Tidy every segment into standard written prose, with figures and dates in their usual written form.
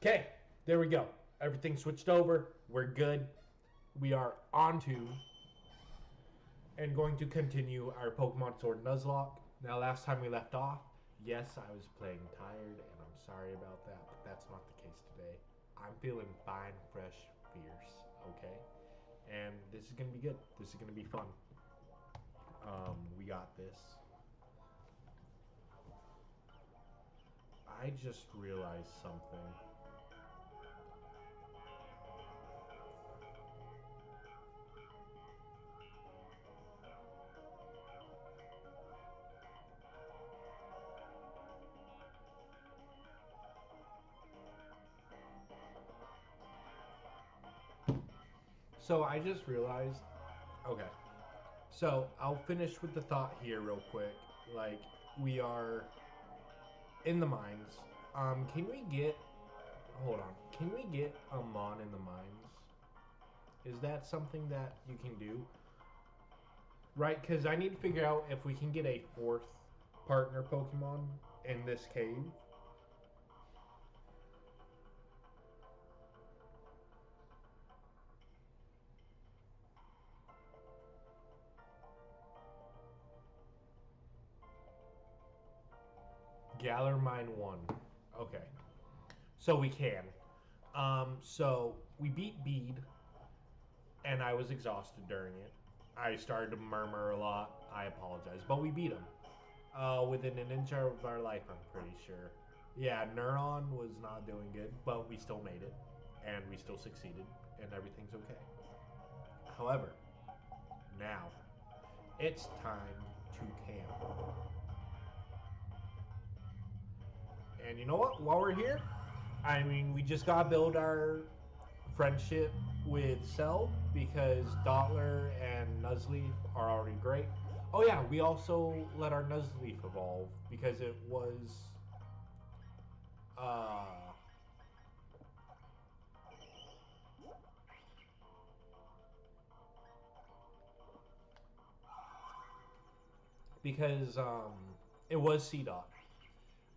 Okay, there we go. Everything switched over. We're good. We are on to and going to continue our Pokemon Sword and Nuzlocke. Now, last time we left off, yes, I was playing tired, and I'm sorry about that, but that's not the case today. I'm feeling fine, fresh, fierce, okay? And this is going to be good. This is going to be fun. We got this. I just realized something. So I just realized, okay. So I'll finish with the thought here real quick. Like, we are in the mines. Can we get, hold on, can we get a Mon in the mines? Is that something that you can do? Right, because I need to figure out if we can get a fourth partner Pokemon in this cave. Galar Mine 1. Okay. So we can. So we beat Bede, and I was exhausted during it. I started to murmur a lot. I apologize. But we beat him. Within an inch of our life, I'm pretty sure. Yeah, Neuron was not doing good, but we still made it. And we still succeeded, and everything's okay. However, now, it's time to camp. And you know what? While we're here, I mean, we just gotta build our friendship with Cell because Dottler and Nuzleaf are already great. Oh yeah, we also let our Nuzleaf evolve because it was uh because it was C dot.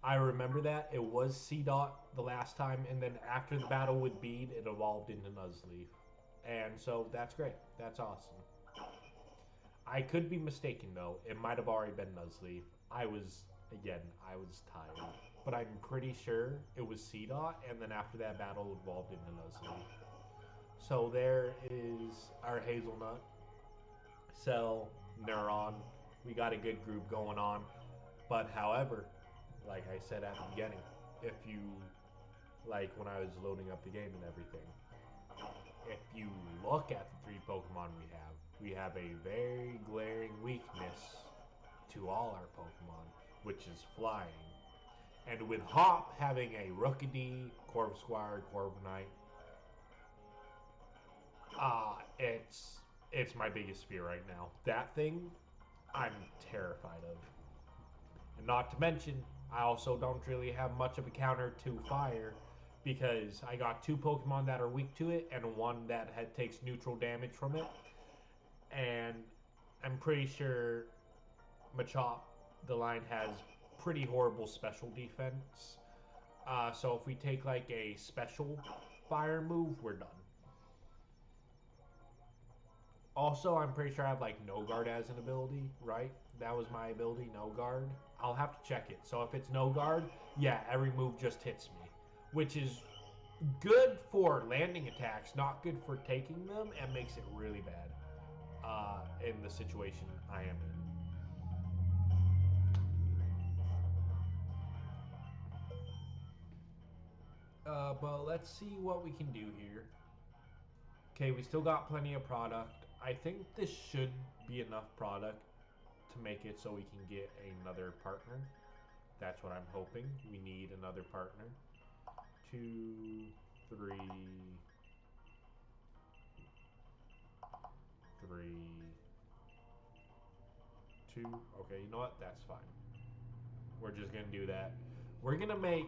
I remember that it was C dot the last time, and then after the battle with Bede, it evolved into Nuzleaf, and so that's great. That's awesome. I could be mistaken though. It might have already been Nuzleaf. I was tired, but I'm pretty sure it was C dot, and then after that battle, it evolved into Nuzleaf. So there is our Hazelnut, Cell, Neuron. We got a good group going on. But however, like I said at the beginning, if you like when I was loading up the game and everything, if you look at the three Pokemon we have a very glaring weakness to all our Pokemon, which is flying. And with Hop having a Rookidee, Corvisquire, Corviknight, it's my biggest fear right now. That thing, I'm terrified of. And not to mention, I also don't really have much of a counter to fire because I got two Pokemon that are weak to it and one that takes neutral damage from it. And I'm pretty sure Machop, the line, has pretty horrible special defense. So if we take like a special fire move, we're done. Also, I'm pretty sure I have like no guard as an ability, right? That was my ability, no guard. I'll have to check it. So if it's no guard, yeah, every move just hits me, which is good for landing attacks, not good for taking them, and makes it really bad in the situation I am in. But let's see what we can do here. Okay, we still got plenty of product. I think this should be enough product to make it so we can get another partner. That's what I'm hoping. We need another partner. 2, 3, 3, 2. Okay, you know what? That's fine. We're just going to do that. We're going to make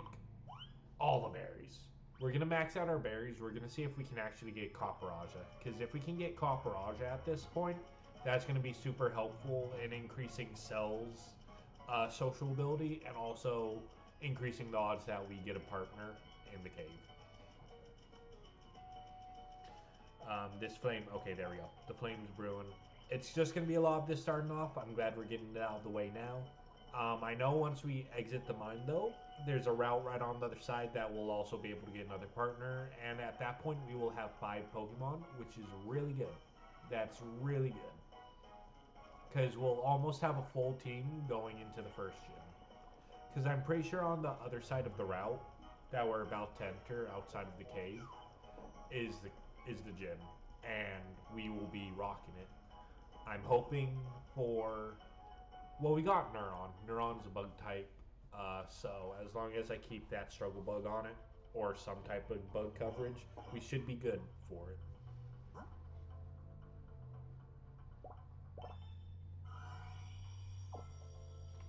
all the berries. We're going to max out our berries. We're going to see if we can actually get Copperaja. Because if we can get Copperaja at this point, that's going to be super helpful in increasing Cell's social ability and also increasing the odds that we get a partner in the cave. This flame, okay, there we go. The flame's brewing. It's just going to be a lot of this starting off. I'm glad we're getting it out of the way now. I know once we exit the mine, though, there's a route right on the other side that will also be able to get another partner. And at that point, we will have 5 Pokemon, which is really good. That's really good. Because we'll almost have a full team going into the first gym. Because I'm pretty sure on the other side of the route that we're about to enter outside of the cave is the gym. And we will be rocking it. I'm hoping for... Well, we got Neuron. Neuron's a bug type. So as long as I keep that struggle bug on it, or some type of bug coverage, we should be good for it.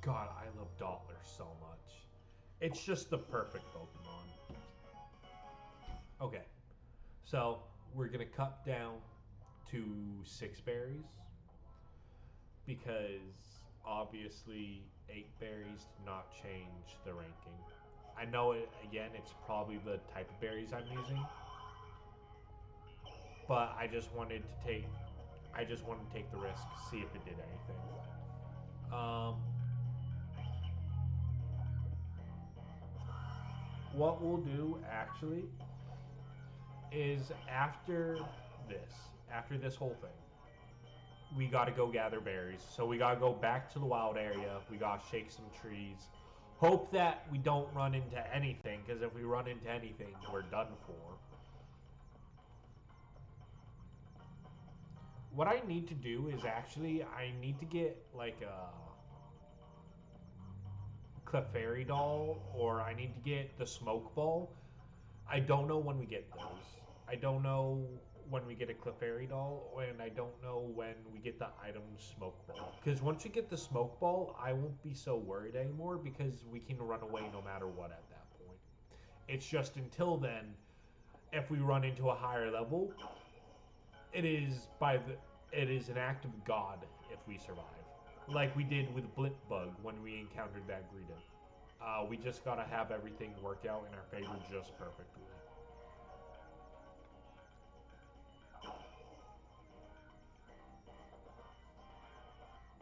God, I love Dottler so much. It's just the perfect Pokemon. Okay, so we're gonna cut down to 6 berries because obviously 8 berries do not change the ranking. I know it again, it's probably the type of berries I'm using, but I just wanted to take the risk, see if it did anything. What we'll do actually is after this whole thing, we got to go gather berries. So we got to go back to the wild area. We got to shake some trees. Hope that we don't run into anything, because if we run into anything, we're done for. What I need to do is actually, I need to get like a Clefairy doll, or I need to get the smoke ball. I don't know when we get those. I don't know when we get a Clefairy doll, and I don't know when we get the item smoke ball. Because once you get the smoke ball, I won't be so worried anymore because we can run away no matter what at that point. It's just until then, if we run into a higher level, it is an act of God if we survive. Like we did with Blipbug when we encountered that Greedent. We just gotta have everything work out in our favor just perfectly.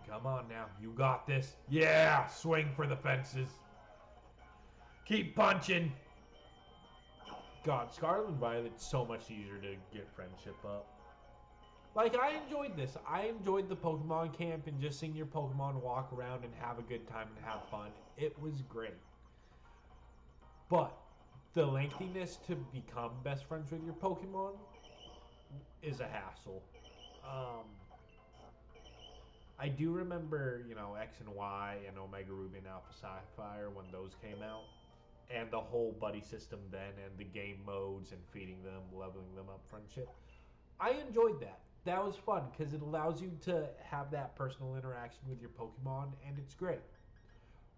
Come on now, you got this. Yeah, swing for the fences. Keep punching. God, Scarlet and Violet's so much easier to get friendship up. Like, I enjoyed this. I enjoyed the Pokemon camp and just seeing your Pokemon walk around and have a good time and have fun. It was great. But the lengthiness to become best friends with your Pokemon is a hassle. I do remember, X and Y and Omega Ruby and Alpha Sapphire when those came out. And the whole buddy system then and the game modes and feeding them, leveling them up friendship. I enjoyed that. That was fun because it allows you to have that personal interaction with your Pokemon, and it's great.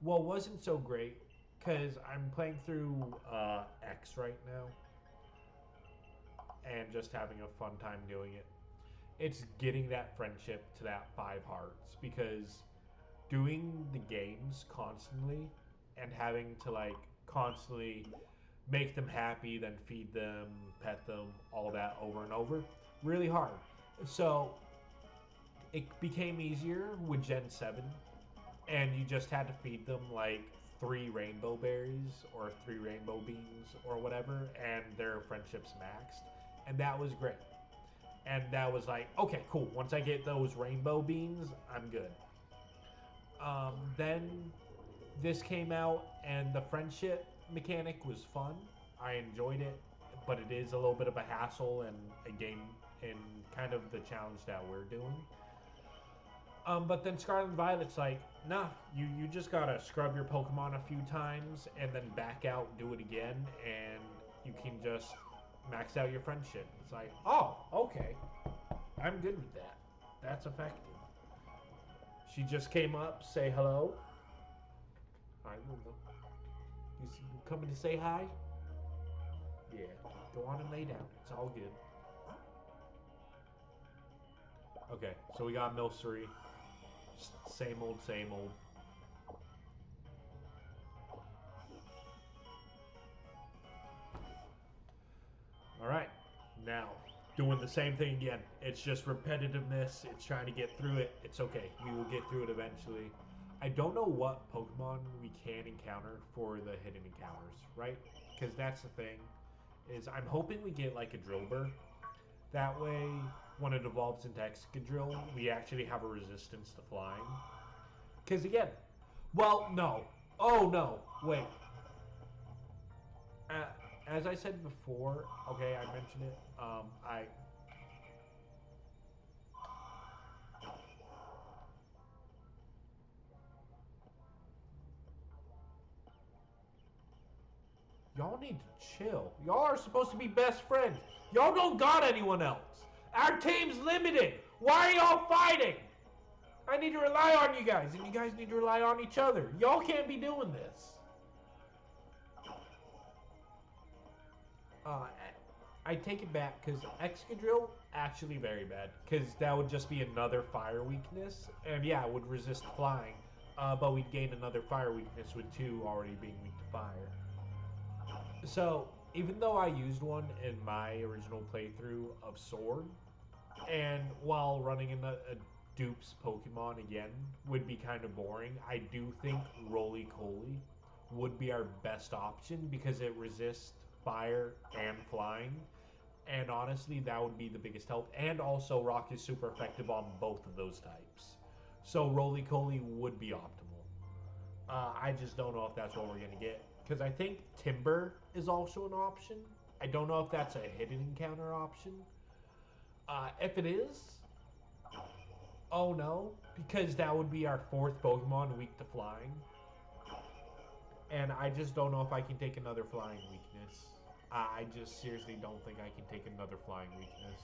What wasn't so great, because I'm playing through X right now, and just having a fun time doing it. It's getting that friendship to that 5 hearts, because doing the games constantly and having to constantly make them happy, then feed them, pet them, all that over and over, really hard. So it became easier with Gen 7, and you just had to feed them 3 rainbow berries or 3 rainbow beans or whatever, and their friendships maxed. And that was great. And that was okay, cool. Once I get those rainbow beans, I'm good. Then this came out, and the friendship mechanic was fun. I enjoyed it, but it is a little bit of a hassle and a game in kind of the challenge that we're doing. But then Scarlet and Violet's nah, you just gotta scrub your Pokemon a few times and then back out, do it again, and you can just max out your friendship. It's oh, okay. I'm good with that. That's effective. She just came up, say hello. Alright, we'll go. You coming to say hi? Yeah, go on and lay down. It's all good. Okay, so we got Milcery. Same old, same old. Alright, now, doing the same thing again. It's just repetitiveness. It's trying to get through it. It's okay. We will get through it eventually. I don't know what Pokemon we can encounter for the hidden encounters, right? Because that's the thing. Is I'm hoping we get like a Drillbur. That way, when it evolves into Excadrill, we actually have a resistance to flying. Because again, well, no. Oh no, wait. As I said before, okay, I mentioned it. Y'all need to chill. Y'all are supposed to be best friends. Y'all don't got anyone else. Our team's limited. Why are y'all fighting? I need to rely on you guys, and you guys need to rely on each other. Y'all can't be doing this. Uh, I take it back because Excadrill actually very bad because that would just be another fire weakness, and yeah, it would resist flying, but we'd gain another fire weakness with 2 already being weak to fire. So even though I used one in my original playthrough of Sword, and while running in a dupes Pokemon again would be kind of boring, I do think Roly Coly would be our best option because it resists fire and flying. And honestly, that would be the biggest help. And also, Rock is super effective on both of those types. So Roly Coly would be optimal. I just don't know if that's what we're going to get. Because I think Timber is also an option. I don't know if that's a hidden encounter option. If it is, oh no, because that would be our 4th Pokemon weak to flying. And I just don't know if I can take another flying weakness. I just seriously don't think I can take another flying weakness.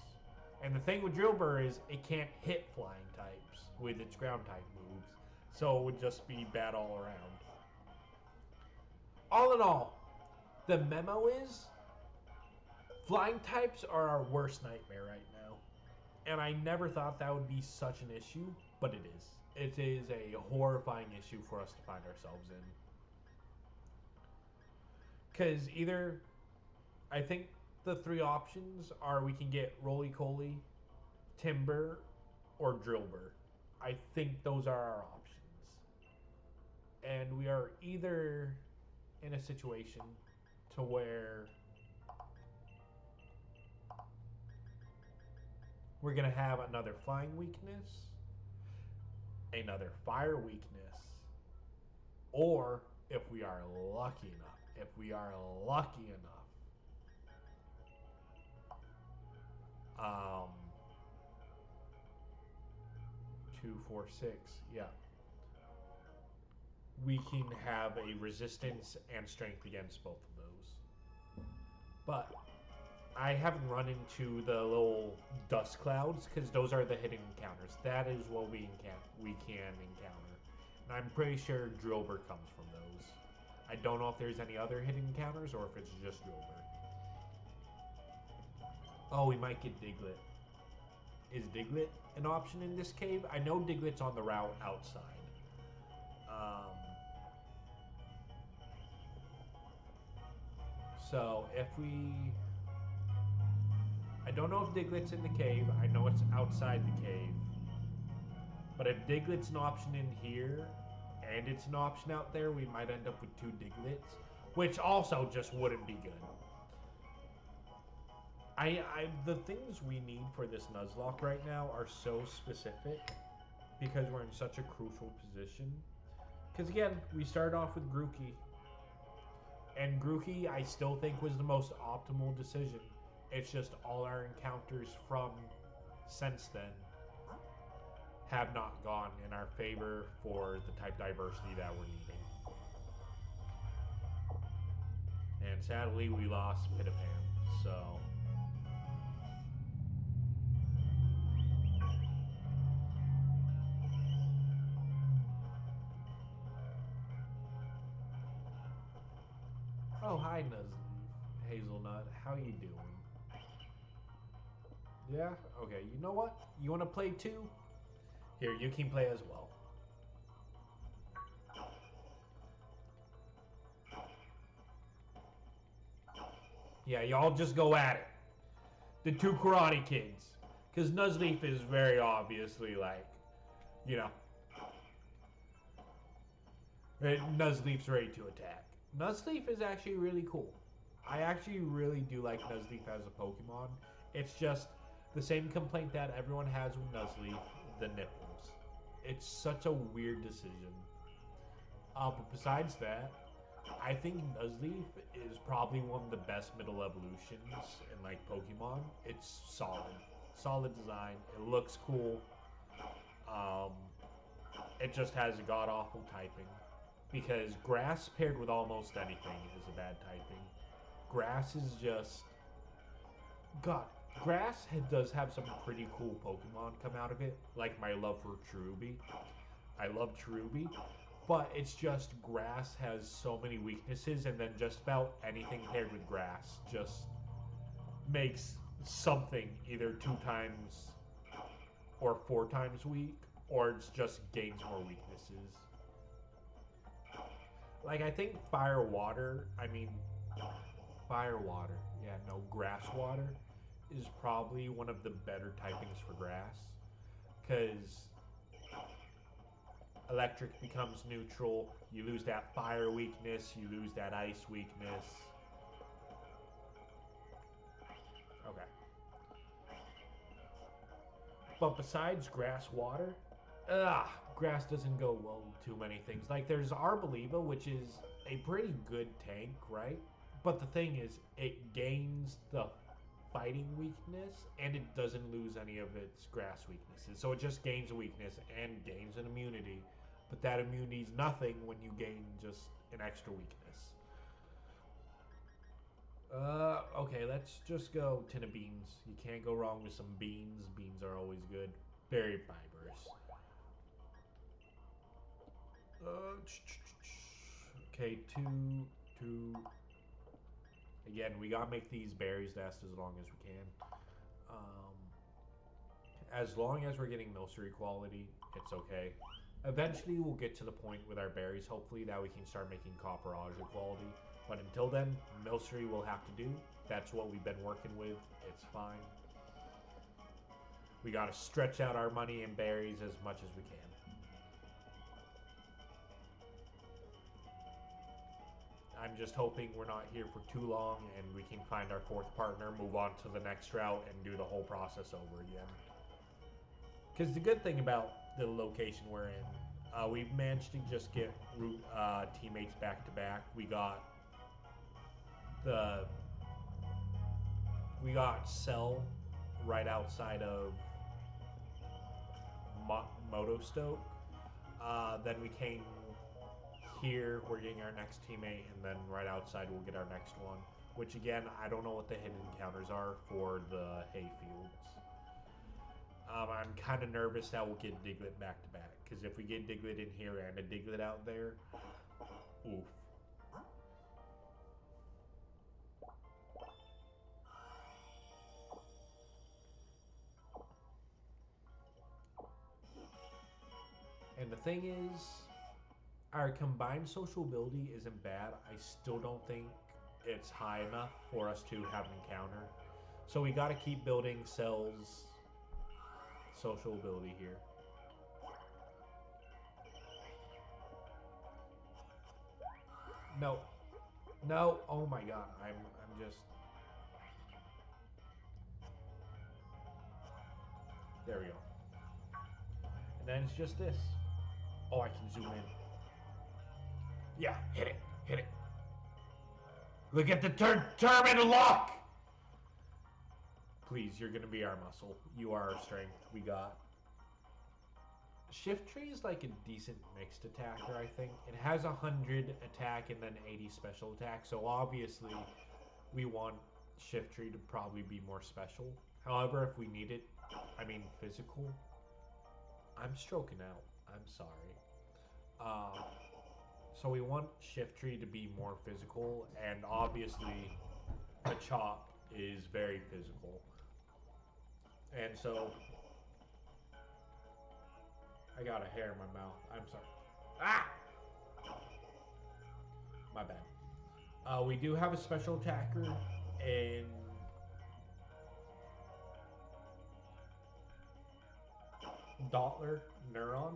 And the thing with Drillbur is it can't hit flying types with its ground type moves. So it would just be bad all around. All in all, the memo is flying types are our worst nightmare right now. And I never thought that would be such an issue, but it is. It is a horrifying issue for us to find ourselves in. Because either, I think the 3 options are we can get Roly Coly, Timber, or Drillbur. I think those are our options. And we are either in a situation to where we're going to have another flying weakness, another fire weakness, or if we are lucky enough, 2, 4, 6, yeah, we can have a resistance and strength against both of those. But I haven't run into the little dust clouds because those are the hidden encounters. That is what we can encounter. And I'm pretty sure Drillbur comes from those. I don't know if there's any other hidden encounters or if it's just Drillbur. Oh, we might get Diglett. Is Diglett an option in this cave? I know Diglett's on the route outside. So if we... I don't know if Diglett's in the cave. I know it's outside the cave. But if Diglett's an option in here, and it's an option out there, we might end up with 2 Digletts, which also just wouldn't be good. The things we need for this Nuzlocke right now are so specific because we're in such a crucial position. Because again, we started off with Grookey, and Grookey I still think was the most optimal decision. It's just all our encounters from since then have not gone in our favor for the type diversity that we're needing. And sadly, we lost Pitapan, so... Oh, hi, Nuzleaf. Hazelnut, how you doing? Yeah? Okay, you know what? You want to play too? Here, you can play as well. Yeah, y'all just go at it. The two Karate Kids. Because Nuzleaf is very obviously like, you know, Nuzleaf's ready to attack. Nuzleaf is actually really cool. I actually really do like Nuzleaf as a Pokemon. It's just the same complaint that everyone has with Nuzleaf, the nipples. It's such a weird decision. But besides that, I think Nuzleaf is probably one of the best middle evolutions in like Pokemon. It's solid design. It looks cool. Um, it just has a god awful typing because grass paired with almost anything is a bad typing. Grass is just God. Grass does have some pretty cool Pokemon come out of it, like my love for Cherubi. I love Cherubi, but it's just grass has so many weaknesses, and then just about anything paired with grass just makes something either 2 times or 4 times weak, or it's just gains more weaknesses. Like I think fire water, yeah, no, grass water is probably one of the better typings for grass because electric becomes neutral. You lose that fire weakness, you lose that ice weakness. Okay. But besides grass water, grass doesn't go well with too many things. Like there's Arboliva, which is a pretty good tank, right? But the thing is, it gains the fighting weakness and it doesn't lose any of its grass weaknesses. So it just gains a weakness and gains an immunity. But that immunity is nothing when you gain just an extra weakness. Okay, let's just go tin of beans. You can't go wrong with some beans. Beans are always good. Very fibrous. Okay, two. Again, we gotta make these berries last as long as we can. Um, as long as we're getting nursery quality, it's okay. Eventually, we'll get to the point with our berries, hopefully, that we can start making copperage quality. But until then, nursery will have to do. That's what we've been working with. It's fine. We gotta stretch out our money in berries as much as we can. I'm just hoping we're not here for too long and we can find our fourth partner, move on to the next route, and do the whole process over again. Because the good thing about the location we're in, we've managed to just get teammates back to back. The we got Cell right outside of Motostoke. Then we came here, we're getting our next teammate, and then right outside we'll get our next one. Which again, I don't know what the hidden encounters are for the hayfields. I'm kind of nervous that we'll get Diglett back to back, because if we get Diglett in here and a Diglett out there, oof. And the thing is, our combined social ability isn't bad. I still don't think it's high enough for us to have an encounter. So we got to keep building Cell's social ability here. No. No. Oh my god. I'm just... There we go. And then it's just this. Oh, I can zoom in. Yeah, hit it. Hit it. Look at the determined lock! Please, you're going to be our muscle. You are our strength. We got... Shiftry is like a decent mixed attacker, I think. It has 100 attack and then 80 special attack, so obviously we want Shiftry to probably be more special. However, if we need it, physical, I'm stroking out. I'm sorry. So we want Shiftry to be more physical, and obviously a Chop is very physical. And so I got a hair in my mouth. I'm sorry. Ah! My bad. We do have a special attacker in Dottler, Neuron.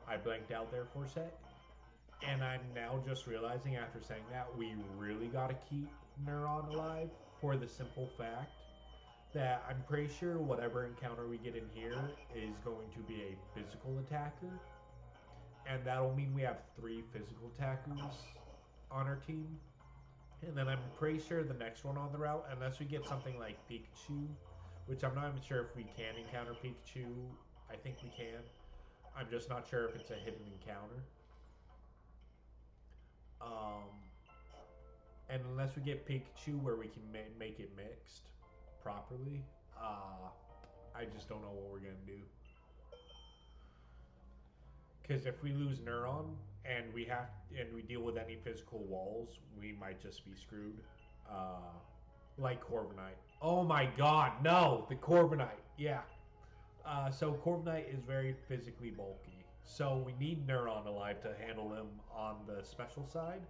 I blanked out there for a sec. And I'm now just realizing after saying that we really got to keep Neuron alive for the simple fact that I'm pretty sure whatever encounter we get in here is going to be a physical attacker. And that'll mean we have 3 physical attackers on our team. And then I'm pretty sure the next one on the route, unless we get something like Pikachu, which I'm not even sure if we can encounter Pikachu. I think we can. I'm just not sure if it's a hidden encounter. And unless we get Pikachu where we can make it mixed properly, I just don't know what we're going to do. Because if we lose Neuron and we deal with any physical walls, we might just be screwed. Like Corviknight. Oh my God, no, the Corviknight. Yeah. So Corviknight is very physically bulky. So we need Neuron alive to handle him on the special side.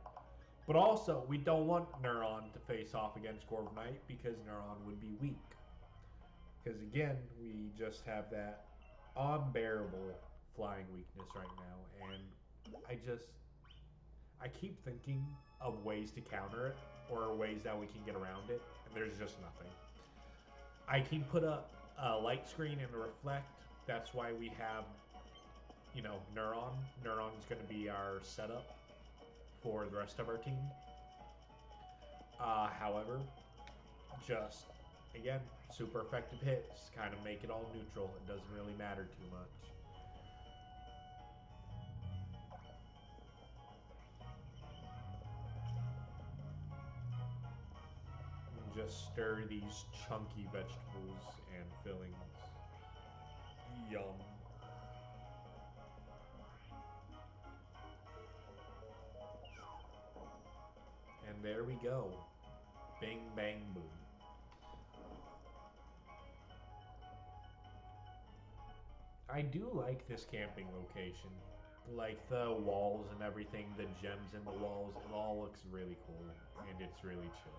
But also, we don't want Neuron to face off against Corviknight because Neuron would be weak. Because again, we just have that unbearable flying weakness right now, and I keep thinking of ways to counter it or ways that we can get around it, and there's just nothing. I can put up a light screen and a reflect. That's why we have, Neuron. Neuron's going to be our setup for the rest of our team. However, just again, super effective hits kind of make it all neutral. It doesn't really matter too much. Just stir these chunky vegetables and fillings. Yum. And there we go. Bing, bang, boom. I do like this camping location. Like the walls and everything, the gems in the walls, it all looks really cool. And it's really chill.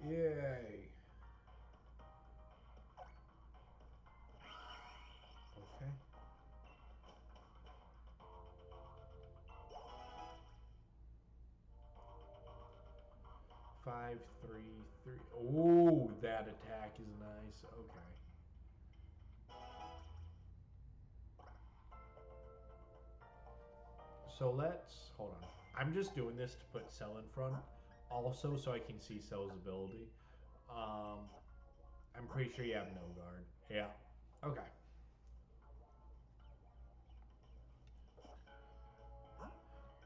Yay. Okay. 5, 3, 3. Oh, that attack is nice. Okay. So let's hold on. I'm just doing this to put Cell in front, also so I can see Cell's ability. I'm pretty sure you have no guard. Yeah. Okay.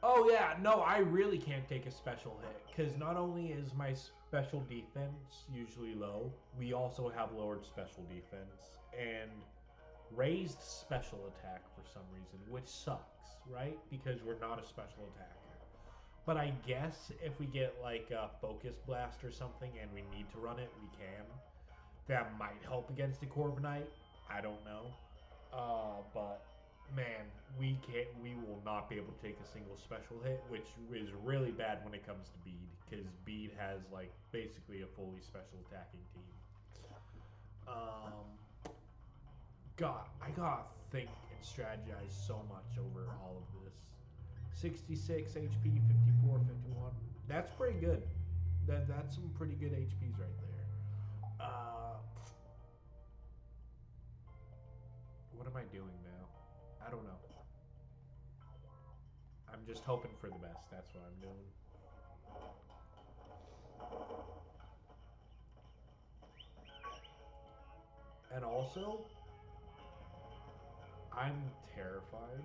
Oh yeah, no, I really can't take a special hit because not only is my special defense usually low, we also have lowered special defense and raised special attack for some reason, which sucks, right? Because we're not a special attacker. But I guess if we get like a focus blast or something and we need to run it, we can. That might help against the Corviknight. I don't know. But man, we will not be able to take a single special hit, which is really bad when it comes to Bead, because Bead has like basically a fully special attacking team. God, I gotta think and strategize so much over all of this. 66 HP, 54, 51. That's pretty good. That's some pretty good HPs right there. What am I doing now? I don't know. I'm just hoping for the best. That's what I'm doing. And also, I'm terrified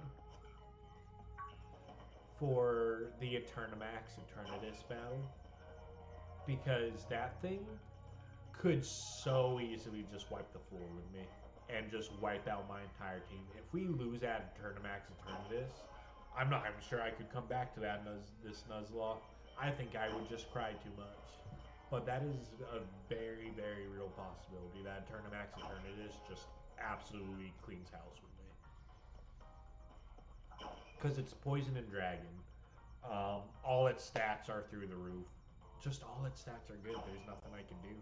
for the Eternamax Eternatus battle because that thing could so easily just wipe the floor with me and just wipe out my entire team. If we lose at Eternamax Eternatus, I'm not even sure I could come back to this Nuzlocke. I think I would just cry too much. But that is a very, very real possibility that Eternamax Eternatus just absolutely cleans house with me. Because it's Poison and Dragon. All its stats are through the roof. Just all its stats are good. There's nothing I can do.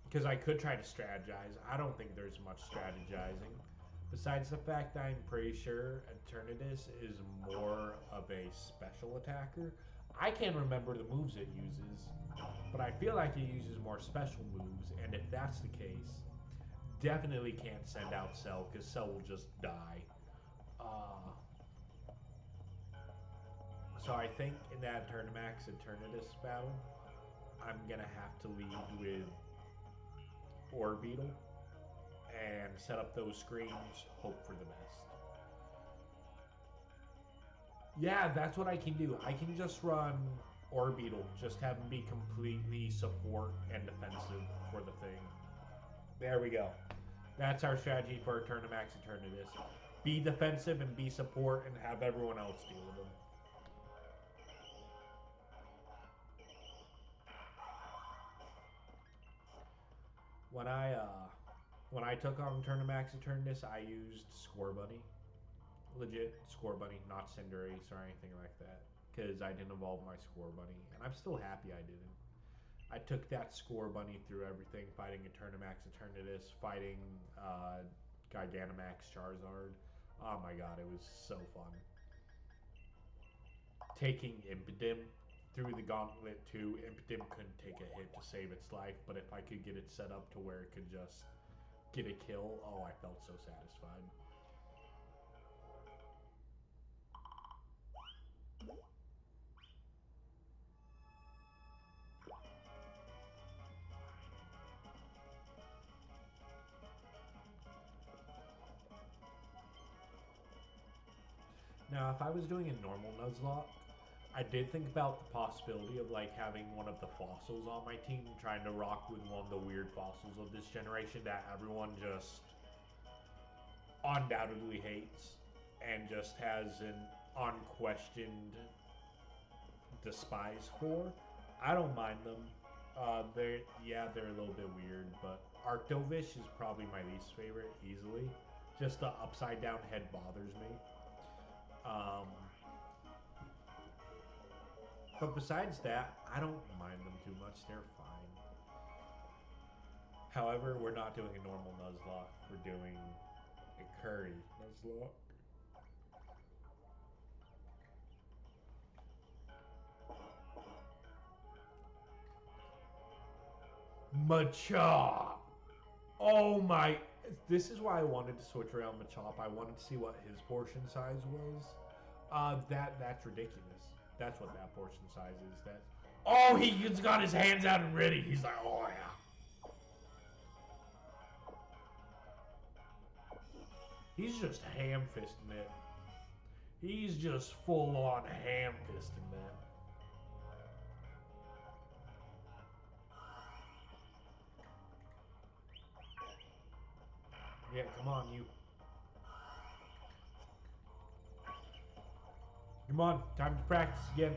Because I could try to strategize. I don't think there's much strategizing. Besides the fact that I'm pretty sure Eternatus is more of a special attacker. I can't remember the moves it uses, but I feel like it uses more special moves, and if that's the case, definitely can't send out Cell, because Cell will just die. So I think in that Eternamax Eternatus battle, I'm going to have to lead with Orbeetle and set up those screens, hope for the best. Yeah, that's what I can do. I can just run Orbeetle, just have him be completely support and defensive for the thing. There we go. That's our strategy for Eternamax Eternatus. Be defensive and be support and have everyone else deal with them. When I took on Eternamax Eternatus, I used Score Bunny. Legit Score Bunny, not Cinderace or anything like that. Because I didn't evolve my Score Bunny. And I'm still happy I didn't. I took that Score Bunny through everything, fighting Eternamax Eternatus, fighting Gigantamax Charizard. Oh my god, it was so fun. Taking Impidimp through the gauntlet too. Impidimp couldn't take a hit to save its life, but if I could get it set up to where it could just get a kill, oh, I felt so satisfied. Now, if I was doing a normal Nuzlocke, I did think about the possibility of like having one of the fossils on my team, trying to rock with one of the weird fossils of this generation that everyone just undoubtedly hates and just has an unquestioned despise for. I don't mind them. They're a little bit weird, but Arctovish is probably my least favorite easily. Just the upside down head bothers me. But besides that, I don't mind them too much. They're fine. However, we're not doing a normal Nuzlocke. We're doing a curry Nuzlocke. Machop! Oh my... This is why I wanted to switch around Machop. I wanted to see what his portion size was. That's ridiculous. That's what that portion size is. That. Oh, he's got his hands out and ready. He's like, oh yeah. He's just ham-fisting it. He's just full-on ham-fisting that. Yeah, come on, you. Come on, time to practice again.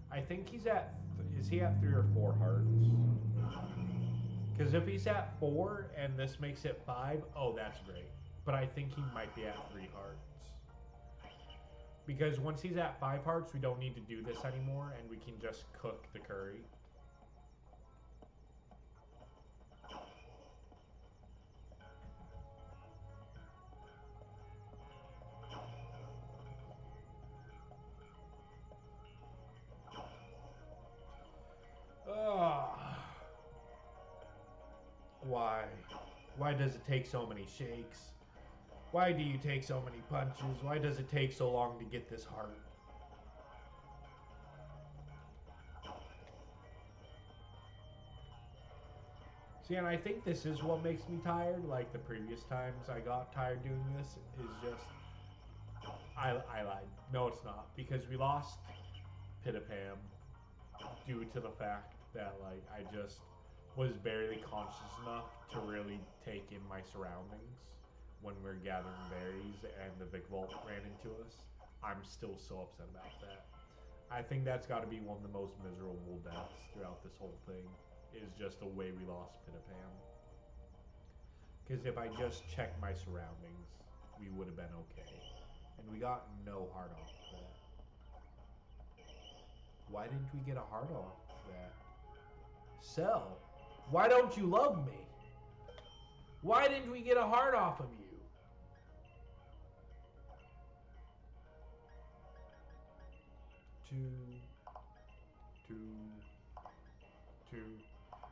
I think he's at... Is he at 3 or 4 hearts? Because if he's at 4 and this makes it 5, oh, that's great. But I think he might be at 3 hearts. Because once he's at 5 hearts, we don't need to do this anymore, and we can just cook the curry. Why? Why does it take so many shakes? Why do you take so many punches? Why does it take so long to get this heart? See, and I think this is what makes me tired. Like the previous times I got tired doing this is just... I lied. No, it's not. Because we lost Pitapam due to the fact that, like, I just was barely conscious enough to really take in my surroundings when we were gathering berries and the Vikavolt ran into us. I'm still so upset about that. I think that's got to be one of the most miserable deaths throughout this whole thing, is just the way we lost Pitapam. Because if I just checked my surroundings, we would have been okay. And we got no heart off of that. Why didn't we get a heart off of that? Cell, why don't you love me? Why didn't we get a heart off of you? Two.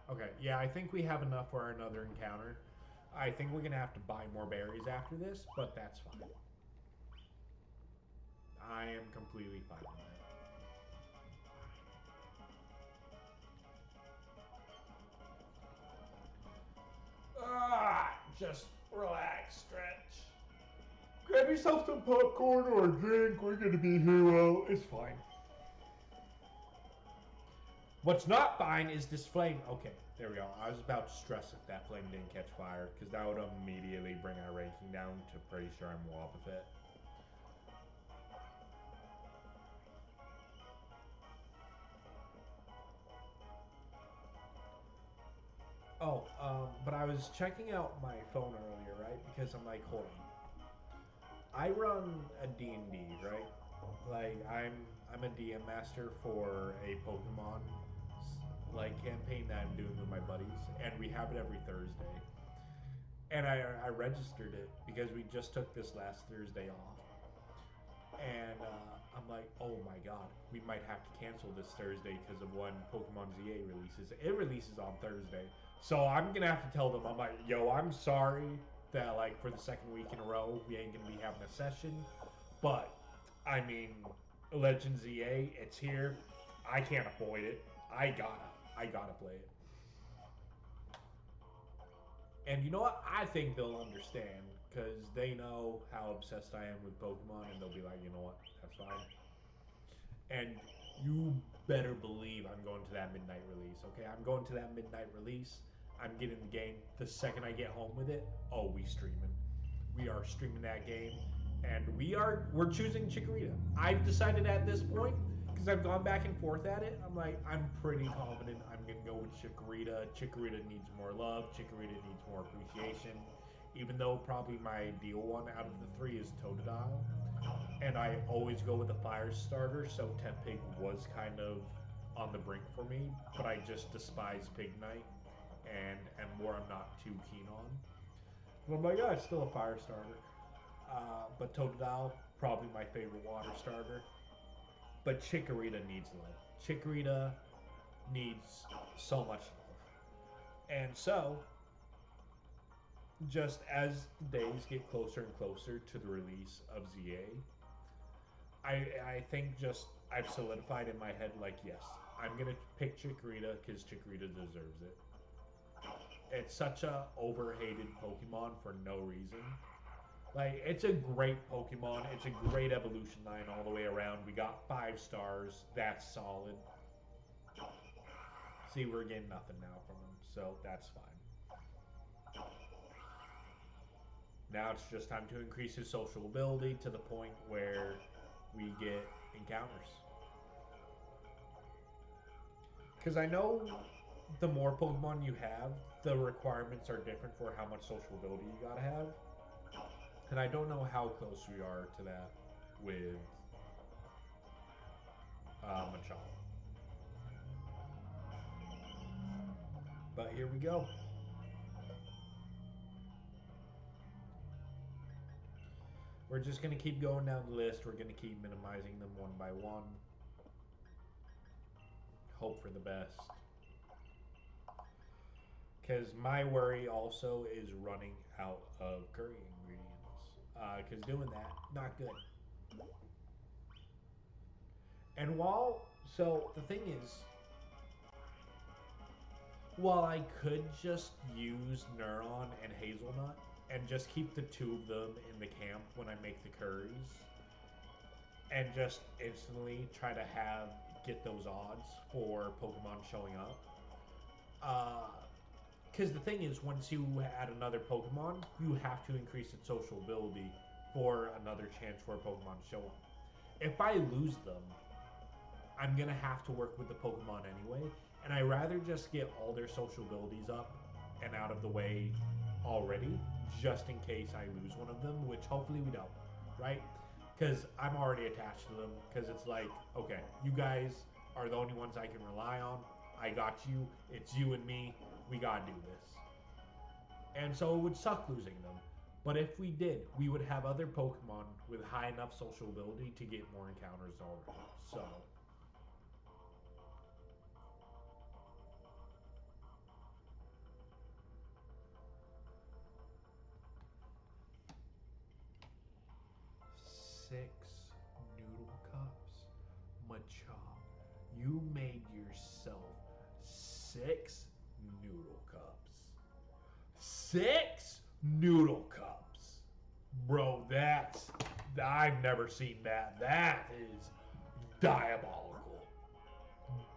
Okay, yeah, I think we have enough for another encounter. I think we're gonna have to buy more berries after this, but that's fine. I am completely fine with that. Just relax, stretch. Grab yourself some popcorn or a drink. We're gonna be here. Well, it's fine. What's not fine is this flame. Okay, there we go. I was about to stress if that flame didn't catch fire, because that would immediately bring our ranking down to pretty sure I'm Wobbuffet. Oh, but I was checking out my phone earlier, right? Because I'm like, hold on. I run a D&D, right? Like, I'm a DM master for a Pokemon like campaign that I'm doing with my buddies, and we have it every Thursday. And I registered it because we just took this last Thursday off. And I'm like, oh my god, we might have to cancel this Thursday because of when Pokemon ZA releases. It releases on Thursday. So I'm going to have to tell them, I'm like, yo, I'm sorry that, like, for the second week in a row, we ain't going to be having a session. But, I mean, Legends ZA, it's here. I can't avoid it. I gotta play it. And you know what? I think they'll understand because they know how obsessed I am with Pokemon, and they'll be like, you know what? That's fine. And you better believe I'm going to that midnight release. Okay, I'm going to that midnight release. I'm getting the game the second I get home with it. Oh, we streaming. We are streaming that game, and we're choosing Chikorita. I've decided at this point because I've gone back and forth at it. I'm like, I'm pretty confident I'm gonna go with Chikorita. Chikorita needs more love. Chikorita needs more appreciation. Even though probably my ideal one out of the three is Totodile, and I always go with the fire starter, so Tempig was kind of on the brink for me, but I just despise Pignite and Emboar I'm not too keen on. But I'm like, yeah, it's still a fire starter. But Totodile, probably my favorite water starter. But Chikorita needs love. Chikorita needs so much love. And so, just as the days get closer and closer to the release of ZA, I think just I've solidified in my head, like, yes, I'm going to pick Chikorita because Chikorita deserves it. It's such a overhated Pokemon for no reason. Like, it's a great Pokemon. It's a great evolution line all the way around. We got 5 stars. That's solid. See, we're getting nothing now from him, so that's fine. Now it's just time to increase his social ability to the point where we get encounters. Because I know the more Pokemon you have, the requirements are different for how much social ability you gotta have. And I don't know how close we are to that with Machop. But here we go. We're just going to keep going down the list. We're going to keep minimizing them one by one. Hope for the best. Because my worry also is running out of curry ingredients. Because doing that, not good. And so the thing is, while I could just use Neuron and Hazelnut and just keep the 2 of them in the camp when I make the curries, and just instantly try to get those odds for Pokemon showing up. Because the thing is, once you add another Pokemon, you have to increase its social ability for another chance for a Pokemon to show up. If I lose them, I'm going to have to work with the Pokemon anyway, and I'd rather just get all their social abilities up and out of the way already, just in case I lose one of them, which hopefully we don't, right? because I'm already attached to them. Because it's like, okay, you guys are the only ones I can rely on. I got you. It's you and me. We gotta do this. And so it would suck losing them. But if we did, we would have other Pokemon with high enough social ability to get more encounters already. So 6 noodle cups? Machop, you made yourself 6 noodle cups. 6 noodle cups. Bro, that's. I've never seen that. That is diabolical.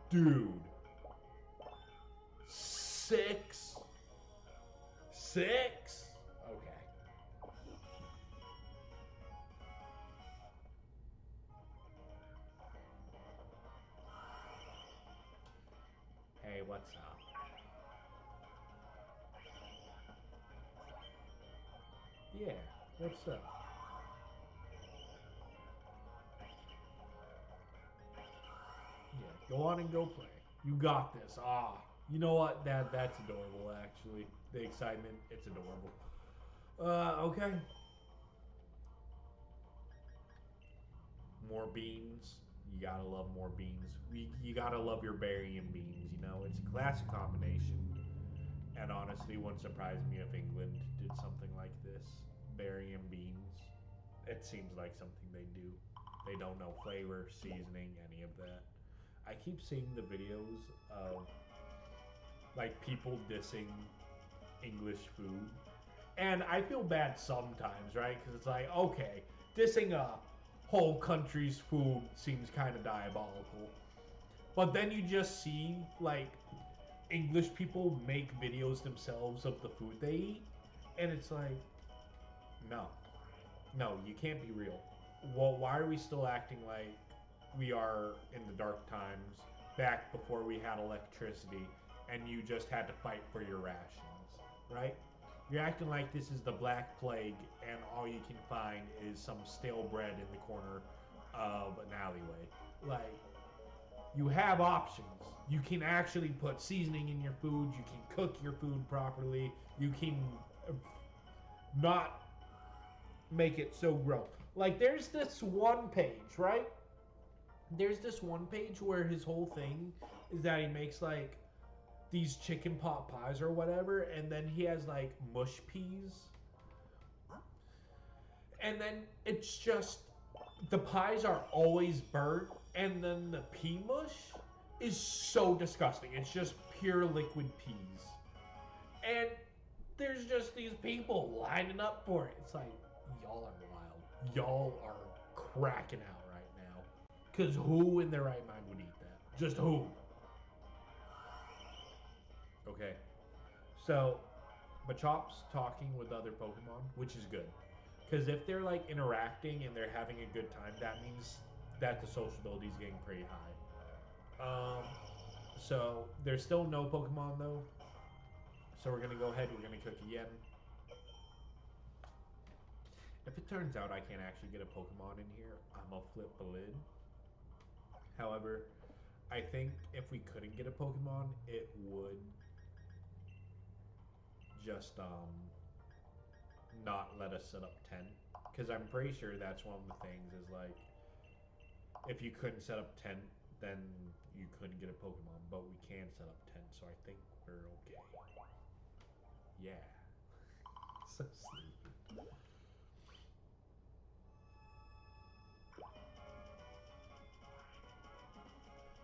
Dude. 6? 6? Okay. Hey, what's up? Yeah, what's up? Yeah, go on and go play. You got this. Ah, you know what? That's adorable. Actually, the excitement, it's adorable. Okay. More beans. You gotta love more beans. You gotta love your berry and beans. You know, it's a classic combination. And honestly, wouldn't surprise me if England did something like this. Berry and beans. It seems like something they do. They don't know flavor, seasoning, any of that. I keep seeing the videos of like people dissing English food, and I feel bad sometimes, right? Because it's like, okay, dissing a whole country's food seems kind of diabolical, but then you just see like English people make videos themselves of the food they eat, and it's like, no, no, you can't be real. Well, why are we still acting like we are in the dark times back before we had electricity and you just had to fight for your rations, right? You're acting like this is the Black Plague and all you can find is some stale bread in the corner of an alleyway. Like, you have options. You can actually put seasoning in your food, you can cook your food properly, you can not make it so gross. Like, there's this one page, right? There's this one page where his whole thing is that he makes like these chicken pot pies or whatever, and then he has like mush peas, and then it's just the pies are always burnt, and then the pea mush is so disgusting. It's just pure liquid peas, and there's just these people lining up for it. It's like, y'all are wild. Y'all are cracking out right now. Because who in their right mind would eat that? Just who? Okay. So, Machop's talking with other Pokemon, which is good. Because if they're like interacting and they're having a good time, that means that the sociability is getting pretty high. So there's still no Pokemon though. So we're gonna go ahead. We're gonna cook again. If it turns out I can't actually get a Pokemon in here, I'm gonna flip the lid. However, I think if we couldn't get a Pokemon, it would just not let us set up tent. Because I'm pretty sure that's one of the things is like if you couldn't set up tent, then you couldn't get a Pokemon. But we can set up tent, so I think we're okay. Yeah. So stupid.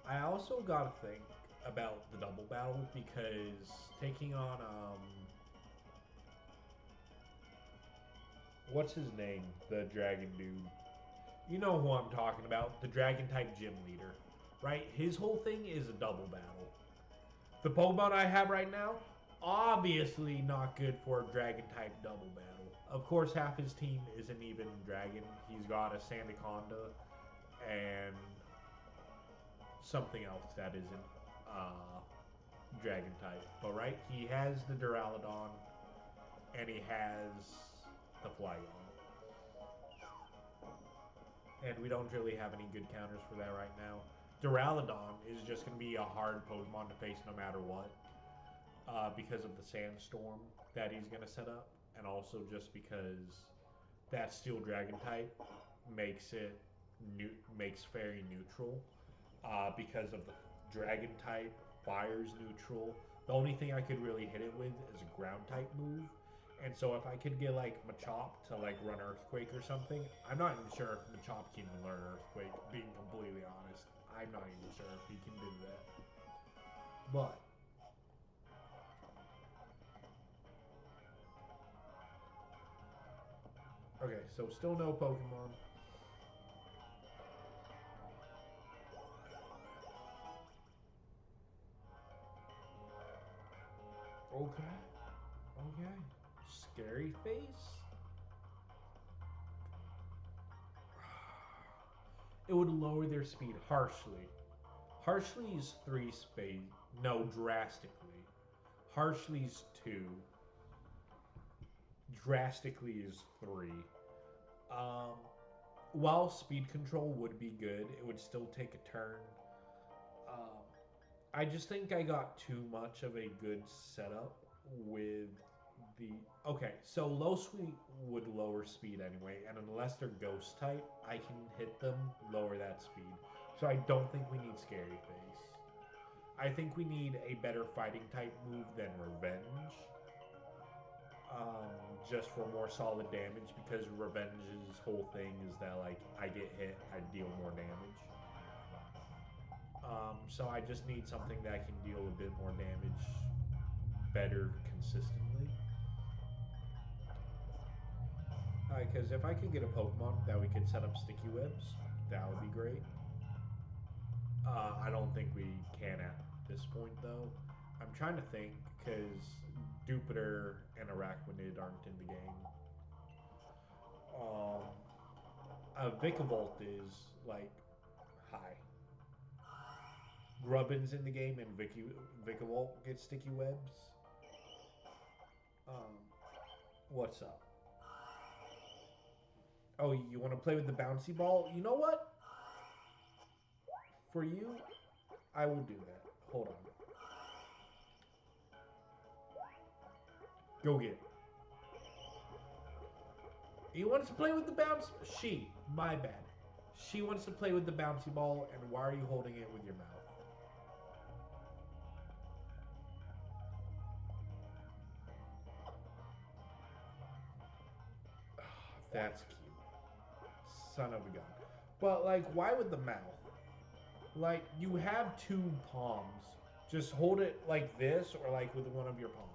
I also gotta think about the double battle because taking on what's his name? The dragon dude. You know who I'm talking about. The dragon type gym leader. Right? His whole thing is a double battle. The Pokemon I have right now, obviously not good for a dragon type double battle. Of course, half his team isn't even dragon. He's got a Sandaconda and something else that isn't dragon type. But right, he has the Duraludon and he has the Flygon. and we don't really have any good counters for that right now. Duraludon is just going to be a hard Pokemon to face no matter what, because of the Sandstorm that he's going to set up, and also just because that Steel Dragon type makes it makes fairy neutral, because of the Dragon type fire's neutral. The only thing I could really hit it with is a ground type move. And so if I could get like Machop to like run Earthquake or something, I'm not even sure if Machop can learn Earthquake, being completely honest. I'm not even sure if he can do that. But okay, so still no Pokemon. Okay. Okay. Scary face? It would lower their speed harshly. Harshly is 3 speed. No, drastically. Harshly's 2. Drastically is 3. Um, while speed control would be good, it would still take a turn. Um, I just think I got too much of a good setup with the. Okay, so low sweep would lower speed anyway, and unless they're ghost type, I can hit them, lower that speed. So I don't think we need Scary Face. I think we need a better fighting type move than Revenge. Just for more solid damage, because Revenge's whole thing is that like I get hit, I deal more damage. So I just need something that can deal a bit more damage better consistently. Because if I could get a Pokemon that we could set up sticky webs, that would be great. I don't think we can at this point though. I'm trying to think because Jupiter and Arachnid aren't in the game. Vikavolt is like high. Grubbin's in the game and Vikavolt gets sticky webs. Um, what's up? Oh, you want to play with the bouncy ball? You know what? For you, I will do that. Hold on. Go get it. He wants to play with the bounce. My bad. She wants to play with the bouncy ball, and why are you holding it with your mouth? That's cute. Son of a gun. But, like, why with the mouth? Like, you have 2 palms. Just hold it like this or, like, with one of your palms.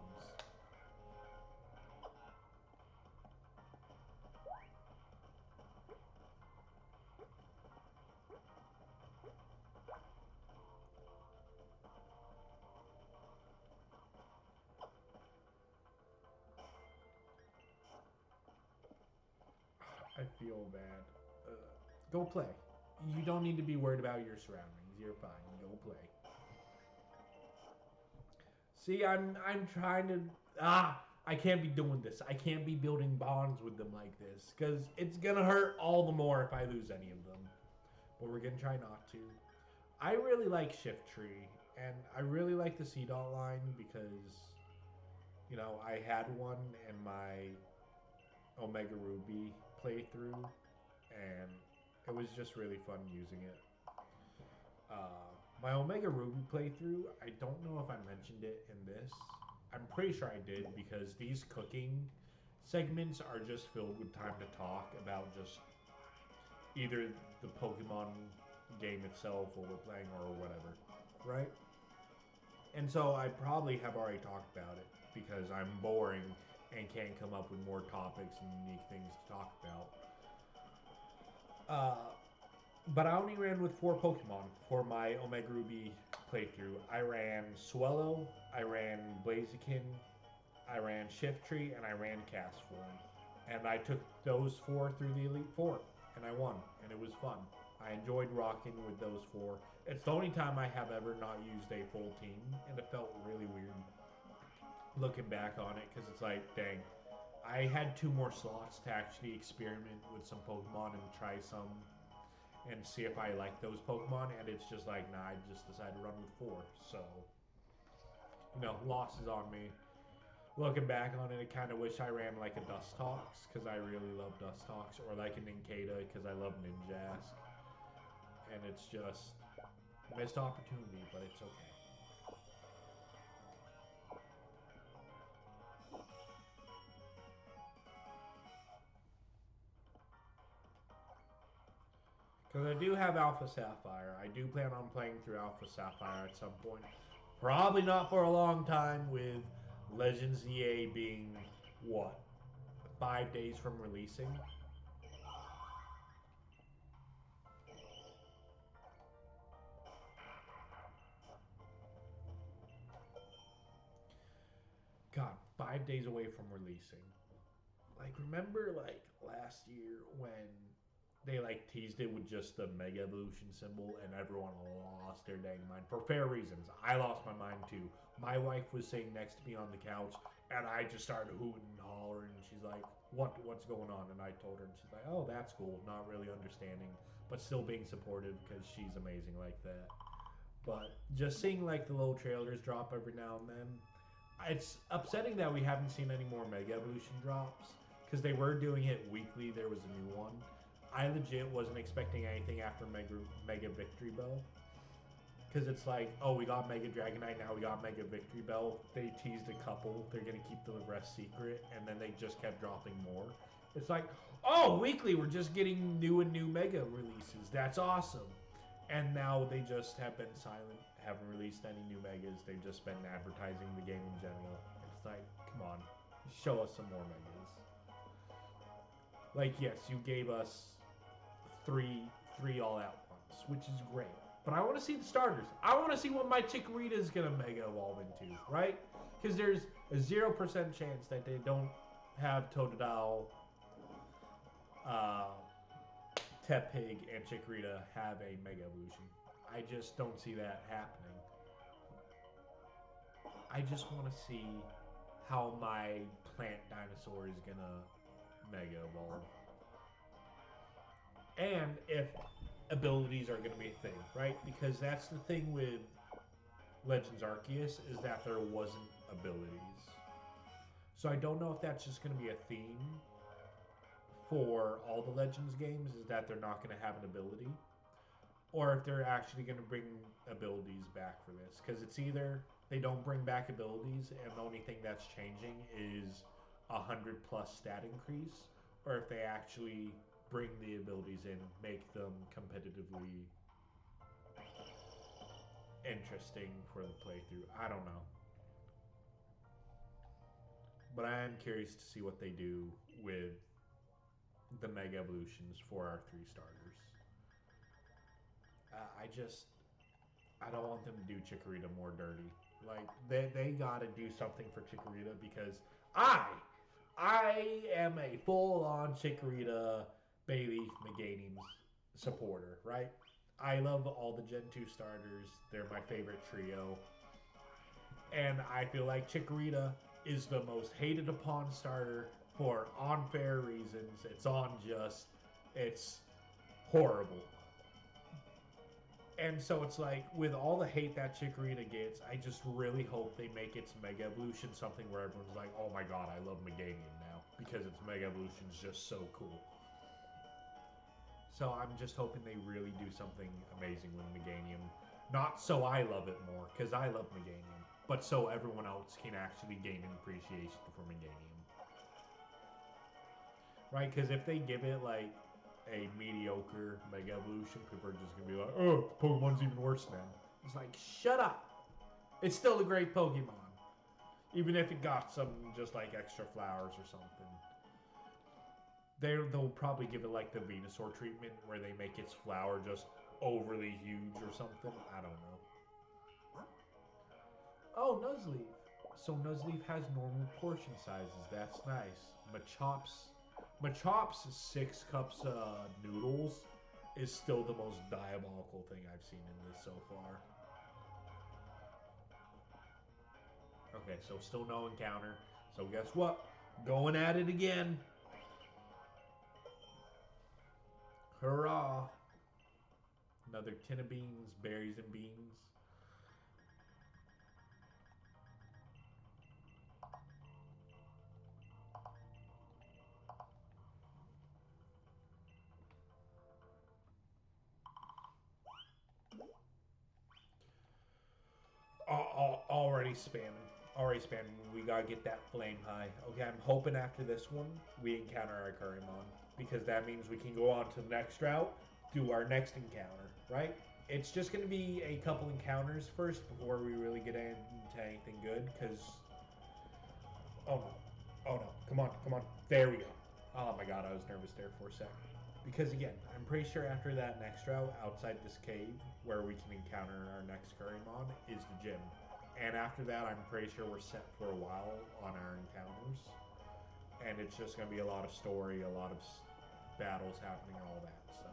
I feel bad. Go play. You don't need to be worried about your surroundings. You're fine. Go play. See, I'm trying to I can't be doing this. I can't be building bonds with them like this because it's gonna hurt all the more if I lose any of them. But we're gonna try not to. I really like Shift Tree, and I really like the C dot line because I had one in my Omega Ruby playthrough, and it was just really fun using it. My Omega Ruby playthrough, I don't know if I mentioned it in this. I'm pretty sure I did because these cooking segments are just filled with time to talk about just either the Pokemon game itself or we're playing or whatever, right? And so I probably have already talked about it because I'm boring and can't come up with more topics and unique things to talk about. But I only ran with 4 Pokemon for my Omega Ruby playthrough. I ran Swellow, I ran Blaziken, I ran Shiftry, and I ran Castform. And I took those 4 through the Elite Four, and I won, and it was fun. I enjoyed rocking with those 4. It's the only time I have ever not used a full team, and it felt really weird looking back on it, because it's like, dang, I had 2 more slots to actually experiment with some Pokemon and try some and see if I like those Pokemon. And it's just like, nah, I just decided to run with 4. So, losses on me. Looking back on it, I kind of wish I ran like a Dustox because I really love Dustox, or like a Nincada because I love Ninjask. And it's just missed opportunity, but it's okay. Because I do have Alpha Sapphire. I do plan on playing through Alpha Sapphire at some point. Probably not for a long time, with Legends EA being, what, 5 days from releasing? God, 5 days away from releasing. Like, remember, like, last year when they, like, teased it with just the Mega Evolution symbol and everyone lost their dang mind for fair reasons. I lost my mind too. My wife was sitting next to me on the couch and I just started hooting and hollering. And she's like, what's going on? And I told her, and she's like, oh, that's cool. Not really understanding, but still being supportive because she's amazing like that. But just seeing, like, the little trailers drop every now and then, it's upsetting that we haven't seen any more Mega Evolution drops because they were doing it weekly. There was a new one. I legit wasn't expecting anything after Mega Victory Bell because it's like, oh, we got Mega Dragonite, now we got Mega Victory Bell. They teased a couple. They're gonna keep the rest secret, and then they just kept dropping more. It's like, oh, weekly, we're just getting new and new Mega releases. That's awesome. And now they just have been silent, haven't released any new Megas. They've just been advertising the game in general. It's like, come on, show us some more Megas. Like, yes, you gave us three all at once, which is great. But I want to see the starters. I want to see what my Chikorita is gonna Mega Evolve into, right? Because there's a 0% chance that they don't have Totodile, uh, Tepig, and Chikorita have a Mega Evolution. I just don't see that happening. I just want to see how my plant dinosaur is gonna Mega Evolve. And if abilities are going to be a thing, right? Because that's the thing with Legends Arceus, is that there wasn't abilities. So I don't know if that's just going to be a theme for all the Legends games, is that they're not going to have an ability, or if they're actually going to bring abilities back for this. Because it's either they don't bring back abilities and the only thing that's changing is 100+ stat increase, or if they actually bring the abilities in, make them competitively interesting for the playthrough. I don't know. But I am curious to see what they do with the Mega Evolutions for our 3 starters. I don't want them to do Chikorita more dirty. Like, they gotta do something for Chikorita because I am a full-on Chikorita Bayleaf Meganium supporter, right? I love all the Gen 2 starters. They're my favorite trio. And I feel like Chikorita is the most hated upon starter for unfair reasons. It's horrible. And so it's like, with all the hate that Chikorita gets, I just really hope they make its Mega Evolution something where everyone's like, oh my god, I love Meganium now. Because its Mega Evolution is just so cool. So I'm just hoping they really do something amazing with Meganium. Not so I love it more, because I love Meganium, but so everyone else can actually gain an appreciation for Meganium. Right? Because if they give it, like, a mediocre Mega Evolution, people are just going to be like, oh, Pokemon's even worse now. It's like, shut up. It's still a great Pokemon. Even if it got some, just, like, extra flowers or something. They'll probably give it, like, the Venusaur treatment, where they make its flower just overly huge or something. I don't know. Oh, Nuzleaf. So Nuzleaf has normal portion sizes. That's nice. Machop's 6 cups of noodles is still the most diabolical thing I've seen in this so far. Okay, so still no encounter. So guess what? Going at it again. Hurrah. Another tin of beans, berries and beans. Already spamming. Already spamming. We gotta get that flame high. Okay, I'm hoping after this one we encounter our Currymon. Because that means we can go on to the next route, do our next encounter, right? It's just gonna be a couple encounters first before we really get into anything good, because oh no. Oh no. Come on, come on. There we go. Oh my god, I was nervous there for a sec. Because again, I'm pretty sure after that next route outside this cave where we can encounter our next Currymon is the gym. And after that, I'm pretty sure we're set for a while on our encounters. And it's just going to be a lot of story, a lot of battles happening, all that. So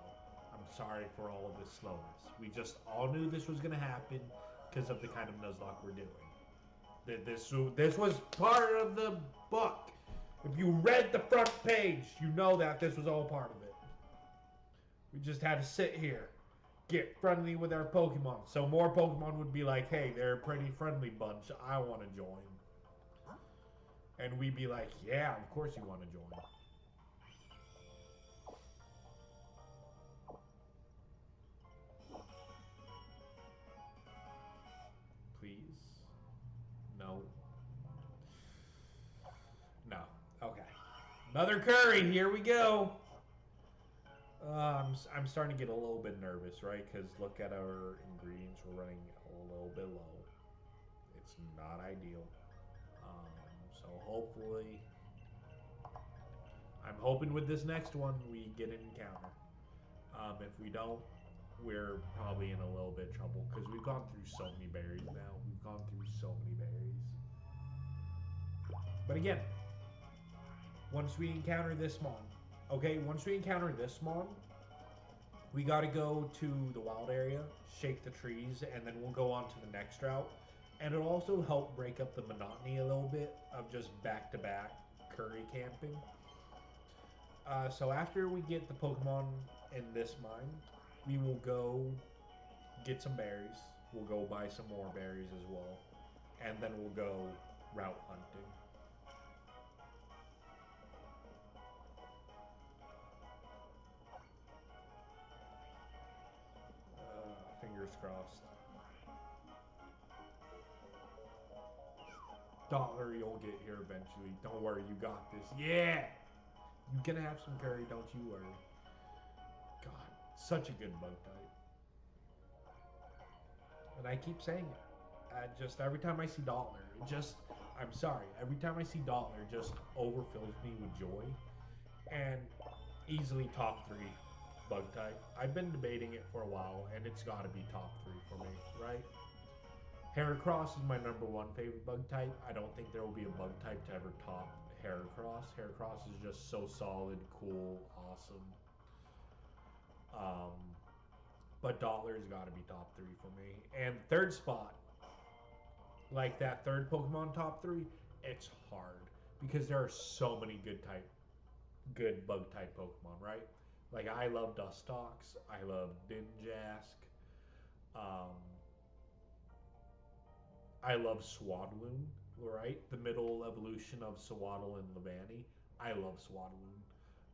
I'm sorry for all of this slowness. We just all knew this was going to happen because of the kind of Nuzlocke we're doing. This was part of the book. If you read the front page, you know that this was all part of it. We just had to sit here, get friendly with our Pokemon. So more Pokemon would be like, hey, they're a pretty friendly bunch. I want to join. And we'd be like, yeah, of course you want to join. Please? No. No. Okay. Another curry. Here we go. I'm starting to get a little bit nervous, right? Because look at our ingredients. We're running a little bit low. It's not ideal. So hopefully, I'm hoping with this next one we get an encounter. If we don't, we're probably in a little bit of trouble because we've gone through so many berries now. We've gone through so many berries. But again, once we encounter this mon, okay, once we encounter this mon, we got to go to the wild area, shake the trees, and then we'll go on to the next route. And it'll also help break up the monotony a little bit of just back-to-back curry camping. So after we get the Pokemon in this mine, we will go get some berries. We'll go buy some more berries as well. And then we'll go route hunting. Fingers crossed. Dollar, you'll get here eventually. Don't worry, you got this. Yeah! You can have some curry, don't you worry. God, such a good bug type. And I keep saying it. Just every time I see Dollar, I'm sorry, every time I see Dollar, it just overfills me with joy. And easily top 3 bug type. I've been debating it for a while, and it's got to be top 3 for me, right? Heracross is my #1 favorite bug type. I don't think there will be a bug type to ever top Heracross. Heracross is just so solid, cool, awesome. Um, but Dottler's got to be top 3 for me. And third spot, like that third Pokemon top 3, it's hard because there are so many good bug type Pokemon, right? Like I love Dustox, I love Ninjask, um, I love Swadloon, right? The middle evolution of Swaddle and Levani. I love Swadloon.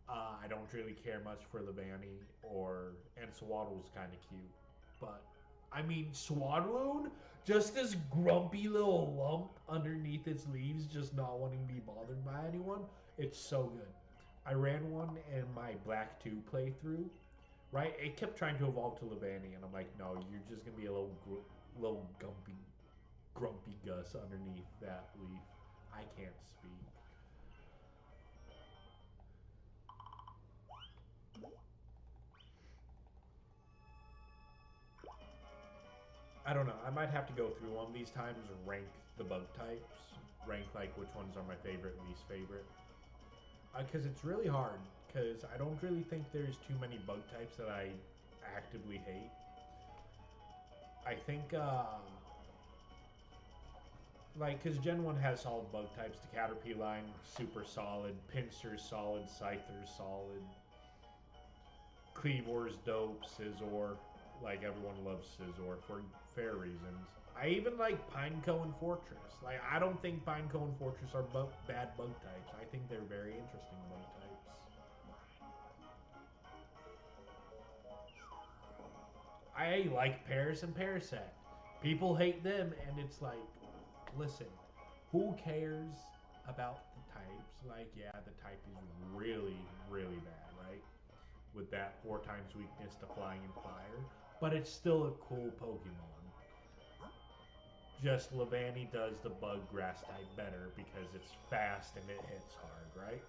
I don't really care much for Levani and Swaddle's kind of cute, but I mean Swadloon, just this grumpy little lump underneath its leaves, just not wanting to be bothered by anyone. It's so good. I ran one in my Black 2 playthrough, right? It kept trying to evolve to Levani, and I'm like, no, you're just gonna be a little grumpy Gus underneath that leaf. I can't speak. I don't know. I might have to go through one of these times, rank the bug types, rank like which ones are my favorite and least favorite. Because it's really hard. Because I don't really think there's too many bug types that I actively hate. I think, like, because Gen 1 has solid bug types. The Caterpie super solid. Pinsir's solid. Scyther's solid. Cleavor's dope. Scizor. like everyone loves Scizor for fair reasons. I even like Pineco and Fortress. Like I don't think Pineco and Fortress are bad bug types. I think they're very interesting bug types. I like Paris and Parasect. People hate them, and it's like, listen, who cares about the types? Like, yeah, the type is really, really bad, right? With that 4 times weakness to flying and fire, but it's still a cool Pokemon. Just Levani does the bug grass type better because it's fast and it hits hard, right?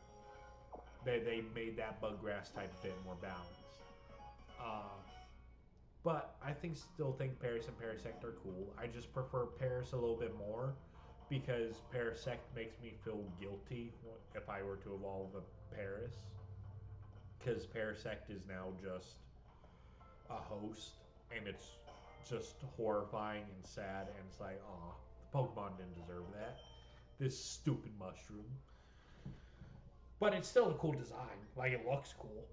They made that bug grass type a bit more balanced. Uh, but I still think Paris and Parasect are cool. I just prefer Paris a little bit more because Parasect makes me feel guilty if I were to evolve a Paris. Because Parasect is now just a host and it's just horrifying and sad, and it's like, aw, the Pokemon didn't deserve that. This stupid mushroom. But it's still a cool design. Like, it looks cool.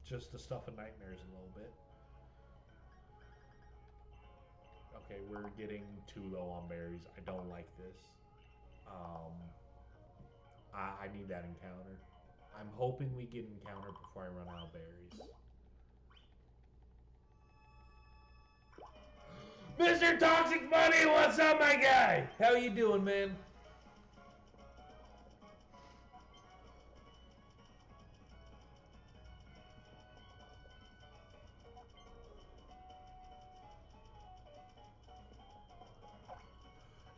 Just the stuff of nightmares a little bit. Okay, we're getting too low on berries. I don't like this. Um, I need that encounter. I'm hoping we get encounter before I run out of berries. Mr. Toxic Money, what's up, my guy? How you doing, man?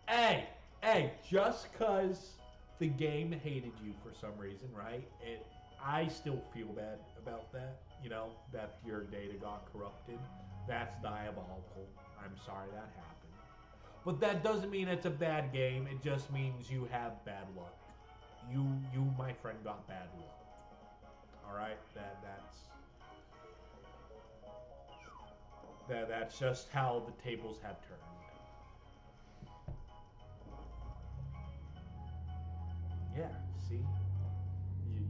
Hey, hey, just cause the game hated you for some reason, right? I still feel bad about that. You know, that your data got corrupted. That's diabolical. I'm sorry that happened. But that doesn't mean it's a bad game. It just means you have bad luck. You, my friend, got bad luck. All right, that's just how the tables have turned. Yeah, see,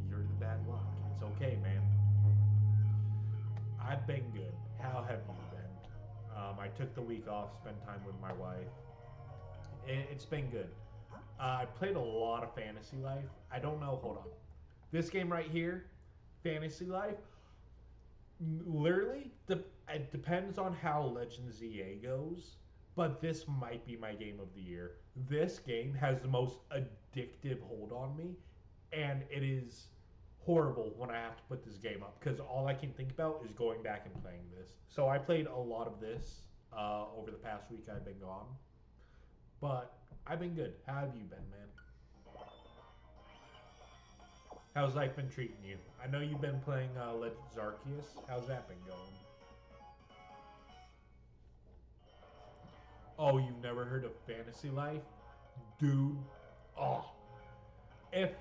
you're the bad luck. It's okay, man. I've been good. How have you been? I took the week off, spent time with my wife. It's been good. I played a lot of Fantasy Life. I don't know. Hold on. This game right here, Fantasy Life, literally, it depends on how Legends ZA goes, but this might be my game of the year. This game has the most addictive hold on me, and it is horrible when I have to put this game up because all I can think about is going back and playing this. So I played a lot of this over the past week I've been gone, but I've been good. How have you been, man? How's life been treating you? I know you've been playing Legends Arceus. How's that been going? Oh, you've never heard of Fantasy Life? Dude, oh. If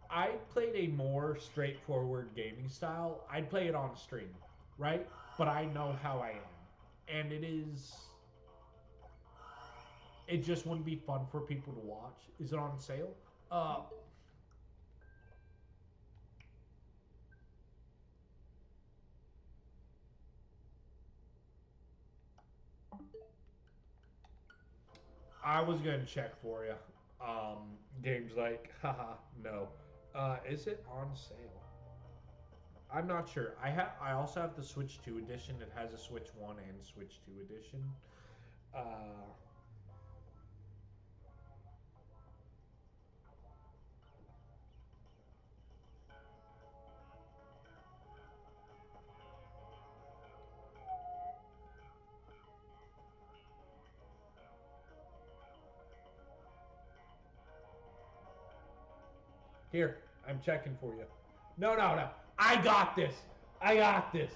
I played a more straightforward gaming style, I'd play it on stream, right? But I know how I am. And it just wouldn't be fun for people to watch. Is it on sale? I was gonna check for you. Games like, haha, no. Is it on sale? I'm not sure. I also have the Switch 2 edition. It has a Switch 1 and Switch 2 edition. Uh, Here, I'm checking for you. No, no, no. I got this. I got this.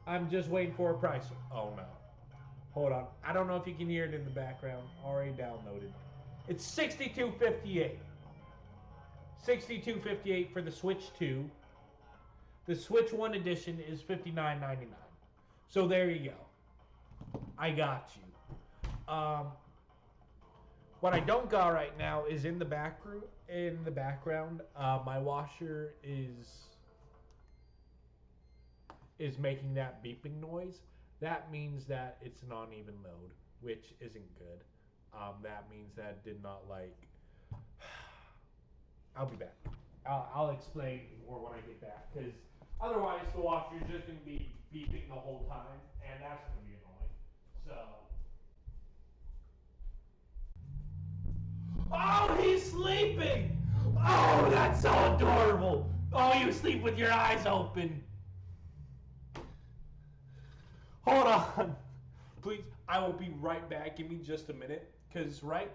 I'm just waiting for a price. Oh no. Hold on. I don't know if you can hear it in the background. Already downloaded. It's 62.58. 62.58 for the Switch 2. The Switch 1 edition is 59.99. So there you go. I got you. What I don't got right now is in the background. My washer is is making that beeping noise, that means that it's an uneven load, which isn't good. That means that did not like. I'll be back. I'll explain more when I get back, because otherwise the washer is just going to be beeping the whole time, and that's going to be annoying. So. Oh, he's sleeping! Oh, that's so adorable! Oh, you sleep with your eyes open. Hold on. Please, I will be right back. Give me just a minute. Because, right,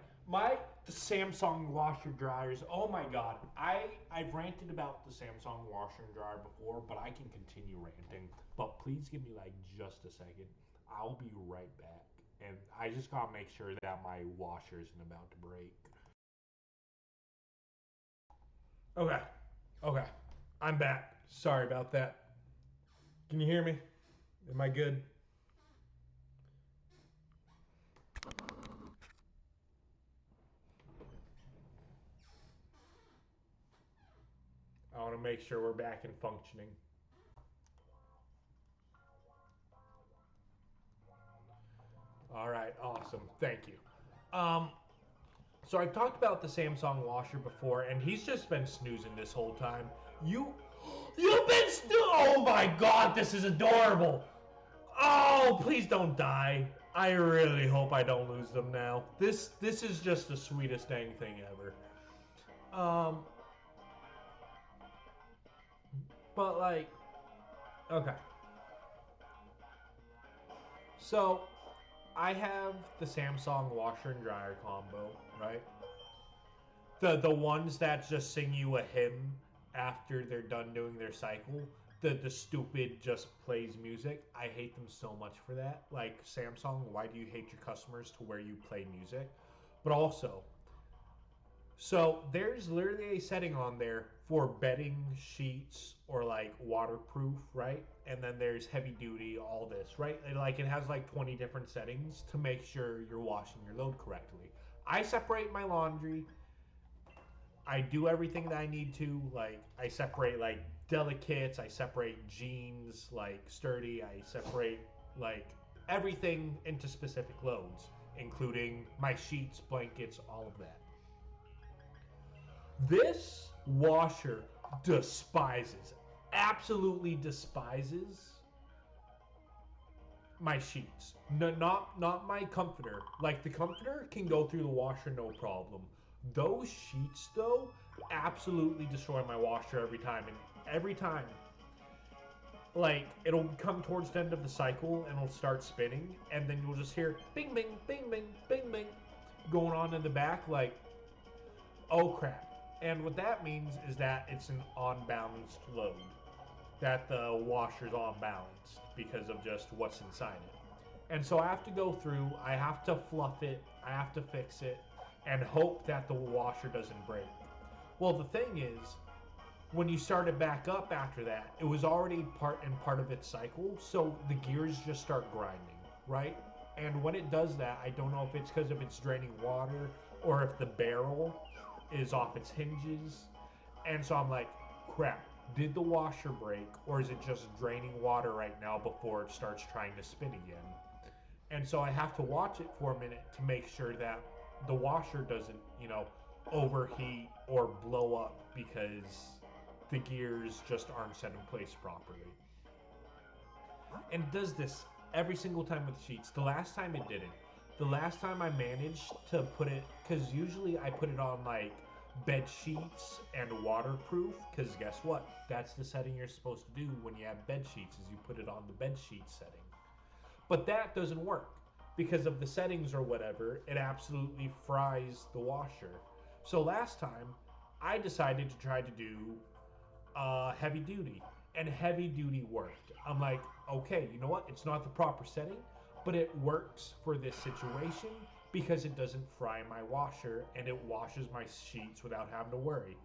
the Samsung washer dryers, oh my god. I've ranted about the Samsung washer and dryer before, but I can continue ranting. But please give me, like, just a second. I'll be right back. And I just gotta make sure that my washer isn't about to break. Okay. Okay. I'm back. Sorry about that. Can you hear me? Am I good? I want to make sure we're back and functioning. All right, awesome. Thank you. So I've talked about the Samsung washer before, and he's just been snoozing this whole time. You've been Oh my God, this is adorable. Oh, please don't die. I really hope I don't lose them now. This is just the sweetest dang thing ever. Um, but like, okay. So I have the Samsung washer and dryer combo, right? The ones that just sing you a hymn after they're done doing their cycle. The stupid just plays music. I hate them so much for that. Like, Samsung, why do you hate your customers to where you play music? But also, so there's literally a setting on there for bedding sheets or like waterproof, right? And then there's heavy duty, all this, right? And like, it has like 20 different settings to make sure you're washing your load correctly. I separate my laundry. I do everything that I need to. Like, I separate like delicates, I separate jeans, like sturdy, I separate like everything into specific loads, including my sheets, blankets, all of that. This washer despises, absolutely despises my sheets. No, not my comforter. Like, the comforter can go through the washer no problem. Those sheets though absolutely destroy my washer every time, and every time, like, it'll come towards the end of the cycle and it'll start spinning, and then you'll just hear bing bing bing bing bing bing going on in the back, like, oh crap. And what that means is that it's an unbalanced load, that the washer's unbalanced because of just what's inside it. And so I have to go through, I have to fluff it, I have to fix it, and hope that the washer doesn't break. Well, the thing is, when you start it back up after that, it was already part of its cycle, so the gears just start grinding, right? And when it does that, I don't know if it's because of it's draining water or if the barrel is off its hinges. And so I'm like, crap, did the washer break, or is it just draining water right now before it starts trying to spin again? And so I have to watch it for a minute to make sure that the washer doesn't, overheat or blow up because the gears just aren't set in place properly. And it does this every single time with sheets. The last time it didn't. The last time I managed to put it, because usually I put it on like bed sheets and waterproof, because guess what? That's the setting you're supposed to do when you have bed sheets, is you put it on the bed sheet setting. But that doesn't work because of the settings or whatever. It absolutely fries the washer. So last time I decided to try to do heavy duty, and heavy duty worked. I'm like, okay, you know what? It's not the proper setting, but it works for this situation because it doesn't fry my washer and it washes my sheets without having to worry.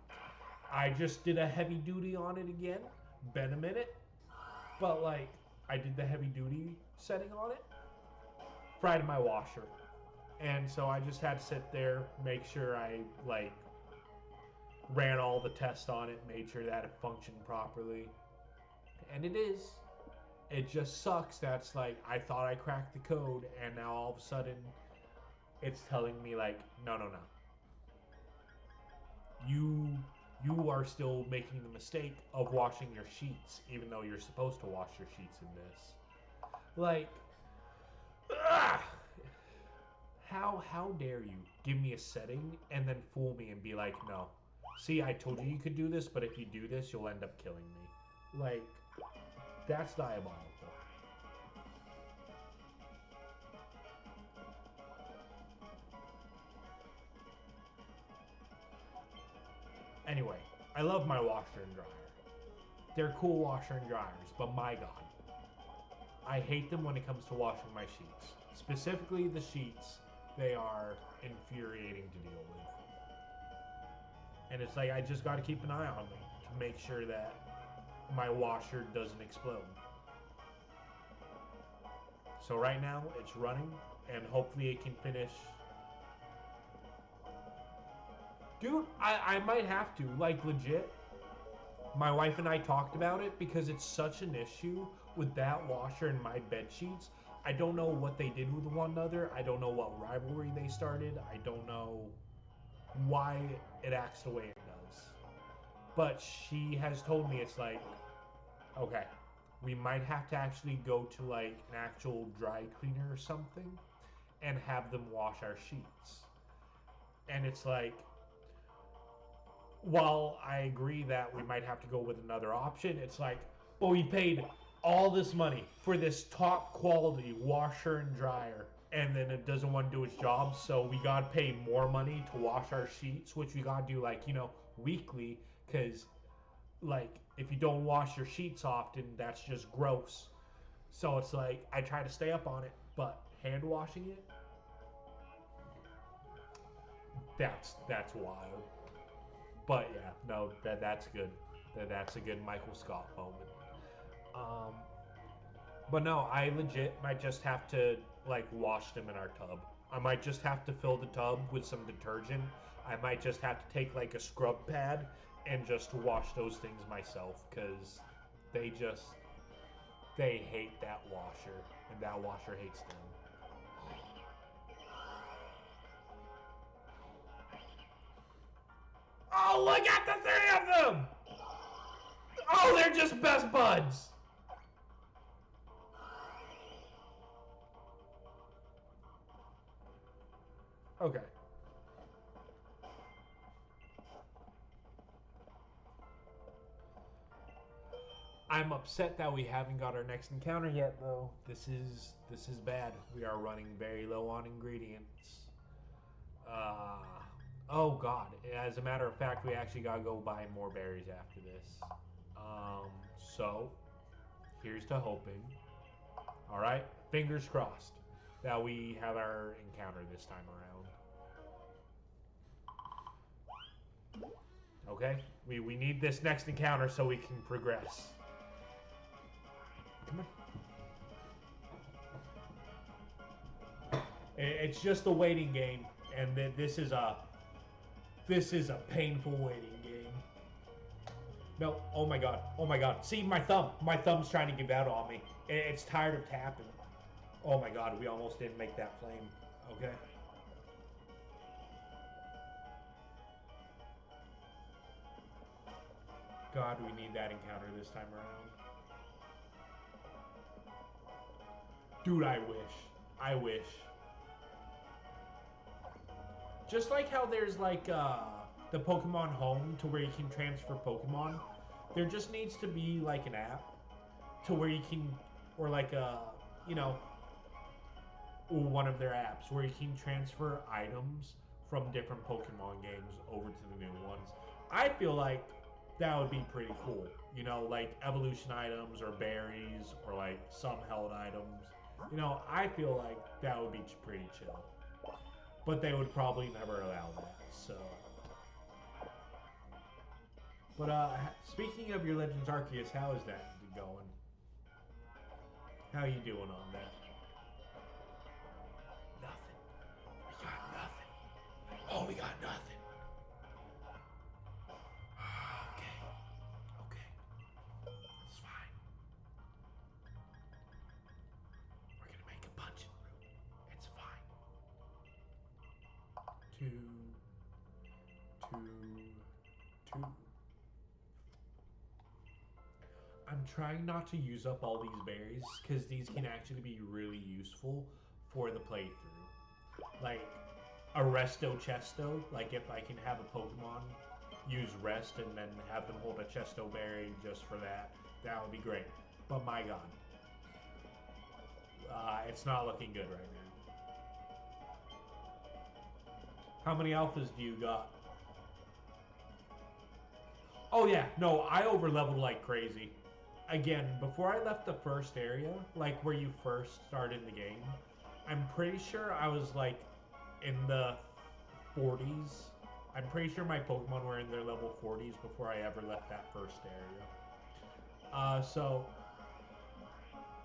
I just did a heavy duty on it again. Been a minute, but like, I did the heavy duty setting on it, fried my washer. And so I just had to sit there, make sure I like ran all the tests on it, made sure that it functioned properly. And it is. it just sucks. That's like I thought I cracked the code, and now all of a sudden, it's telling me like, no, no, no. You you are still making the mistake of washing your sheets, even though you're supposed to wash your sheets in this. Like, ugh! How dare you give me a setting and then fool me and be like, no. See, I told you you could do this, but if you do this, you'll end up killing me. Like, that's diabolical. Anyway, I love my washer and dryer. They're cool washer and dryers, but my god. I hate them when it comes to washing my sheets. Specifically the sheets, they are infuriating to deal with. And it's like I just got to keep an eye on them to make sure that my washer doesn't explode. So right now it's running and hopefully it can finish. Dude, I might have to, like legit. My wife and I talked about it because it's such an issue with that washer and my bed sheets. I don't know what they did with one another. I don't know what rivalry they started. I don't know why it acts the way it does. But she has told me it's like, okay, we might have to actually go to like an actual dry cleaner or something and have them wash our sheets. And it's like, while I agree that we might have to go with another option, it's like, but we paid all this money for this top quality washer and dryer, and then it doesn't want to do its job, so we gotta pay more money to wash our sheets, which we gotta do like, weekly, because like if you don't wash your sheets often, that's just gross. So it's like I try to stay up on it, but hand washing it, that's wild. But yeah, no, that's good. That's a good Michael Scott moment. Um, but no, I legit might just have to like wash them in our tub. I might just have to fill the tub with some detergent. I might just have to take like a scrub pad and just wash those things myself because they just they hate that washer and that washer hates them. Oh, look at the three of them! Oh, they're just best buds. Okay. I'm upset that we haven't got our next encounter yet, though. This is bad. We are running very low on ingredients. Uh, oh God! As a matter of fact, we actually gotta go buy more berries after this. Um, so here's to hoping. All right, fingers crossed that we have our encounter this time around. Okay, we need this next encounter so we can progress. Come on. It's just a waiting game, and this is a painful waiting game. No, oh my god, oh my god. See my thumb, my thumb's trying to give out on me. It's tired of tapping. Oh my god, we almost didn't make that flame. Okay. God, we need that encounter this time around. Dude, I wish. I wish. Just like how there's like the Pokemon Home to where you can transfer Pokemon, there just needs to be like an app to where you can, or like you know, one of their apps where you can transfer items from different Pokemon games over to the new ones. I feel like that would be pretty cool. Like evolution items or berries or like some held items. I feel like that would be pretty chill. But they would probably never allow that. So, but speaking of your Legends Arceus, how is that going? How you doing on that? Nothing. We got nothing. Oh, we got nothing. Okay. Okay. It's fine. 2, 2, 2. I'm trying not to use up all these berries because these can actually be really useful for the playthrough. Like a Resto Chesto, like if I can have a Pokemon use Rest and then have them hold a Chesto berry just for that, that would be great. But my god, it's not looking good right now. How many alphas do you got? Oh yeah, no, I overleveled like crazy. Again, before I left the first area, like where you first started the game, I'm pretty sure I was like in the 40s. I'm pretty sure my Pokemon were in their level 40s before I ever left that first area.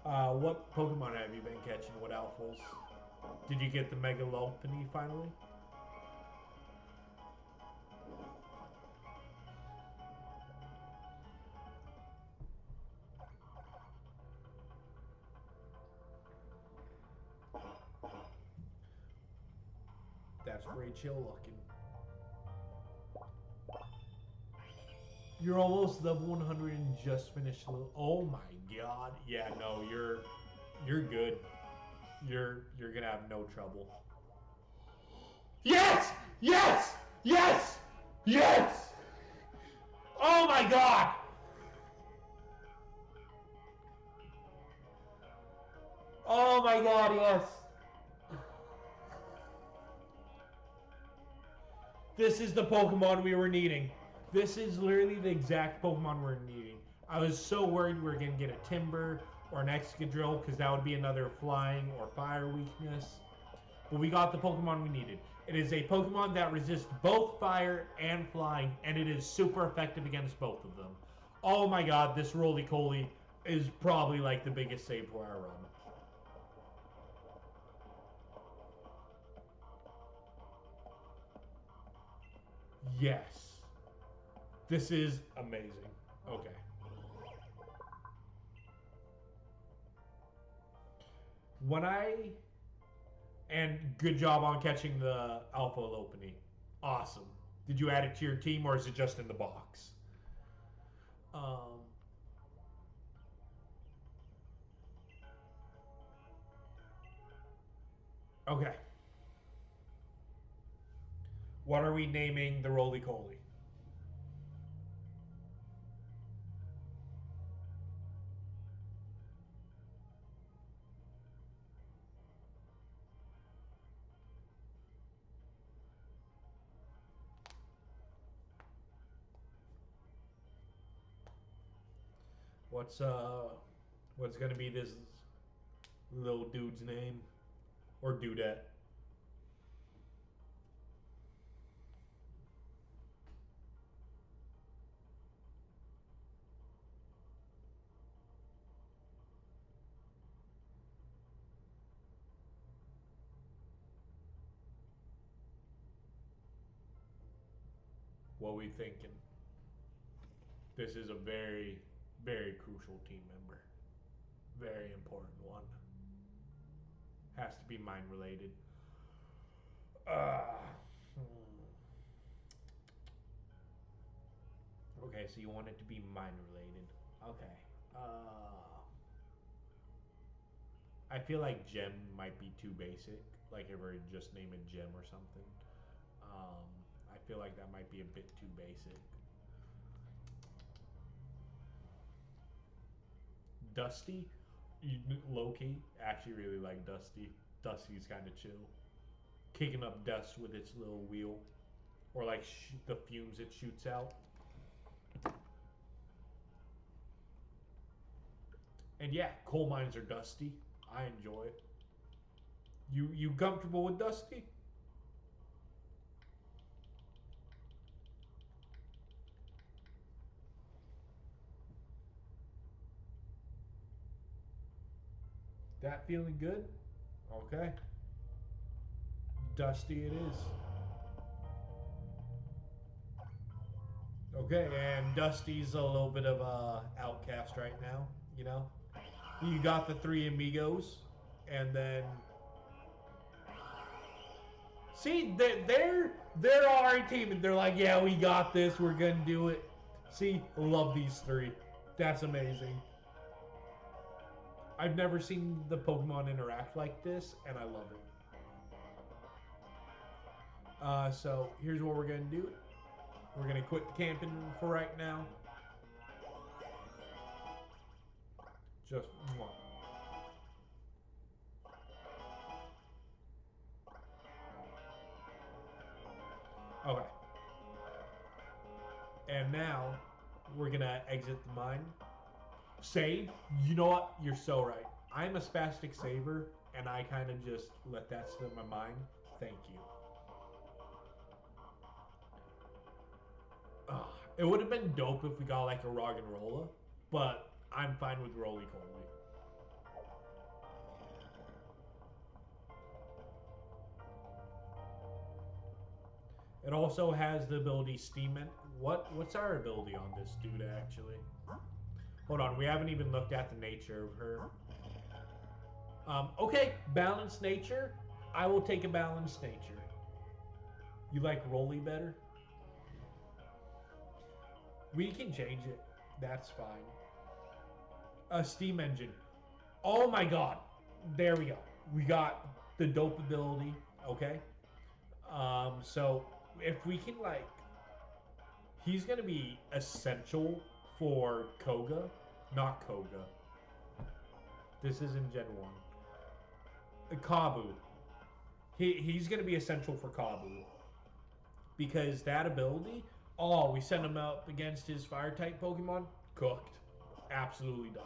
What Pokemon have you been catching? What alphas? Did you get the Mega Lopunny finally? That's pretty chill looking. You're almost level 100 and just finished. Oh my god! Yeah, no, you're good. You're gonna have no trouble. Yes! Yes! Yes! Yes! Oh my god! Oh my god, yes! This is the Pokemon we were needing. This is literally the exact Pokemon we're needing. I was so worried we were going to get a Timber or an Excadrill because that would be another flying or fire weakness. But we got the Pokemon we needed. It is a Pokemon that resists both fire and flying, and it is super effective against both of them. Oh my god, this Roly-Coly is probably like the biggest save for our run. Yes. This is amazing. Okay. When I... And good job on catching the Alpha Lopunny. Awesome. Did you add it to your team or is it just in the box? Okay. What are we naming the Roly-Coly? What's gonna be this little dude's name? Or dudette? What we thinking? This is a very, very crucial team member. Very important one. Has to be mine related. Okay, so you want it to be mine related. Okay. I feel like Gem might be too basic. Like if we just name it Gem or something. I feel like that might be a bit too basic. Dusty, low-key, actually really like Dusty. Dusty's kind of chill. Kicking up dust with its little wheel. Or like the fumes it shoots out. And yeah, coal mines are dusty. I enjoy it. You comfortable with Dusty? That feeling good? Okay. Dusty it is. Okay, and Dusty's a little bit of a outcast right now, you know? You got the three amigos, and then See, they're our team, and they're like, yeah, we got this. We're gonna do it. See, love these three. That's amazing. I've never seen the Pokemon interact like this, and I love it. So here's what we're gonna do. We're gonna quit the camping for right now. Just mwah. Okay. And now we're gonna exit the mine. Save. You know what? You're so right. I'm a spastic saver, and I kind of just let that slip my mind. Thank you. It would have been dope if we got like a Roggenrola, but I'm fine with Roly Coly. It also has the ability Steam. What's our ability on this dude actually? Hold on, we haven't even looked at the nature of her. Okay, balanced nature. I will take a balanced nature. You like Roly better? We can change it. That's fine. A steam engine. Oh my god. There we go. We got the dope ability. Okay. So if we can like, he's gonna be essential for Koga, not Koga. This isn't Gen 1. Kabu. He's gonna be essential for Kabu. Because that ability, oh, we send him up against his fire type Pokemon, cooked. Absolutely done.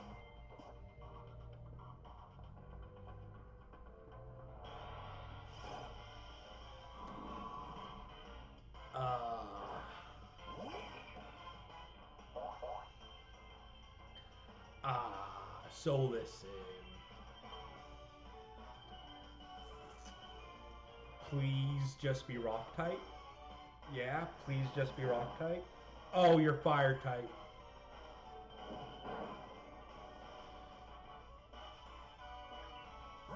So listen. Please just be rock type. Yeah, please just be rock type. Oh, you're fire type.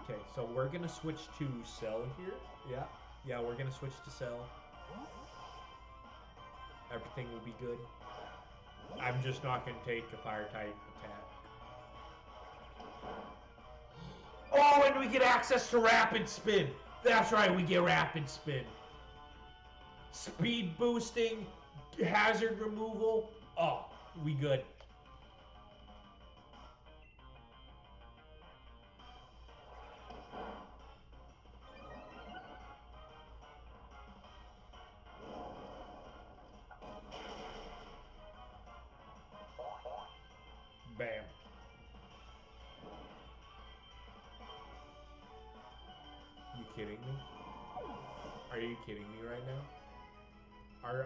Okay, so we're gonna switch to Cell here. Yeah, we're gonna switch to Cell. Everything will be good. I'm just not gonna take a fire type attack. Oh, and we get access to Rapid Spin. That's right, we get Rapid Spin. Speed boosting, hazard removal. Oh, we good. Bam. You kidding me? Are you kidding me right now? Are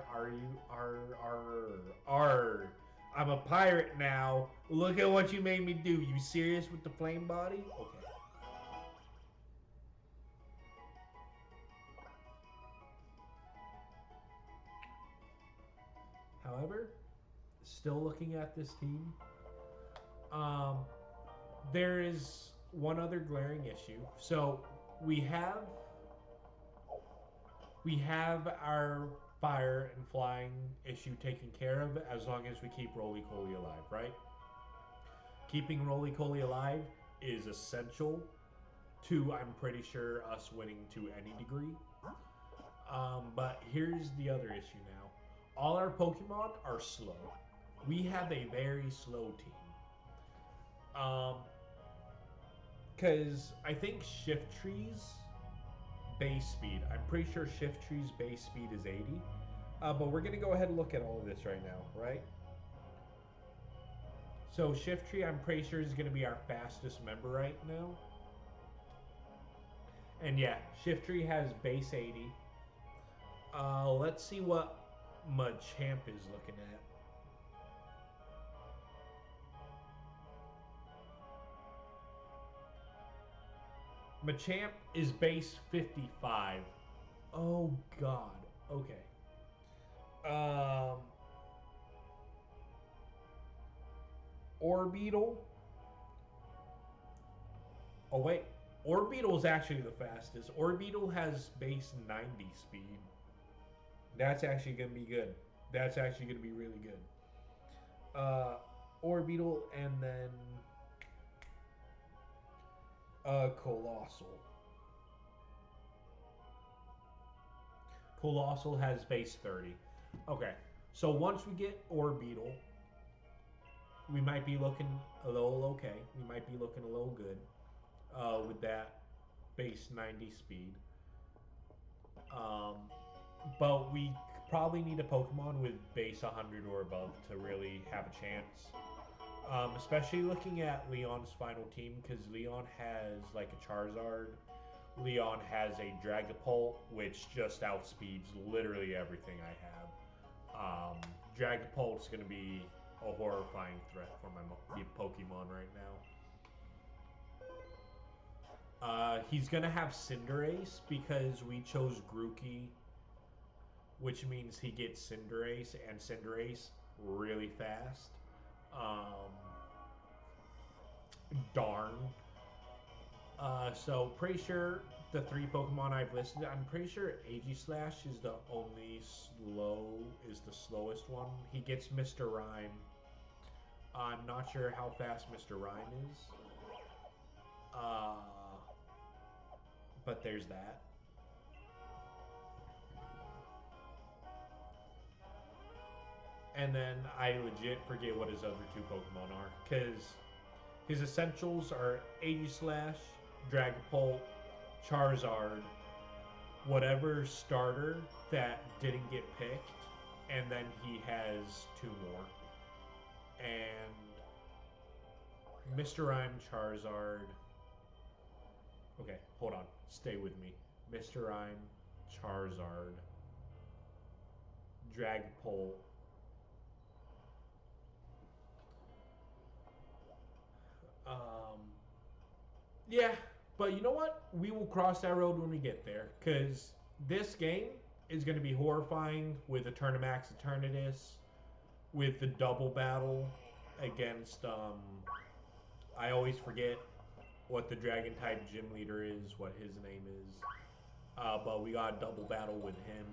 I'm a pirate now. Look at what you made me do. You serious with the flame body? Okay. However, still looking at this team, um, there is one other glaring issue. So we have our fire and flying issue taken care of as long as we keep Roly Coly alive, right? Keeping Roly Coly alive is essential to, I'm pretty sure, us winning to any degree. But here's the other issue now. All our Pokemon are slow. We have a very slow team. Because I think Shifttree's base speed, I'm pretty sure Shifttree's base speed is 80. But we're going to go ahead and look at all of this right now, right? So Shifttree, I'm pretty sure, is going to be our fastest member right now. And yeah, Shifttree has base 80. Let's see what Machamp is looking at. Machamp is base 55. Oh god. Okay. Orbeetle. Oh wait. Orbeetle is actually the fastest. Orbeetle has base 90 speed. That's actually going to be good. That's actually going to be really good. Orbeetle and then Colossal. Colossal has base 30. Okay, so once we get Orbeetle, we might be looking a little okay. We might be looking a little good with that base 90 speed. Um, but we probably need a Pokemon with base 100 or above to really have a chance. Especially looking at Leon's final team, because Leon has like a Charizard. Leon has a Dragapult, which just outspeeds literally everything I have. Dragapult's going to be a horrifying threat for my Pokemon right now. He's going to have Cinderace because we chose Grookey, which means he gets Cinderace, and Cinderace really fast. Darn. So pretty sure the 3 Pokemon I've listed, I'm pretty sure Aegislash is the slowest one. He gets Mr. Rhyme. I'm not sure how fast Mr. Rhyme is. But there's that. And then I legit forget what his other 2 Pokemon are, because his essentials are Aegislash, Dragapult, Charizard, whatever starter that didn't get picked, and then he has 2 more. And Mr. Rhyme, Charizard. Okay, hold on. Stay with me. Mr. Rhyme, Charizard, Dragapult. Yeah, but you know what? We will cross that road when we get there, because this game is going to be horrifying with Eternamax Eternatus, with the double battle against, I always forget what the Dragon type gym leader is, what his name is. But we got a double battle with him.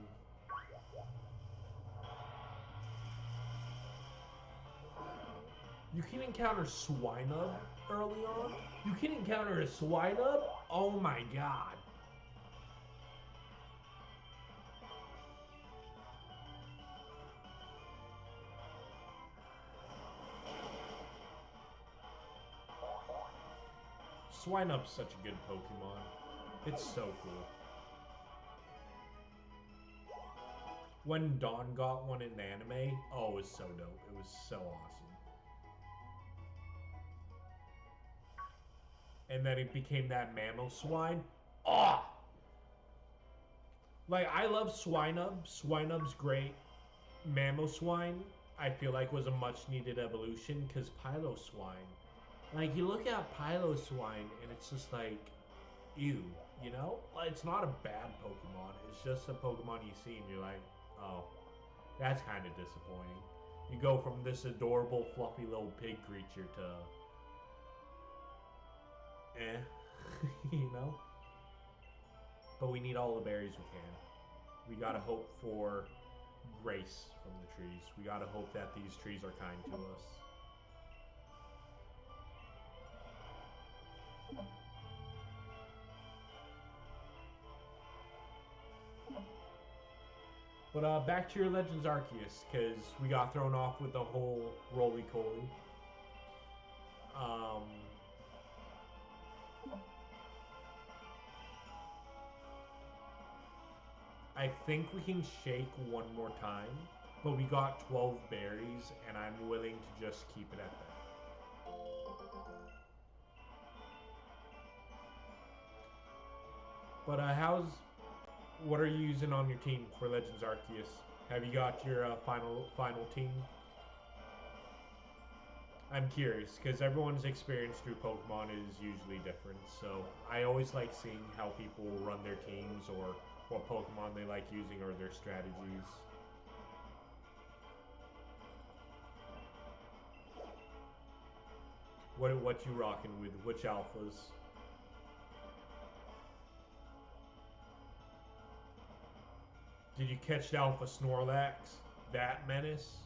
You can encounter Swinub early on. You can encounter a Swinub? Oh my god. Swinub's such a good Pokemon. It's so cool. When Dawn got one in the anime, oh, it was so dope. It was so awesome. And then it became that Mamoswine. Ah! Oh! Like, I love Swinub. Swinub's great. Mamoswine, I feel like, was a much needed evolution, because Piloswine. Like, you look at Piloswine, and it's just like, ew, you know? Like, it's not a bad Pokemon. It's just a Pokemon you see, and you're like, oh, that's kind of disappointing. You go from this adorable, fluffy little pig creature to, you know? But we need all the berries we can. We gotta hope for grace from the trees. We gotta hope that these trees are kind to us. But back to your Legends Arceus, because we got thrown off with the whole roly-poly. I think we can shake one more time, but we got 12 berries, and I'm willing to just keep it at that. But what are you using on your team for Legends Arceus? Have you got your final team? I'm curious, because everyone's experience through Pokemon is usually different, so I always like seeing how people run their teams, or what Pokemon they like using, or their strategies. What you rocking with? Which alphas? Did you catch Alpha Snorlax? That menace?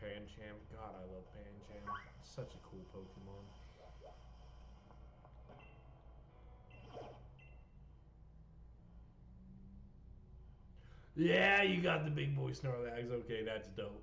Pancham. God, I love Pancham. Such a cool Pokemon. Yeah, you got the big boy Snorlax. Okay, that's dope.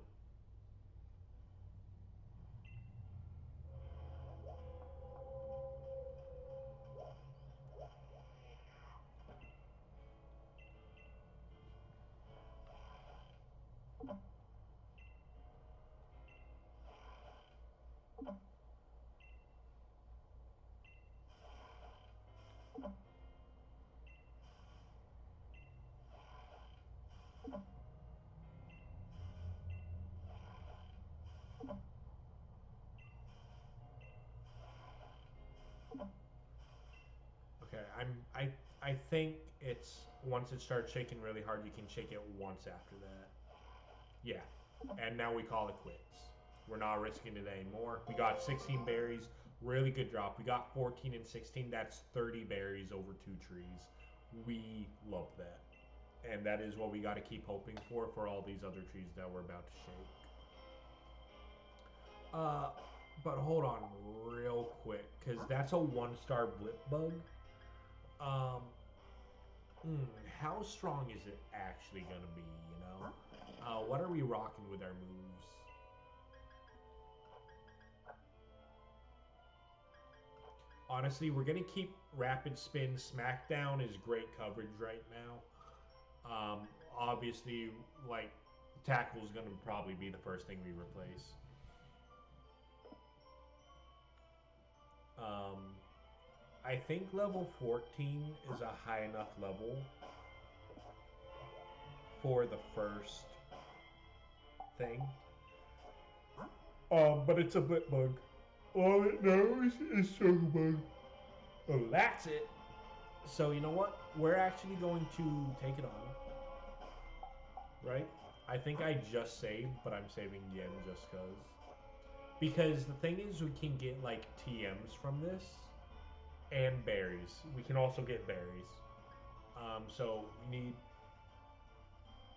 Okay, I think it's once it starts shaking really hard, you can shake it once after that. Yeah, and now we call it quits. We're not risking it anymore. We got 16 berries, really good drop. We got 14 and 16. That's 30 berries over 2 trees. We love that, and that is what we got to keep hoping for all these other trees that we're about to shake. Uh, but hold on real quick, because that's a 1-star blip bug. Um, how strong is it actually gonna be? You know, what are we rocking with our moves? Honestly, we're gonna keep rapid spin. Smackdown is great coverage right now. Obviously, like tackle is gonna probably be the first thing we replace. Um, I think level 14 is a high enough level for the first thing. But it's a blip bug. All it knows is struggle bug. Oh, that's it. So you know what? We're actually going to take it on, right? I think I just saved, but I'm saving again just cause. Because the thing is, we can get like TMs from this and berries. We can also get berries. So we need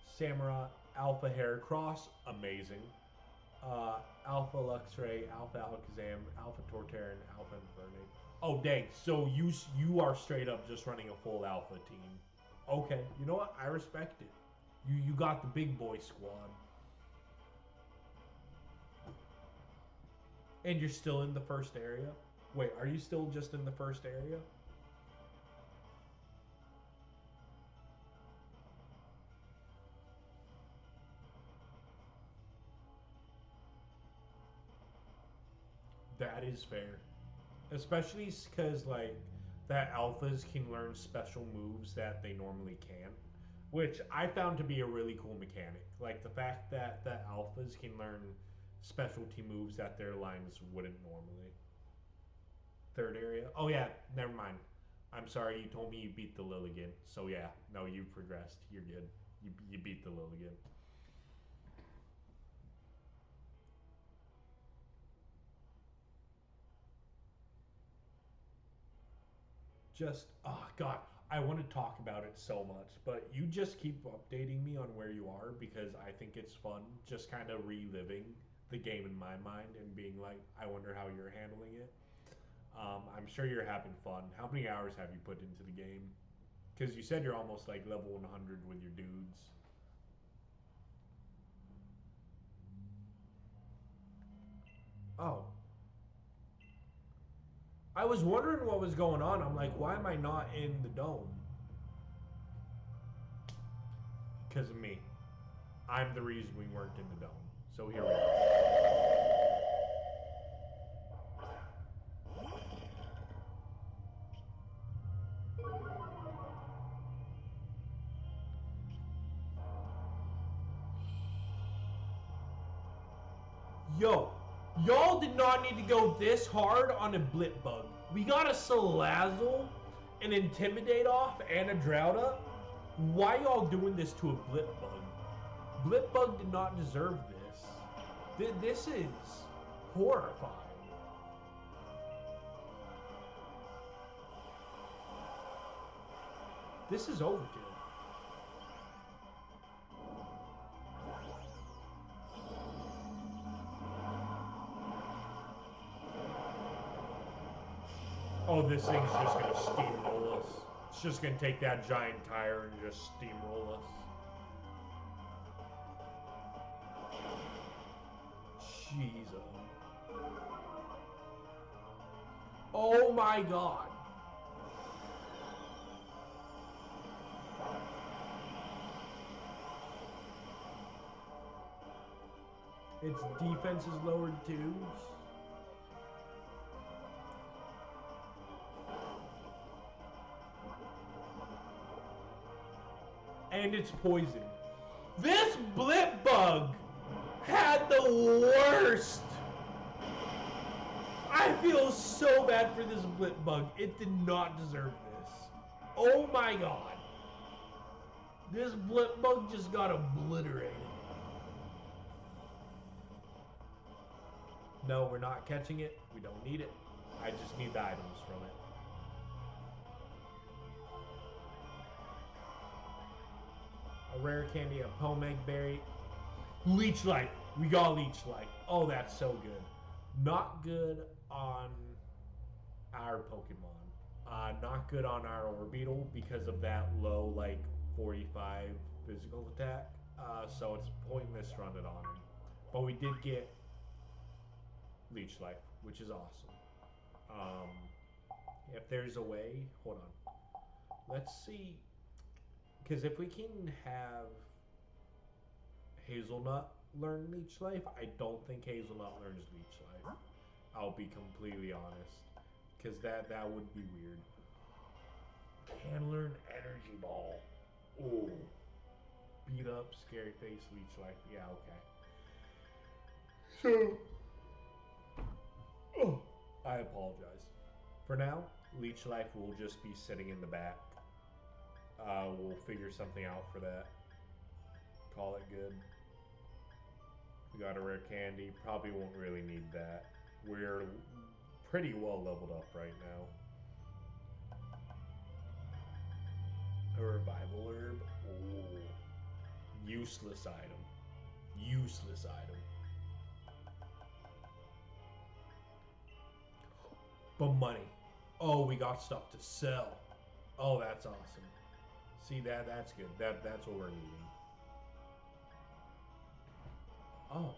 Samurai, Alpha Heracross, amazing. Alpha Luxray, Alpha Alakazam, Alpha Torterra, and Alpha Infernape. Oh dang! So you are straight up just running a full Alpha team. Okay, you know what? I respect it. You got the big boy squad, and you're still in the first area. Wait, are you still just in the first area? That is fair. Especially because like that alphas can learn special moves that they normally can't, which I found to be a really cool mechanic. Like the fact that the alphas can learn specialty moves that their lines wouldn't normally. Third area. Oh yeah, never mind. I'm sorry. You told me you beat the Lilligan. So yeah, no, you progressed. You're good. You beat the Lilligan. Just oh god, I want to talk about it so much, but you just keep updating me on where you are because I think it's fun just kind of reliving the game in my mind and being like, I wonder how you're handling it. I'm sure you're having fun. How many hours have you put into the game? Because you said you're almost like level 100 with your dudes. Oh, I was wondering what was going on. I'm like, why am I not in the dome? Because of me. I'm the reason we weren't in the dome. So here we go. Yo, y'all did not need to go this hard on a Blip Bug. We got a Salazzle, an Intimidate off, and a Drought up. Why y'all doing this to a Blip Bug? Blip Bug did not deserve this. This is horrifying. This is overkill. Oh, this thing's just gonna steamroll us. It's just gonna take that giant tire and just steamroll us. Jesus. Oh my god. Its defense is lowered too. And it's poison. This Blip Bug had the worst. I feel so bad for this Blip Bug. It did not deserve this. Oh my god. This Blip Bug just got obliterated. No, we're not catching it. We don't need it. I just need the items from it. A rare candy, a Pomeg berry. Leech Life. We got Leech Life. Oh, that's so good. Not good on our Pokemon. Not good on our Orbeetle because of that low, like, 45 physical attack. So it's pointless running it on him. But we did get Leech Life, which is awesome. If there's a way, hold on. Let's see. Because if we can have Hazelnut learn Leech Life, I don't think Hazelnut learns Leech Life. I'll be completely honest. Because that would be weird. Can learn Energy Ball. Oh. Beat up, scary face, Leech Life. Yeah, okay. So, oh, I apologize. For now, Leech Life will just be sitting in the back. We'll figure something out for that. Call it good. We got a rare candy. Probably won't really need that. We're pretty well leveled up right now. A revival herb. Oh. Useless item. Useless item. But money. Oh, we got stuff to sell. Oh, that's awesome. See, that's good. That's what we're needing. Oh.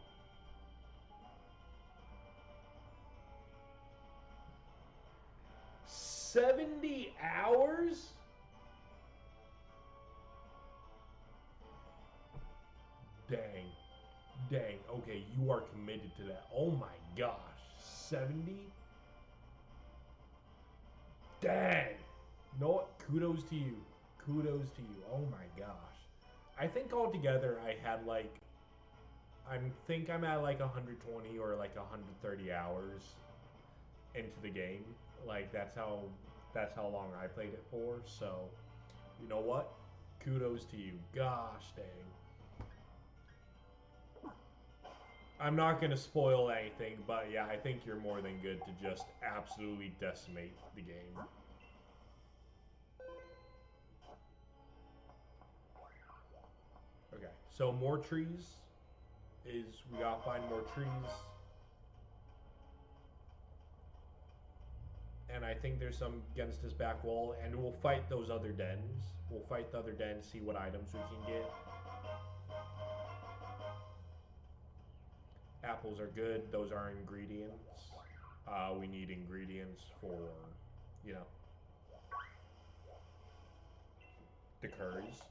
$70 hours? Dang. Dang. Okay, you are committed to that. Oh my gosh. 70? Dang. You know what? Kudos to you. Kudos to you. Oh my gosh. I think altogether I had like, I think I'm at like 120 or like 130 hours into the game. Like that's how long I played it for. So, you know what? Kudos to you. Gosh dang. I'm not going to spoil anything, but yeah, I think you're more than good to just absolutely decimate the game. Okay, so more trees is, we gotta find more trees. And I think there's some against this back wall, and we'll fight those other dens. We'll fight the other dens, see what items we can get. Apples are good. Those are ingredients. We need ingredients for, you know, the curries.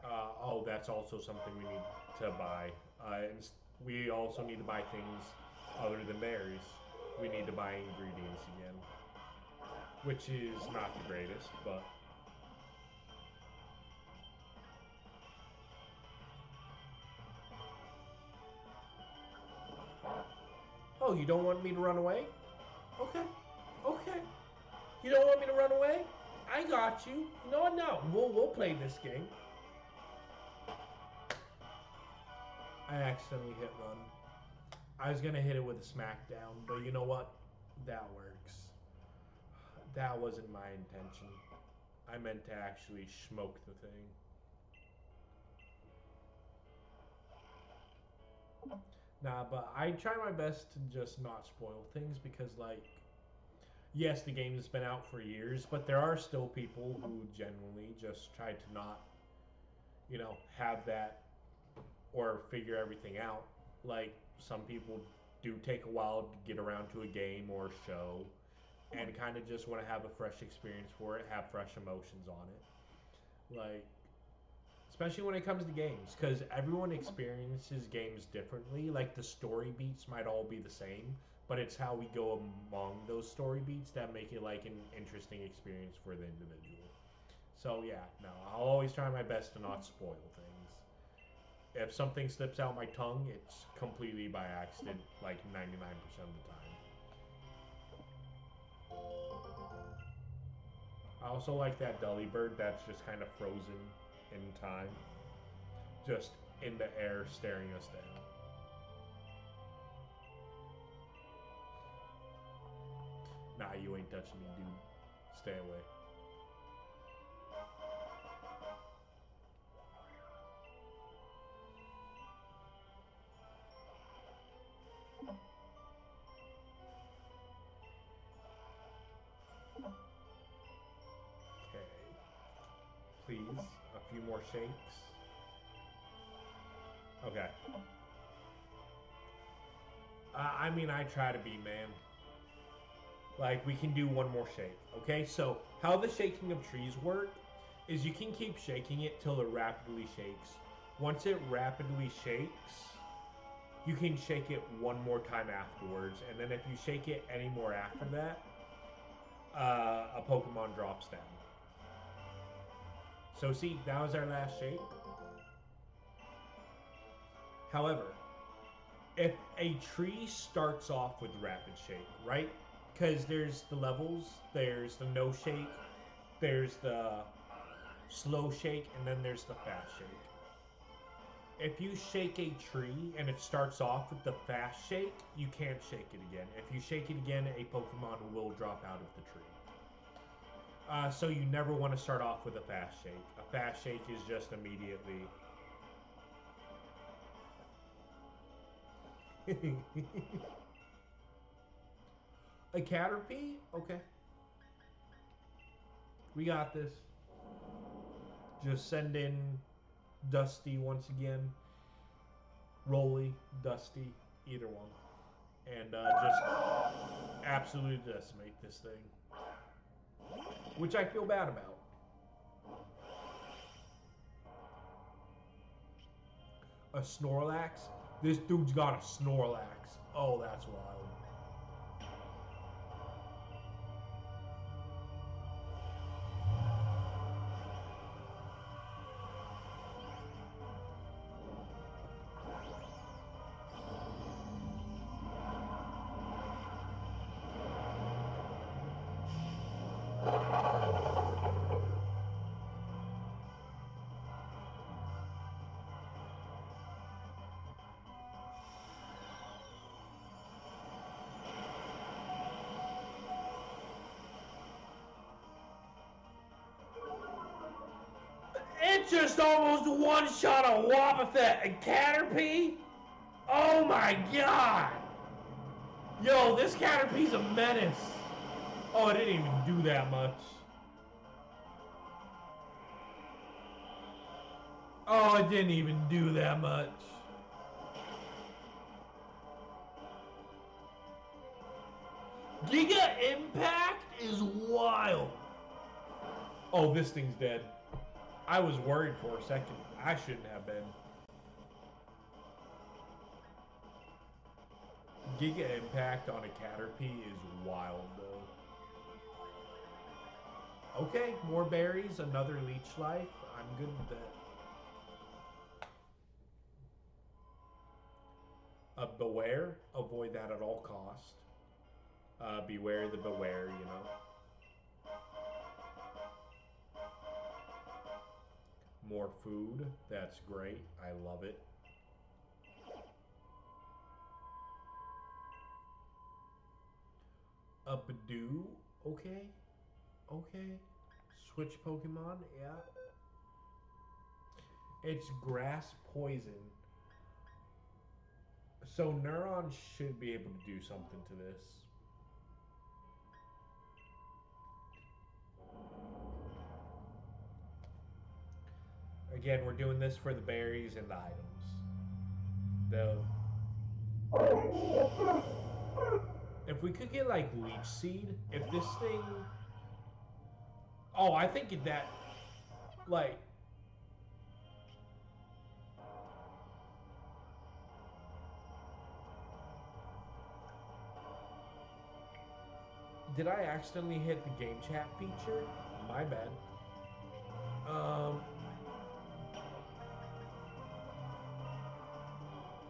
Oh, that's also something we need to buy. And we also need to buy things other than berries. We need to buy ingredients again, which is not the greatest, but Oh, you don't want me to run away? Okay. Okay. You don't want me to run away? I got you. You know what? No. We'll play this game. I accidentally hit run. I was gonna hit it with a smackdown, but you know what? That works. That wasn't my intention. I meant to actually smoke the thing. Nah, but I try my best to just not spoil things because, like, yes, the game has been out for years, but there are still people who genuinely just try to not, have that or figure everything out. Like, some people do take a while to get around to a game or a show and kind of just want to have a fresh experience for it, have fresh emotions on it. Like, especially when it comes to games, because everyone experiences games differently. Like, the story beats might all be the same, but it's how we go among those story beats that make it like an interesting experience for the individual. So yeah, no, I'll always try my best to not spoil things. If something slips out my tongue, it's completely by accident, like 99% of the time. I also like that Delibird that's just kind of frozen in time, just in the air staring us down. Nah, you ain't touching me, dude. Stay away. Okay. Please, a few more shakes. Okay. I mean, I try to be, man. Like, we can do one more shake. Okay, so how the shaking of trees work is you can keep shaking it till it rapidly shakes. Once it rapidly shakes, you can shake it one more time afterwards, and then if you shake it any more after that, a Pokemon drops down. So see, that was our last shake. However, if a tree starts off with rapid shake, right? Because there's the levels, there's the no shake, there's the slow shake, and then there's the fast shake. If you shake a tree and it starts off with the fast shake, you can't shake it again. If you shake it again, a Pokemon will drop out of the tree. So you never want to start off with a fast shake. A fast shake is just immediately... A Caterpie? Okay. We got this. Just send in Dusty once again. Rolly, Dusty, either one. And just absolutely decimate this thing. Which I feel bad about. A Snorlax? This dude's got a Snorlax. Oh, that's wild. It just almost one-shot a Wobbuffet and Caterpie? Oh my god! Yo, this Caterpie's a menace. Oh, it didn't even do that much. Oh, it didn't even do that much. Giga Impact is wild. Oh, this thing's dead. I was worried for a second. I shouldn't have been. Giga Impact on a Caterpie is wild, though. Okay, more berries, another leech life. I'm good with that. Beware, avoid that at all cost. Beware the beware, you know. More food, that's great. I love it. A Badoo, okay, okay. Switch Pokemon, yeah. It's grass poison. So Neuron should be able to do something to this. Again, we're doing this for the berries and the items. The if we could get like Leech Seed, if this thing, oh, I think that like did I accidentally hit the game chat feature? My bad. Um,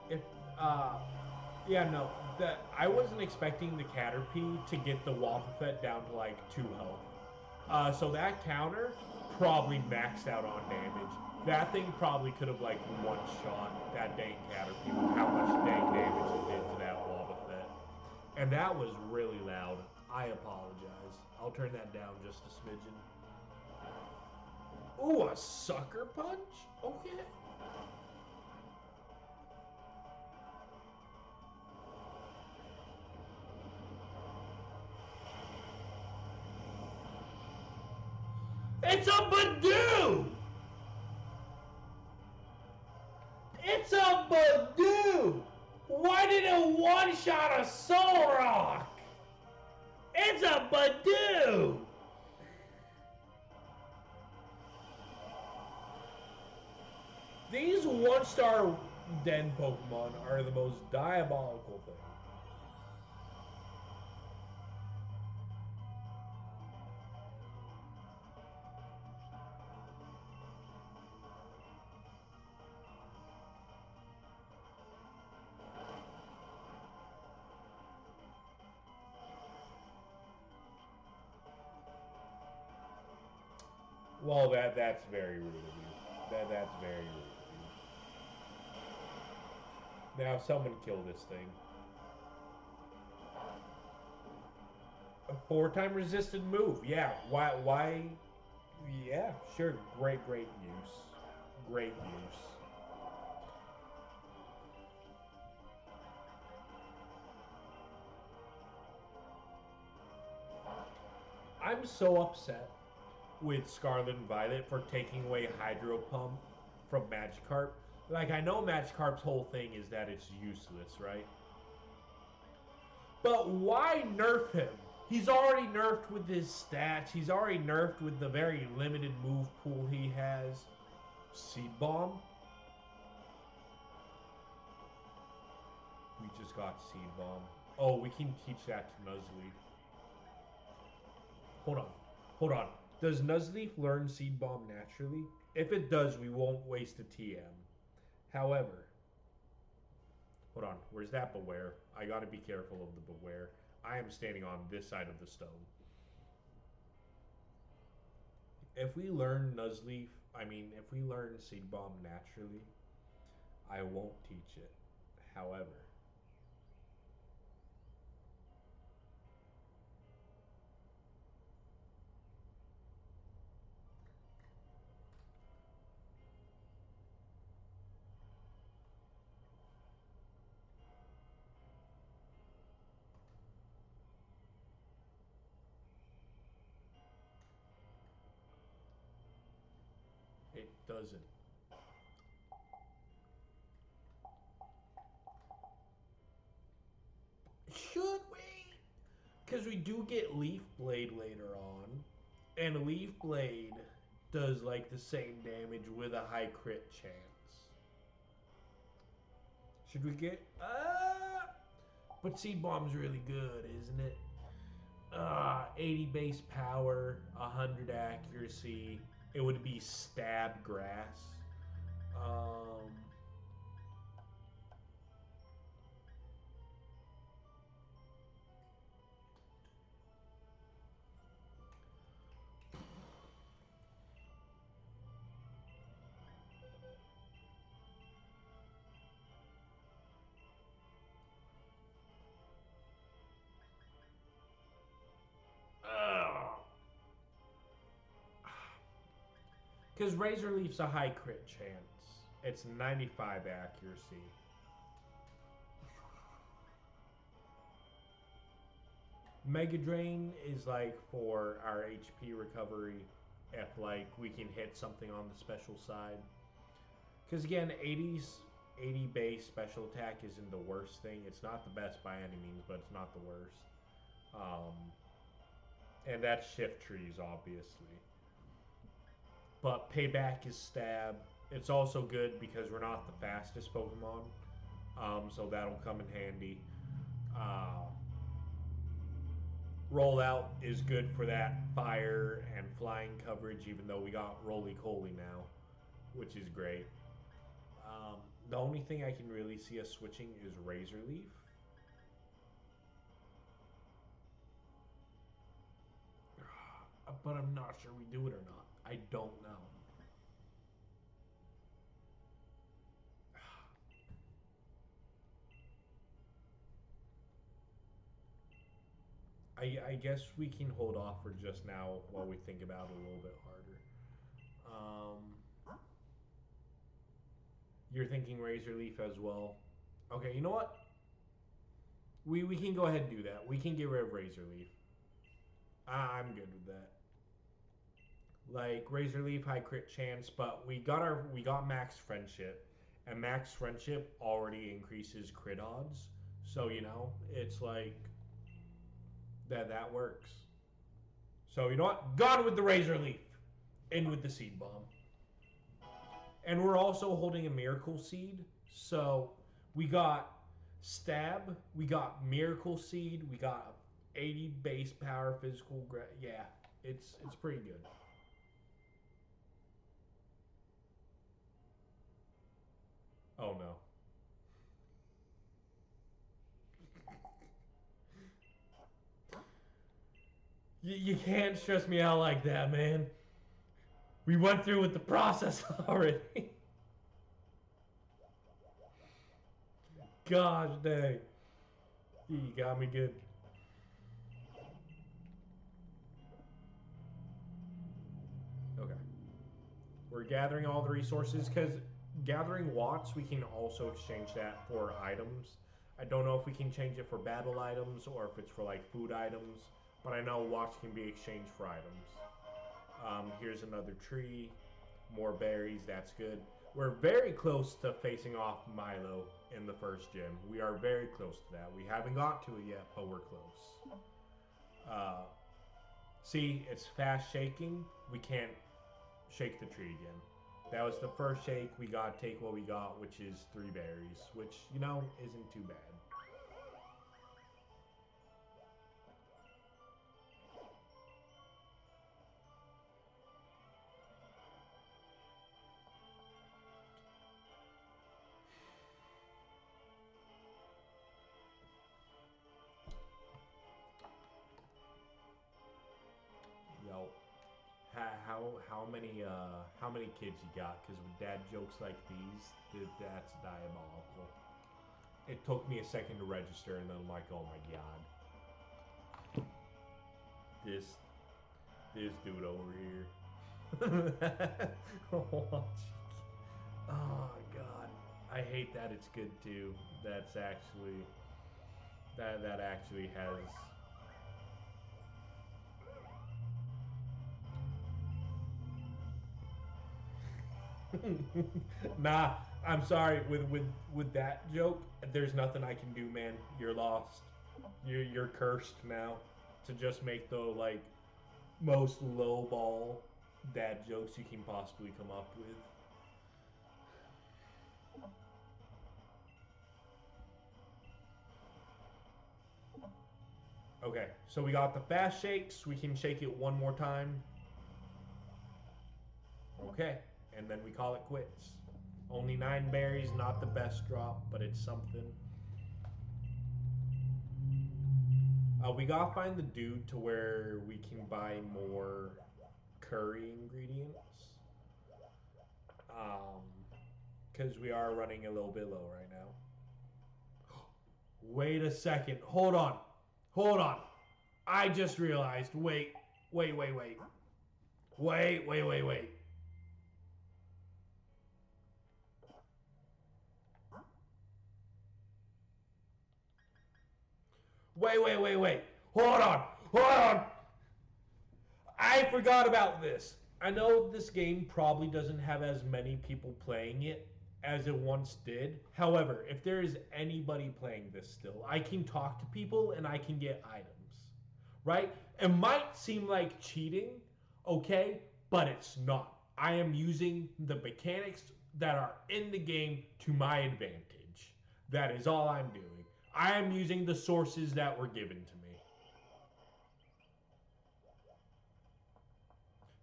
if yeah, no, that I wasn't expecting the Caterpie to get the Wobbuffet down to like 2 health. So that counter probably maxed out on damage. That thing probably could have like one shot that dang Caterpie with how much dang damage it did to that Wobbuffet. And that was really loud. I apologize. I'll turn that down just a smidgen. Ooh, a sucker punch? Okay. It's a Badoo! It's a Badoo! Why did it one-shot a Solrock? It's a Badoo! These one-star den Pokemon are the most diabolical thing. Well, that's very rude of you. That's very rude of you. Now, someone kill this thing. A 4-time resisted move. Yeah. Why? Yeah. Sure. Great use. Great use. I'm so upset with Scarlet and Violet for taking away Hydro Pump from Magikarp. Like, I know Magikarp's whole thing is that it's useless, right? But why nerf him? He's already nerfed with his stats. He's already nerfed with the very limited move pool he has. Seed Bomb? We just got Seed Bomb. Oh, we can teach that to Nuzleaf. Hold on. Hold on. Does Nuzleaf learn Seed Bomb naturally? If it does, we won't waste a TM. However, hold on. Where's that Beware? I gotta be careful of the Beware. I am standing on this side of the stone. If we learn Nuzleaf, if we learn Seed Bomb naturally, I won't teach it. However, it doesn't. Should we? Because we do get Leaf Blade later on, and Leaf Blade does like the same damage with a high crit chance. Should we get? But Seed Bomb's really good, isn't it? 80 base power, 100 accuracy. It would be stab grass. Um, Because Razor Leaf's a high crit chance. It's 95 accuracy. Mega Drain is like for our HP recovery if like we can hit something on the special side. Because again, 80 base special attack isn't the worst thing. It's not the best by any means, but it's not the worst. And that's shift trees, obviously. But payback is stab. It's also good because we're not the fastest Pokemon, so that'll come in handy. Rollout is good for that fire and flying coverage, even though we got roly-coly now, which is great. The only thing I can really see us switching is Razor Leaf. But I'm not sure we do it or not. I don't know. I guess we can hold off for just now while we think about it a little bit harder. You're thinking Razor Leaf as well. Okay, you know what? We can go ahead and do that. We can get rid of Razor Leaf. I'm good with that. Like Razor Leaf, high crit chance, but we got Max Friendship, and Max Friendship already increases crit odds. So you know, it's like that works. So you know what? Gone with the Razor Leaf, in with the Seed Bomb. And we're also holding a Miracle Seed. So we got Stab, we got Miracle Seed, we got 80 base power, physical. Yeah, it's pretty good. Oh no. You can't stress me out like that, man. We went through with the process already. Gosh dang. You got me good. Okay. We're gathering all the resources because gathering watts, we can also exchange that for items. I don't know if we can change it for battle items or if it's for like food items, but I know watts can be exchanged for items. Here's another tree, more berries, that's good. We're very close to facing off Milo in the first gym. We are very close to that. We haven't got to it yet, but we're close. See, it's fast shaking. We can't shake the tree again. That was the first shake. We got to take what we got, which is 3 berries, which, you know, isn't too bad. Yo, how many kids you got? Because with dad jokes like these, that's diabolical. It took me a second to register, and then I'm like, oh my god, this dude over here. Oh, oh god, I hate that it's good too. That's actually that actually has. Nah, I'm sorry. With that joke, there's nothing I can do, man. You're lost. You're cursed now to just make the like most lowball dad jokes you can possibly come up with. Okay, so we got the fast shakes. We can shake it one more time. Okay, and then we call it quits. Only 9 berries, not the best drop, but it's something. We gotta find the dude to where we can buy more curry ingredients. Because we are running a little bit low right now. Wait a second. Hold on. Hold on. I just realized. Wait. Wait. Wait. Hold on. Hold on. I forgot about this. I know this game probably doesn't have as many people playing it as it once did. However, if there is anybody playing this still, I can talk to people and I can get items. Right? It might seem like cheating, okay, but it's not. I am using the mechanics that are in the game to my advantage. That is all I'm doing. I am using the sources that were given to me.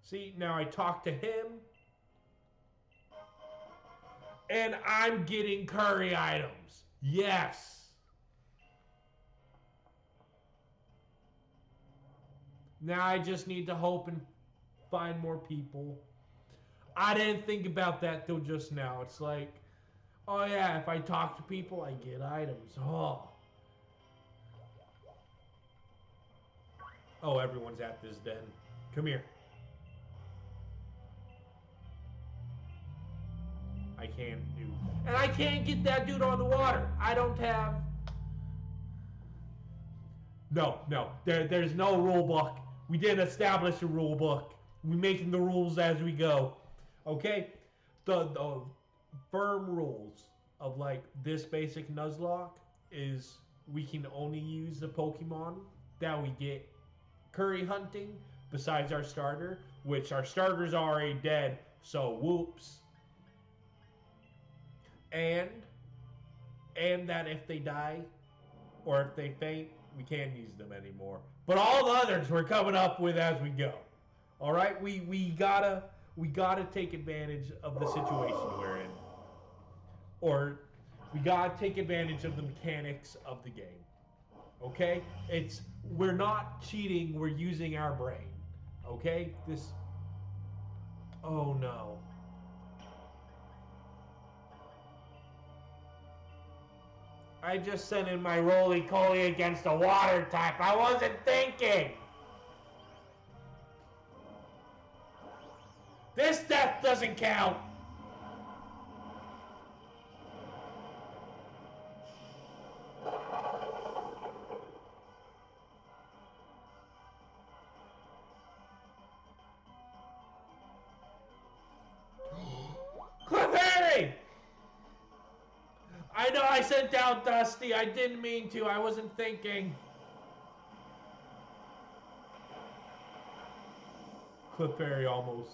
See, now I talk to him, and I'm getting curry items. Yes. Now I just need to hope and find more people. I didn't think about that till just now. It's like, oh yeah, if I talk to people, I get items. Oh, everyone's at this den. Come here. I can't do. And I can't get that dude on the water. I don't have. No. There's no rule book. We didn't establish a rule book. We're making the rules as we go. Okay? The firm rules of like this basic Nuzlocke is we can only use the Pokemon that we get curry hunting besides our starter, which our starter's already dead, so whoops. And that if they die or if they faint, we can't use them anymore. But all the others we're coming up with as we go. All right, we gotta take advantage of the situation we're in, or we gotta take advantage of the mechanics of the game. Okay, we're not cheating. We're using our brain. Okay, this. Oh no. I just sent in my roly-poly against a water type. I wasn't thinking. This death doesn't count. Clefairy! I know I sent down Dusty. I didn't mean to. I wasn't thinking. Clefairy almost.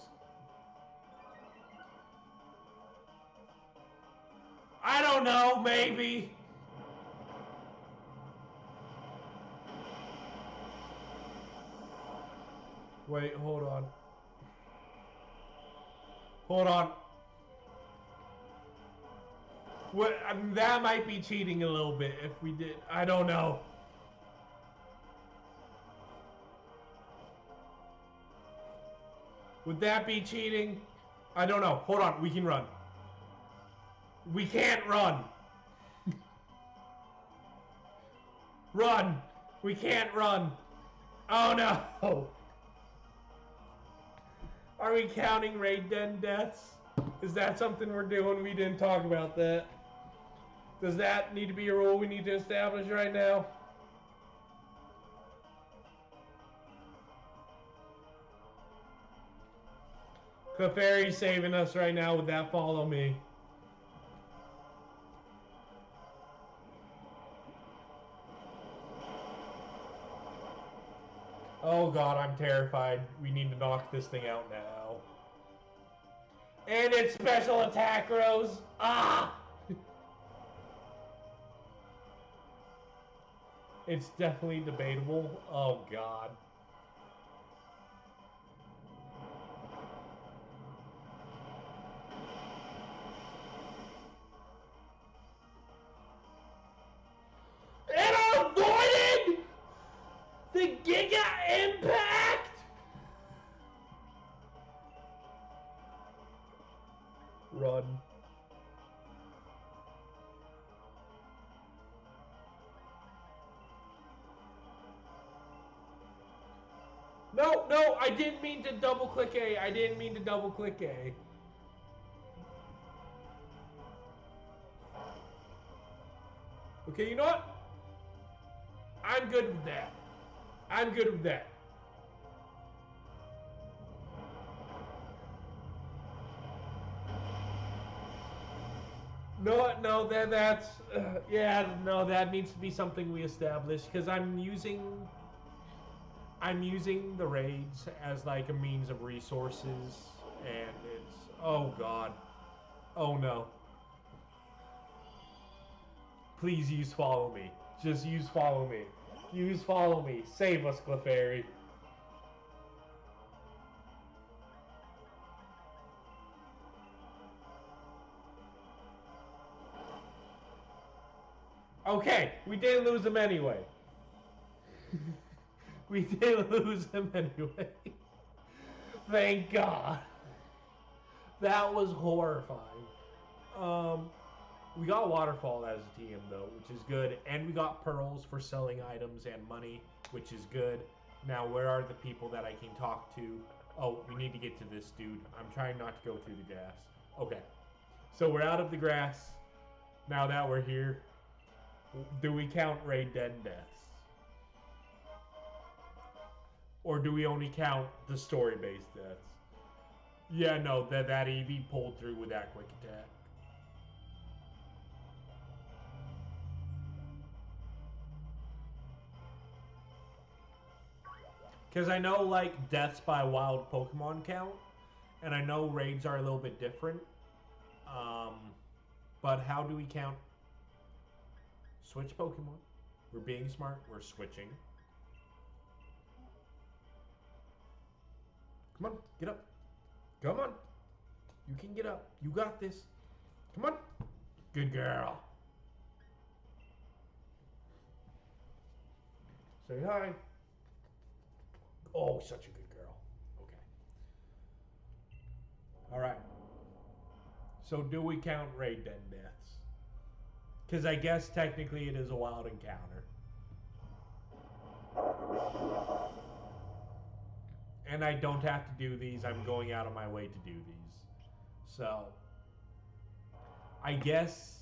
I don't know, maybe. Wait, hold on. Hold on. What, I mean, that might be cheating a little bit if we did. I don't know. Would that be cheating? I don't know. Hold on. We can run. We can't run. Run. We can't run. Oh no. Are we counting raid den deaths? Is that something we're doing? We didn't talk about that. Does that need to be a rule we need to establish right now? Clefairy's saving us right now with that follow me. Oh god, I'm terrified. We need to knock this thing out now. And it's special attack, Rose. Ah! It's definitely debatable. Oh god. It avoided the Giga Impact! Run. No, I didn't mean to double click A. I didn't mean to double click A. Okay, you know what? I'm good with that. I'm good with that. No, that's yeah, no, that needs to be something we establish because I'm using the raids as like a means of resources, and it's oh god, oh no. Please use follow me. Just use follow me. Use follow me. Save us, Clefairy. Okay, we didn't lose him anyway. We did lose him anyway. Thank God. That was horrifying. We got Waterfall as a team though, which is good, and we got pearls for selling items and money, which is good. Now, where are the people that I can talk to? Oh, we need to get to this dude. I'm trying not to go through the grass. Okay, so we're out of the grass. Now that we're here, do we count raid dead deaths? Or do we only count the story-based deaths? Yeah, no, that Eevee pulled through with that quick attack. Because I know, like, deaths by wild Pokemon count, and I know raids are a little bit different. But how do we count? Switch Pokemon. We're being smart. We're switching. Come on, get up. Come on. You can get up. You got this. Come on. Good girl. Say hi. Oh, such a good girl. Okay. All right. So do we count raid den deaths? Because I guess technically it is a wild encounter. And I don't have to do these. I'm going out of my way to do these. So, I guess,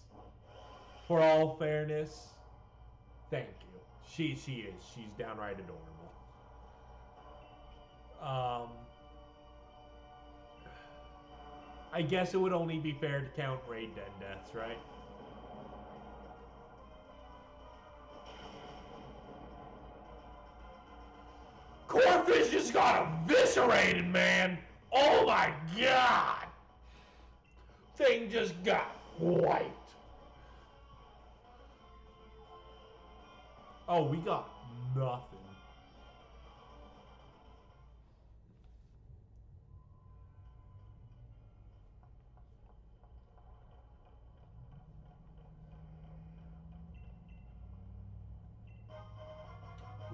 for all fairness, thank you. She is. She's downright adorable. I guess it would only be fair to count raid den deaths, right? Corphish just got eviscerated, man! Oh my god! Thing just got wiped. Oh, we got nothing.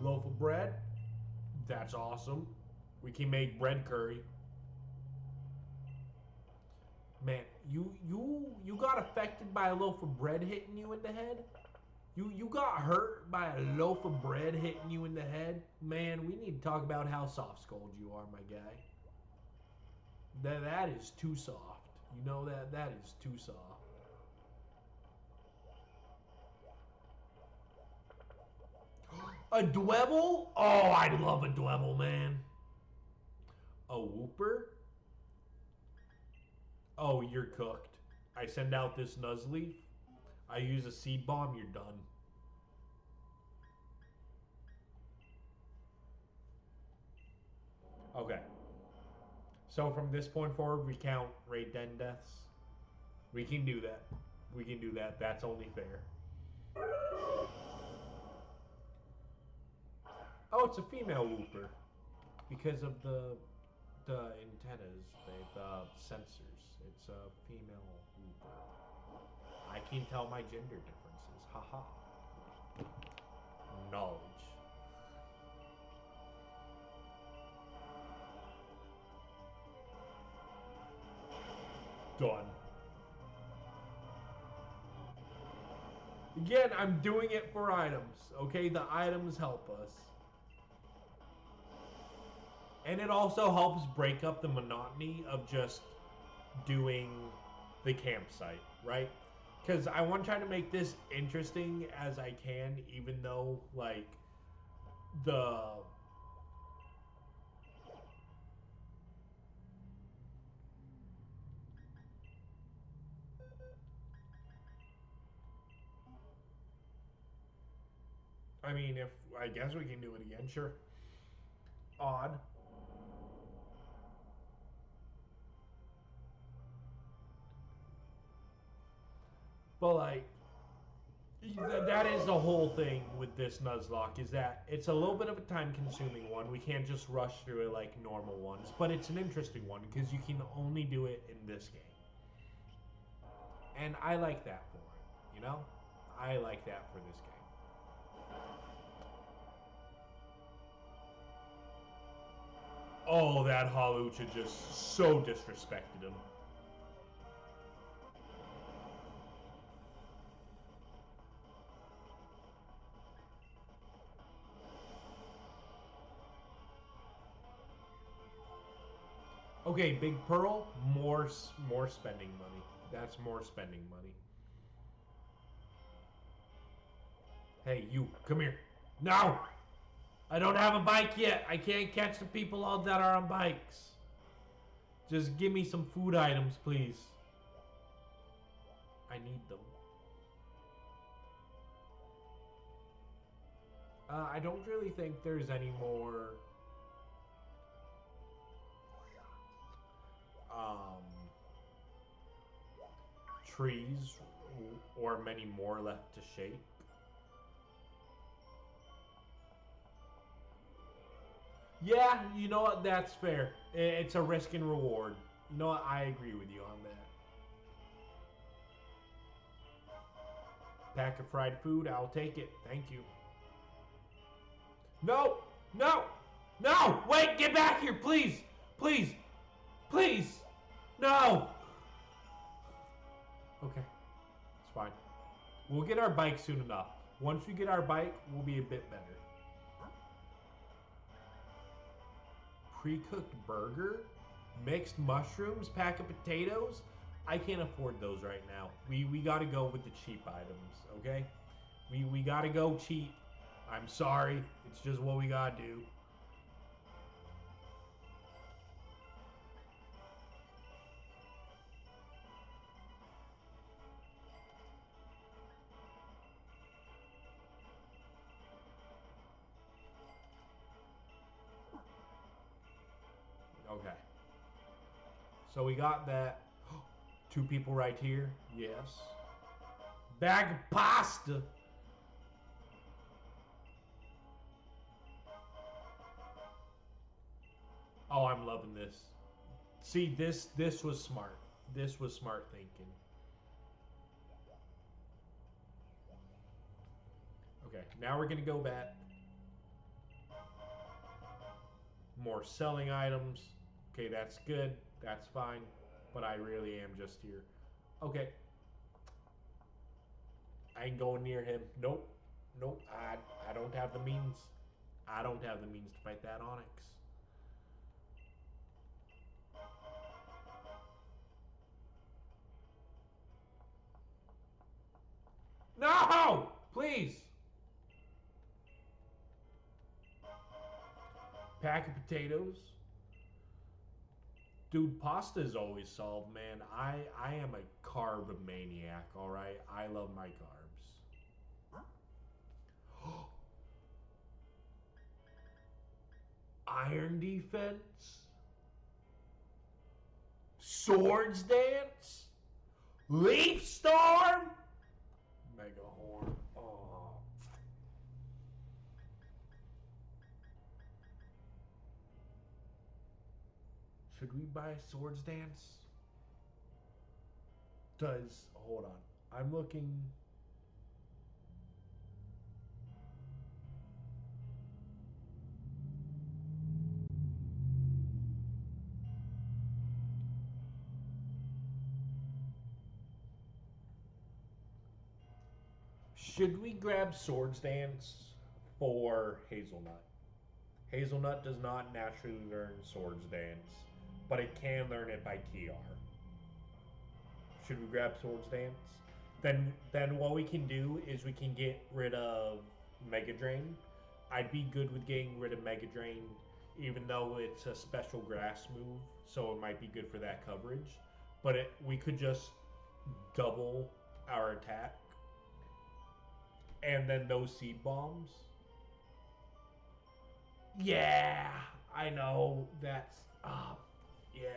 Loaf of bread. That's awesome. We can make bread curry. Man, you got affected by a loaf of bread hitting you in the head? You got hurt by a loaf of bread hitting you in the head? Man, we need to talk about how soft-skulled you are, my guy. That is too soft. You know that is too soft. A Dwebble? Oh, I love a Dwebble, man. A Wooper? Oh, you're cooked. I send out this Nuzleaf. I use a seed bomb, you're done. Okay. So from this point forward, we count raid den deaths. We can do that. We can do that. That's only fair. Oh, it's a female Wooper. Because of the antennas, the sensors. It's a female Wooper. I can tell my gender differences. Haha. Knowledge. Done. Again, I'm doing it for items. Okay, the items help us. And it also helps break up the monotony of just doing the campsite, right? Because I want to try to make this interesting as I can, even though, like, the I mean, if I guess we can do it again, sure. Odd. But like that is the whole thing with this Nuzlocke is that it's a little bit of a time-consuming one. We can't just rush through it like normal ones, but it's an interesting one because you can only do it in this game, and I like that for it. You know, I like that for this game. Oh, that Halucha just so disrespected him. Okay, Big Pearl, more spending money. That's more spending money. Hey, you, come here. No! I don't have a bike yet. I can't catch the people all that are on bikes. Just give me some food items, please. I need them. I don't really think there's any more um, trees or many more left to shake. Yeah, you know what? That's fair. It's a risk and reward. You know what? I agree with you on that. Pack of fried food, I'll take it. Thank you. No! No! No! Wait, get back here, please! Please! Please! No! Okay, it's fine. We'll get our bike soon enough. Once we get our bike, we'll be a bit better. Pre-cooked burger? Mixed mushrooms? Pack of potatoes? I can't afford those right now. We gotta go with the cheap items, okay? We gotta go cheap. I'm sorry. It's just what we gotta do. Okay. So we got that. Two people right here. Yes. Bag of pasta. Oh, I'm loving this. See, this was smart. This was smart thinking. Okay, now we're gonna go back. More selling items. Okay, that's good. That's fine. But I really am just here. Okay. I ain't going near him. Nope. Nope. I don't have the means. I don't have the means to fight that Onyx. No! Please! Pack of potatoes. Dude, pasta is always solved, man. I am a carb maniac, alright? I love my carbs. Iron defense? Swords dance? Leaf storm? Mega horn. Oh. Should we buy Swords Dance? Does hold on. I'm looking. Should we grab Swords Dance for Hazelnut? Hazelnut does not naturally learn Swords Dance, but it can learn it by TR. Should we grab Swords Dance? Then what we can do is we can get rid of Mega Drain. I'd be good with getting rid of Mega Drain, even though it's a special grass move, so it might be good for that coverage. But we could just double our attack, and then those seed bombs. Yeah, I know. That's yeah.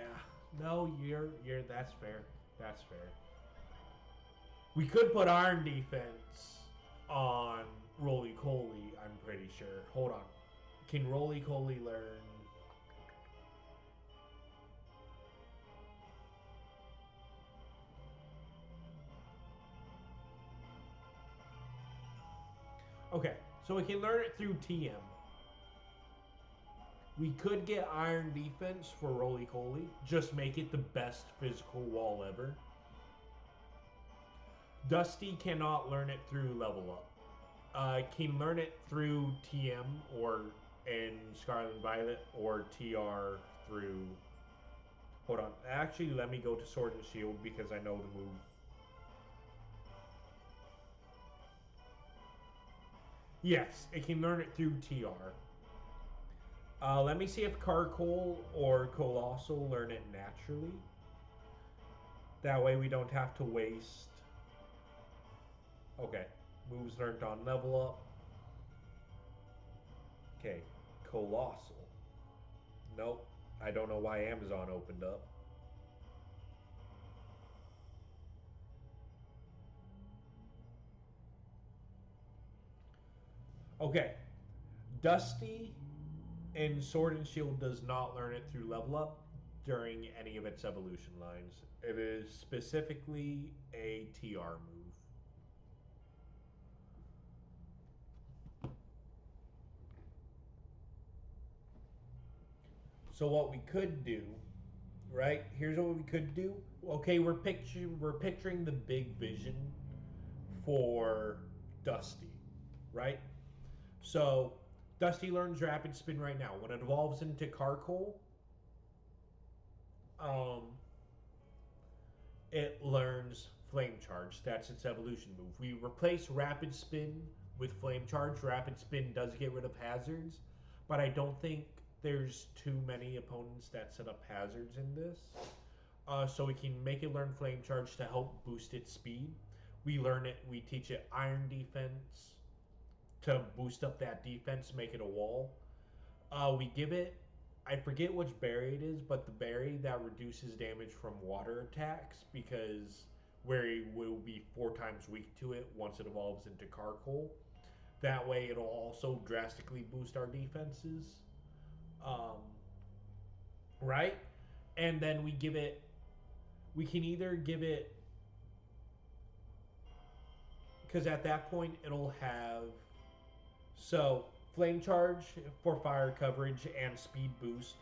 No, you're. That's fair. That's fair. We could put Iron Defense on Roly Coly, I'm pretty sure. Hold on. Can Roly Coly learn? Okay, so we can learn it through TM. We could get Iron Defense for Roly Coly. Just make it the best physical wall ever. Dusty cannot learn it through level up. Can learn it through TM or in Scarlet and Violet or TR through. Hold on. Actually, let me go to Sword and Shield because I know the move. Yes, it can learn it through TR. Let me see if Carkol or Colossal learn it naturally. That way we don't have to waste. Okay, moves learned on level up. Okay, Colossal. Nope, I don't know why Amazon opened up. Okay, Dusty in Sword and Shield does not learn it through level up during any of its evolution lines. It is specifically a TR move. So what we could do, right? Here's what we could do. Okay, we're picturing the big vision for Dusty, right? So Dusty learns Rapid Spin right now. When it evolves into Carkol, um, it learns Flame Charge. That's its evolution move. We replace Rapid Spin with Flame Charge. Rapid Spin does get rid of hazards, but I don't think there's too many opponents that set up hazards in this. So we can make it learn Flame Charge to help boost its speed. We learn it. We teach it Iron Defense to boost up that defense, make it a wall. We give it, I forget which berry it is, but the berry that reduces damage from water attacks because where will be 4 times weak to it once it evolves into Carkol. That way it'll also drastically boost our defenses. Um, right? And then we give it, we can either give it, because at that point it'll have, so Flame Charge for fire coverage and speed boost,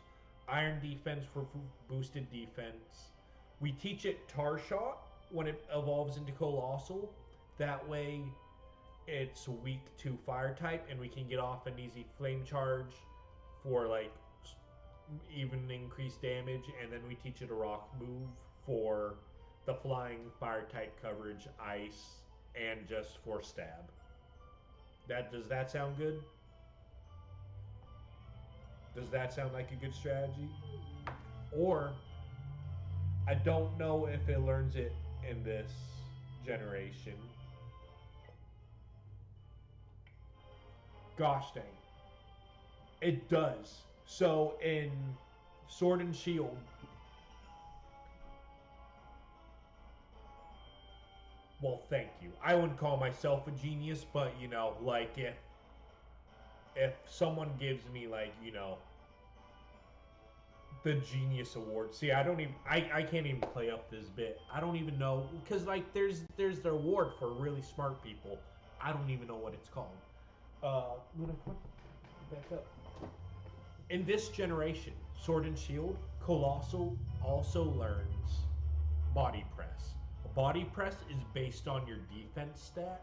Iron Defense for boosted defense. We teach it Tar Shot when it evolves into Colossal. That way it's weak to fire type and we can get off an easy Flame Charge for like even increased damage, and then we teach it a rock move for the flying fire type coverage, ice, and just for stab. Does that sound good? Does that sound like a good strategy? Or I don't know if it learns it in this generation. Gosh dang. It does. So in Sword and Shield, well, thank you. I wouldn't call myself a genius, but you know, like if someone gives me like, you know, the genius award. See, I don't even I can't even play up this bit. I don't even know because like there's the award for really smart people. I don't even know what it's called. I'm gonna back up. In this generation, Sword and Shield, Colossal also learns Body Press. A body press is based on your defense stat.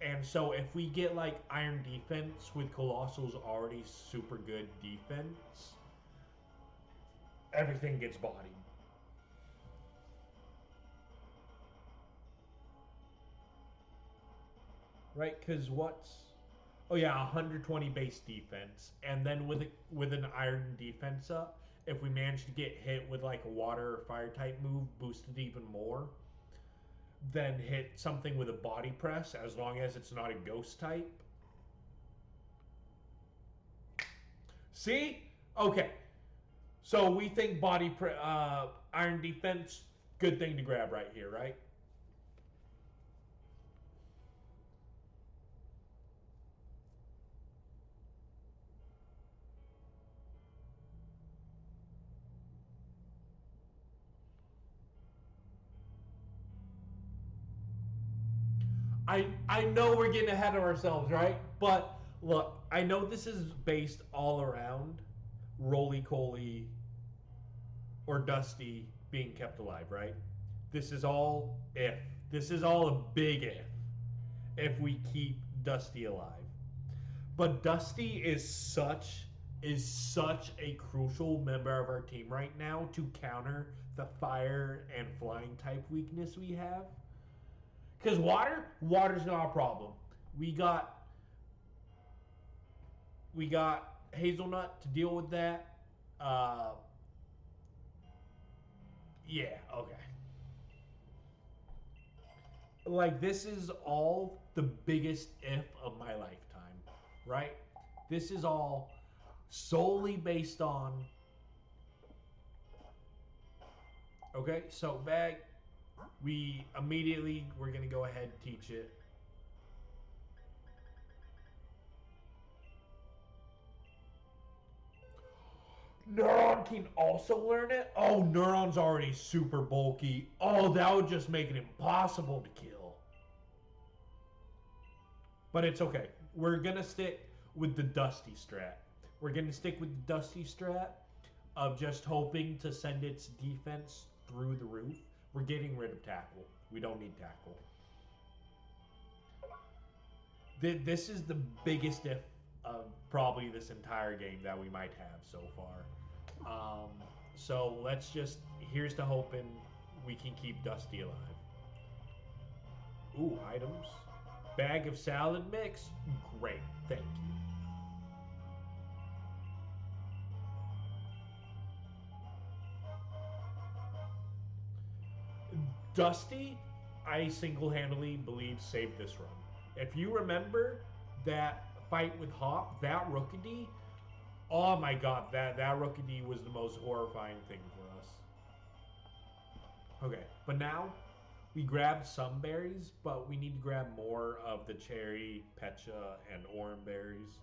And so if we get like Iron Defense with Colossal's already super good defense, everything gets bodied. Right? Because Oh yeah, 120 base defense, and then with an iron defense up, if we manage to get hit with like a water or fire type move, boosted even more, then hit something with a body press as long as it's not a ghost type. See? Okay. So we think iron defense, good thing to grab right here, right? I know we're getting ahead of ourselves, right? But look, I know this is based all around Roly Coly or Dusty being kept alive, right? This is all if. This is all a big if we keep Dusty alive. But Dusty is such a crucial member of our team right now to counter the fire and flying type weakness we have. Because water's not a problem. We got we got Hazelnut to deal with that. Uh, yeah, okay. Like this is all the biggest if of my lifetime, right? This is all solely based on. Okay, so bag. We're gonna go ahead and teach it. Neuron can also learn it? Oh, Neuron's already super bulky. Oh, that would just make it impossible to kill. But it's okay. We're going to stick with the Dusty strat. We're going to stick with the Dusty strat of just hoping to send its defense through the roof. We're getting rid of tackle. We don't need tackle. This is the biggest if of probably this entire game that we might have so far. Um, so let's just, here's to hoping we can keep Dusty alive. Ooh, items. Bag of salad mix. Great, thank you. Dusty, I single-handedly believe saved this run. If you remember that fight with Hop, that Rookidee, oh my god, that Rookidee was the most horrifying thing for us. Okay, but now we grabbed some berries, but we need to grab more of the cherry, pecha, and orange berries.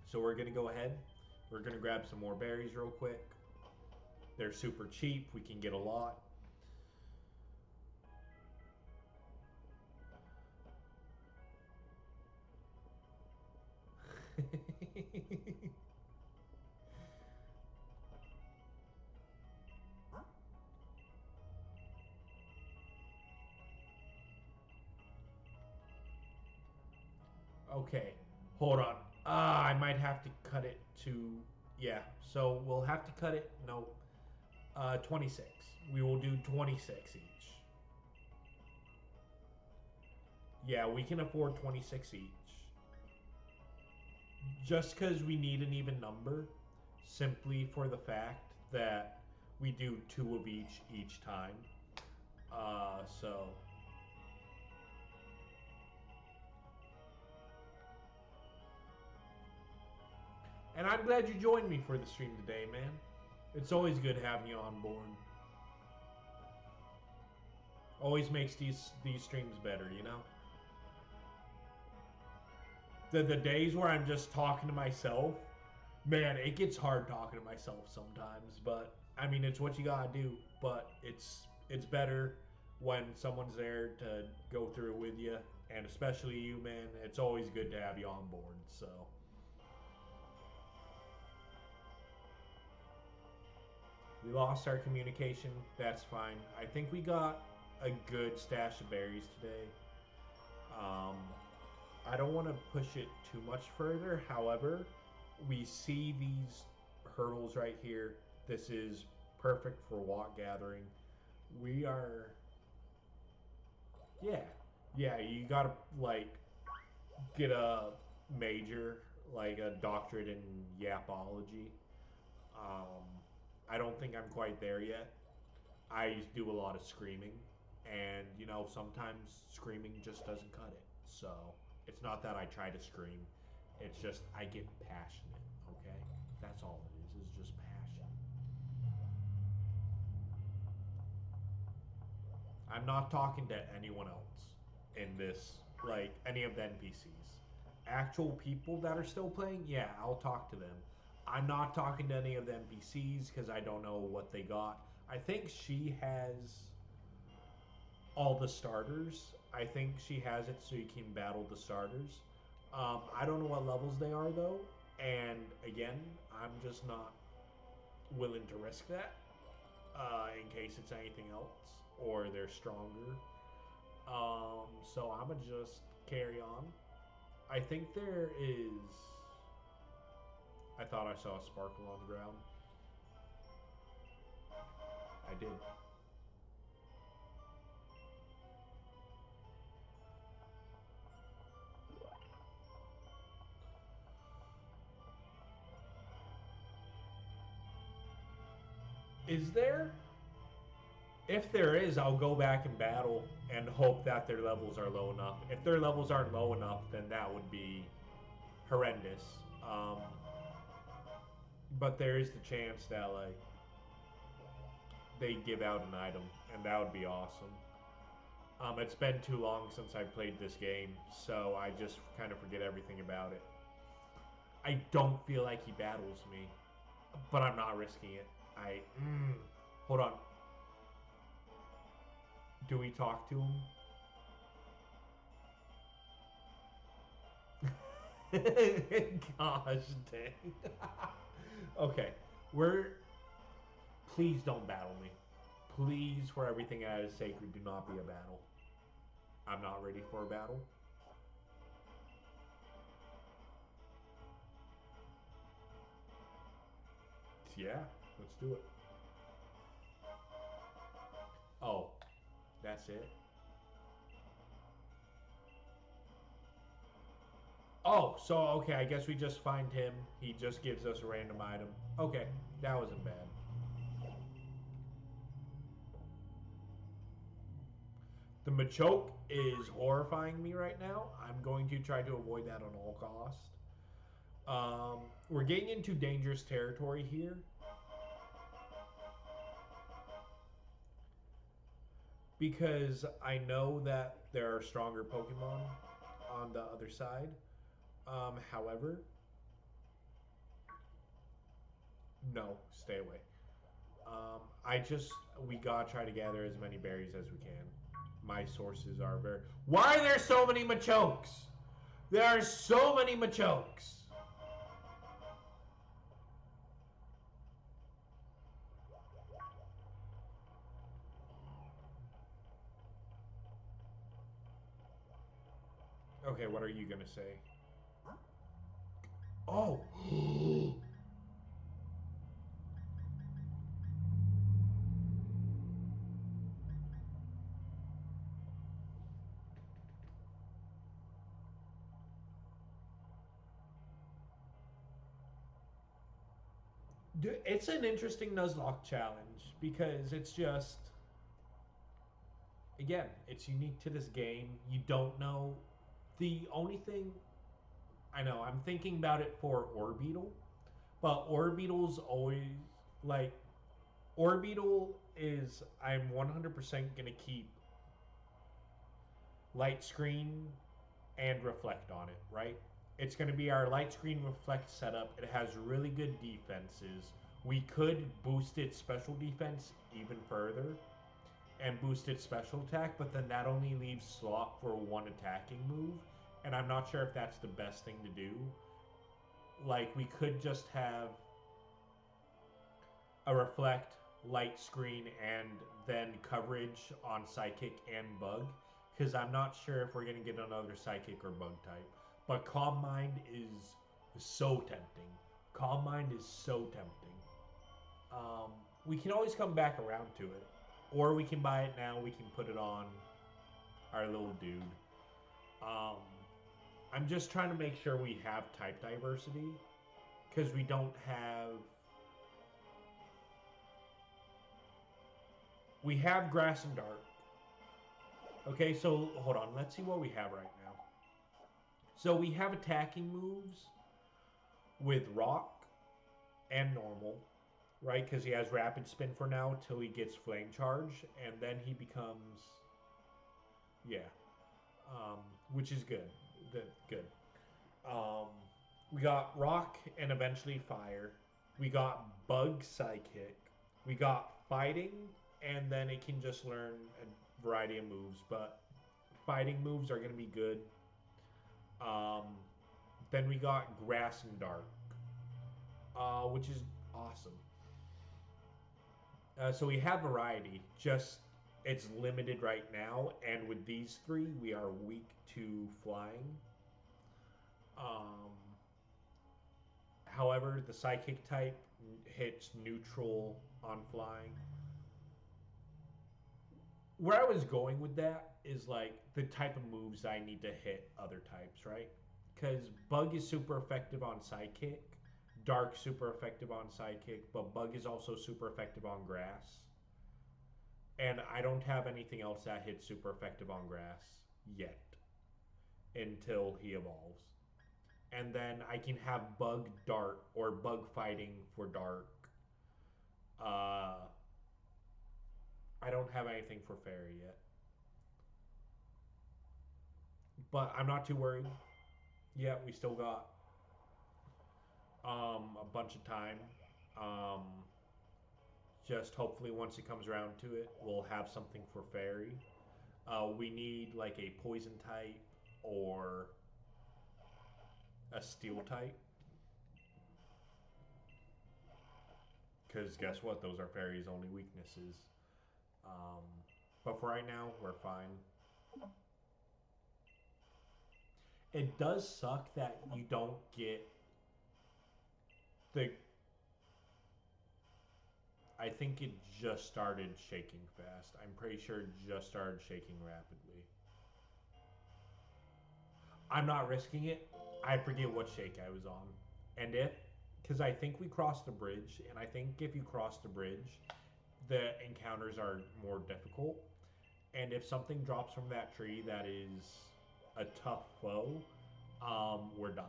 So we're gonna go ahead. We're gonna grab some more berries real quick. They're super cheap. We can get a lot. Okay, hold on. I might have to cut it to, yeah. So we'll have to cut it. No, 26. We will do 26 each. Yeah, we can afford 26 each. Just because we need an even number, simply for the fact that we do two of each time. So and I'm glad you joined me for the stream today, man. It's always good having you on board. Always makes these streams better, you know. The days where I'm just talking to myself, man, it gets hard talking to myself sometimes. But I mean, it's what you gotta do. But it's better when someone's there to go through it with you, and especially you, man. It's always good to have you on board. So. We lost our communication. That's fine. I think we got a good stash of berries today. Um, I don't want to push it too much further. However, we see these hurdles right here. This is perfect for walk gathering. We are, yeah, yeah. You gotta like get a major, like a doctorate in yapology. Um, I don't think I'm quite there yet. I do a lot of screaming, and sometimes screaming just doesn't cut it. So it's not that I try to scream; it's just I get passionate. Okay, that's all it is. Is just passion. I'm not talking to anyone else in this, like any of the NPCs. Actual people that are still playing, yeah, I'll talk to them. I'm not talking to any of the NPCs because I don't know what they got. I think she has all the starters. I think she has it so you can battle the starters. I don't know what levels they are though, and again, I'm just not willing to risk that in case it's anything else or they're stronger. So I'm gonna just carry on. I think there is. I thought I saw a sparkle on the ground. I did. Is there? If there is, I'll go back and battle and hope that their levels are low enough. If their levels aren't low enough, then that would be horrendous. Um, but there is the chance that like they give out an item, and that would be awesome. It's been too long since I played this game, so I just kind of forget everything about it. I don't feel like he battles me, but I'm not risking it. Hold on. Do we talk to him? Gosh dang. Okay, we're. Please don't battle me. Please, for everything that is sacred, do not be a battle. I'm not ready for a battle. Yeah, let's do it. Oh, that's it. Oh, so okay, I guess we just find him. He just gives us a random item. Okay, that wasn't bad. The Machoke is horrifying me right now. I'm going to try to avoid that on all cost. We're getting into dangerous territory here because I know that there are stronger Pokemon on the other side. However, no, stay away. I just we gotta try to gather as many berries as we can. My sources are very. Why are there so many Machokes? There are so many Machokes. Okay, what are you gonna say? Oh, it's an interesting Nuzlocke challenge because it's just again, it's unique to this game. You don't know. The only thing I know, I'm thinking about it for Orbeetle, but Orbeetle's always like Orbeetle is I'm 100% gonna keep light screen and reflect on it, right? It's going to be our light screen reflect setup. It has really good defenses. We could boost its special defense even further and boost its special attack, but then that only leaves slot for one attacking move. And I'm not sure if that's the best thing to do. Like, we could just have a reflect, light screen, and then coverage on psychic and bug. Because I'm not sure if we're going to get another psychic or bug type. But Calm Mind is so tempting. Calm Mind is so tempting. We can always come back around to it. Or we can buy it now. We can put it on our little dude. Um, I'm just trying to make sure we have type diversity because we don't have. We have grass and dark. Okay, so hold on. Let's see what we have right now. So we have attacking moves with rock and normal, right? Because he has rapid spin for now till he gets flame charge, and then he becomes, yeah, which is good. Good. Um, we got rock and eventually fire. We got bug psychic. We got fighting, and then it can just learn a variety of moves. But fighting moves are going to be good. Then we got grass and dark, which is awesome. So we have variety, just it's limited right now. And with these three, we are weak to flying. Um, However, the psychic type hits neutral on flying. Where I was going with that is like the type of moves I need to hit other types, right? Because bug is super effective on psychic, dark super effective on psychic, but bug is also super effective on grass. And I don't have anything else that hits super effective on grass yet until he evolves. And then I can have bug dart or bug fighting for dark. I don't have anything for fairy yet, but I'm not too worried. Yeah, we still got a bunch of time. Um, just hopefully once it comes around to it, we'll have something for fairy. We need like a poison type or a steel type. Because guess what? Those are fairy's only weaknesses. Um, but for right now, we're fine. It does suck that you don't get the. I think it just started shaking fast. I'm pretty sure it just started shaking rapidly. I'm not risking it. I forget what shake I was on. And if, because I think we crossed the bridge, and I think if you cross the bridge, the encounters are more difficult. And if something drops from that tree that is a tough foe, we're done.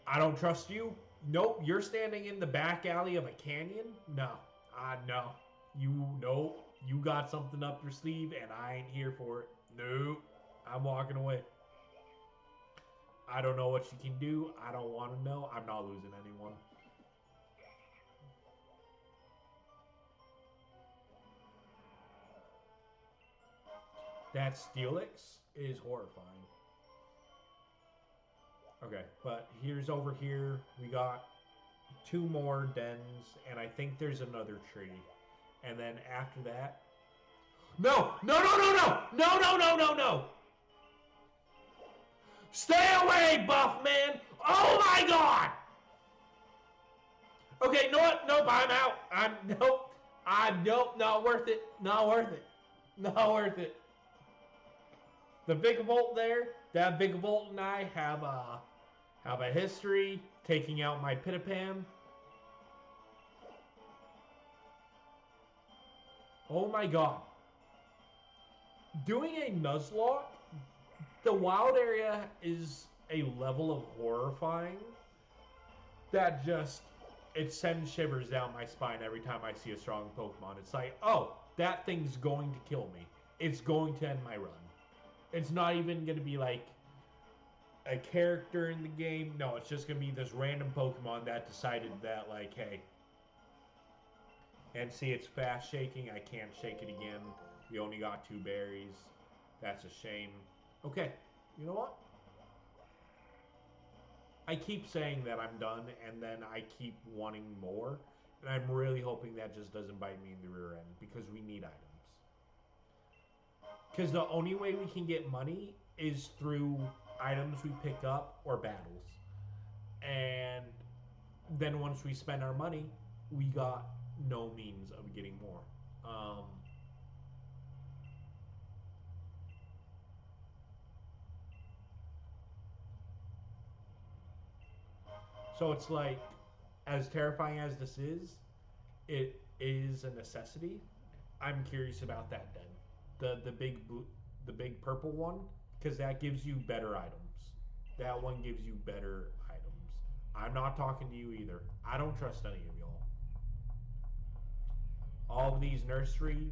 I don't trust you. Nope, you're standing in the back alley of a canyon? No. No. You got something up your sleeve and I ain't here for it. Nope. I'm walking away. I don't know what you can do. I don't want to know. I'm not losing anyone. That Steelix is horrifying. Okay, but here's over here. We got two more dens, and I think there's another tree. And then after that... No! No, no, no, no! No, no, no, no, no! Stay away, buff man! Oh my god! Okay, no what? Nope, I'm out. Nope, not worth it. Not worth it. Not worth it. The Vigavolt there, that Vigavolt and I have a history taking out my Pitapam. Oh my god. Doing a Nuzlocke, the wild area is a level of horrifying that just, it sends shivers down my spine every time I see a strong Pokemon. It's like, oh, that thing's going to kill me. It's going to end my run. It's not even going to be like a character in the game. No, it's just going to be this random Pokemon that decided that, like, hey. And see, it's fast shaking. I can't shake it again. We only got 2 berries. That's a shame. Okay, you know what? I keep saying that I'm done, and then I keep wanting more. And I'm really hoping that just doesn't bite me in the rear end, because we need items. Because the only way we can get money is through items we pick up or battles. And then once we spend our money, we got no means of getting more. So it's like, as terrifying as this is, it is a necessity. I'm curious about that den. The big purple one, because that gives you better items. That one gives you better items. I'm not talking to you either. I don't trust any of y'all. All of these nursery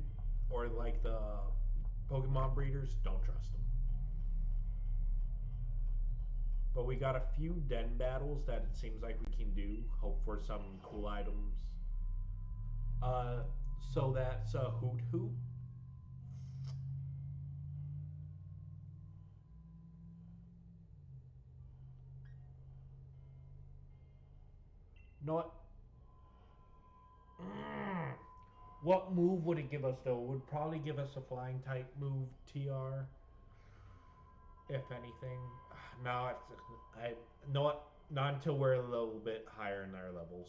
or like the Pokemon breeders, don't trust them. But we got a few den battles that it seems like we can do. Hope for some cool items. Uh, so that's a Hoot Hoot. You know what? Mm. What move would it give us though? It would probably give us a flying type move, TR, if anything. No, I know what? Not until we're a little bit higher in our levels.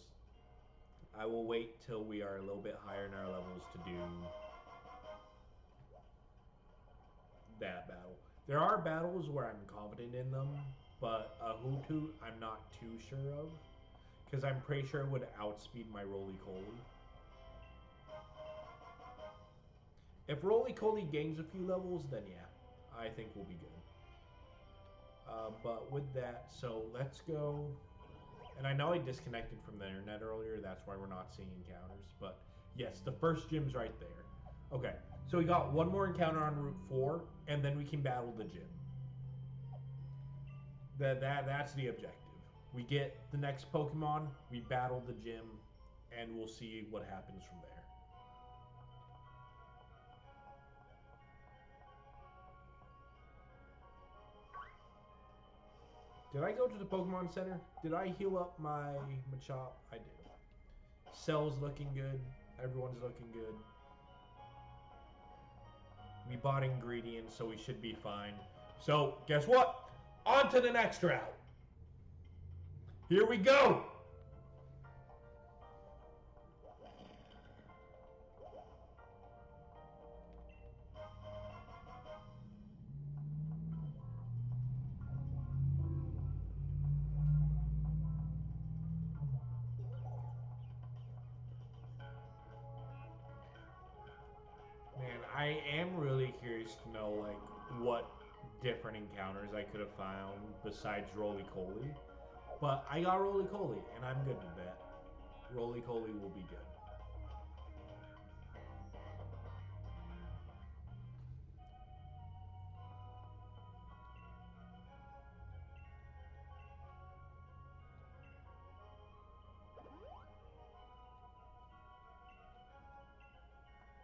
I will wait till we are a little bit higher in our levels to do that battle. There are battles where I'm confident in them, but a Hoot Hoot I'm not too sure of. Because I'm pretty sure it would outspeed my Roly Coly. If Roly Coly gains a few levels, then yeah, I think we'll be good. But with that, so let's go. And I know I disconnected from the internet earlier. That's why we're not seeing encounters. But yes, the first gym's right there. Okay, so we got one more encounter on Route 4, and then we can battle the gym. That's the objective. We get the next Pokemon, we battle the gym, and we'll see what happens from there. Did I go to the Pokemon Center? Did I heal up my Machop? I did. Cell's looking good. Everyone's looking good. We bought ingredients, so we should be fine. So, guess what? On to the next route. Here we go! Man, I am really curious to know, like, what different encounters I could have found besides Roly Coly. But I got Roly Coly, and I'm good with that. Roly Coly will be good.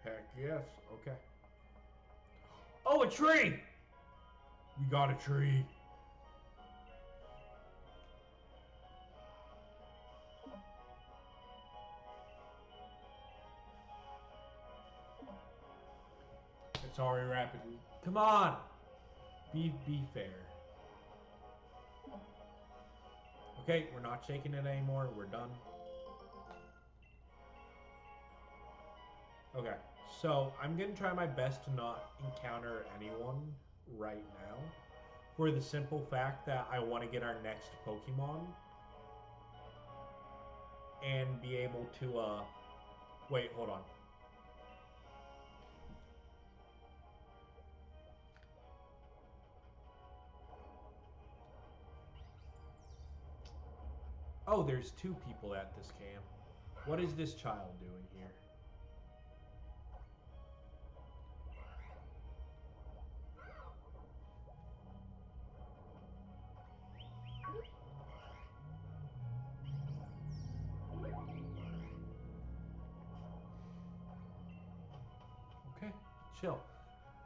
Heck yes. Okay. Oh, a tree! We got a tree. It's already rapidly. Come on! Be fair. Okay, we're not shaking it anymore. We're done. Okay, so I'm going to try my best to not encounter anyone right now. For the simple fact that I want to get our next Pokemon. And be able to, wait, hold on. Oh, there's two people at this camp. What is this child doing here? Okay, chill.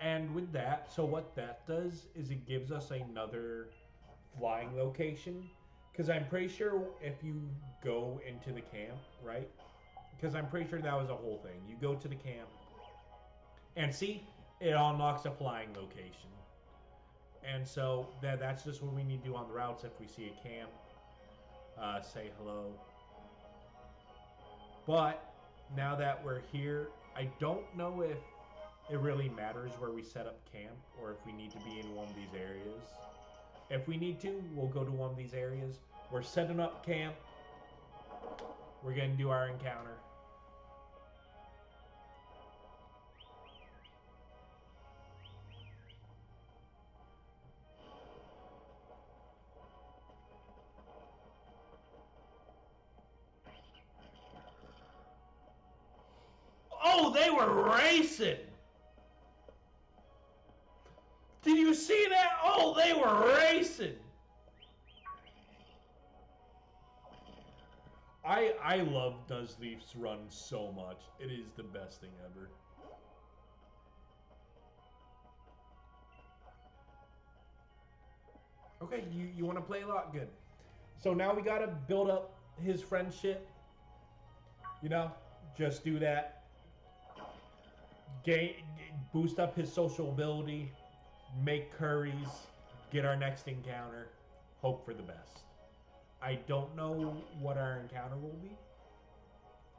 And with that, so what that does is it gives us another flying location. Because I'm pretty sure if you go into the camp, right? Because I'm pretty sure that was a whole thing. You go to the camp, and see, it unlocks a flying location. And so that's just what we need to do on the routes. If we see a camp, say hello. But now that we're here, I don't know if it really matters where we set up camp or if we need to be in one of these areas. If we need to, we'll go to one of these areas. We're setting up camp. We're going to do our encounter. Oh, they were racing! Did you see that? Oh, they were racing! I love Nuzleaf's run so much. It is the best thing ever. Okay, you want to play a lot? Good. So now we got to build up his friendship. You know, just do that. Boost up his social ability. Make curries. Get our next encounter. Hope for the best. I don't know what our encounter will be.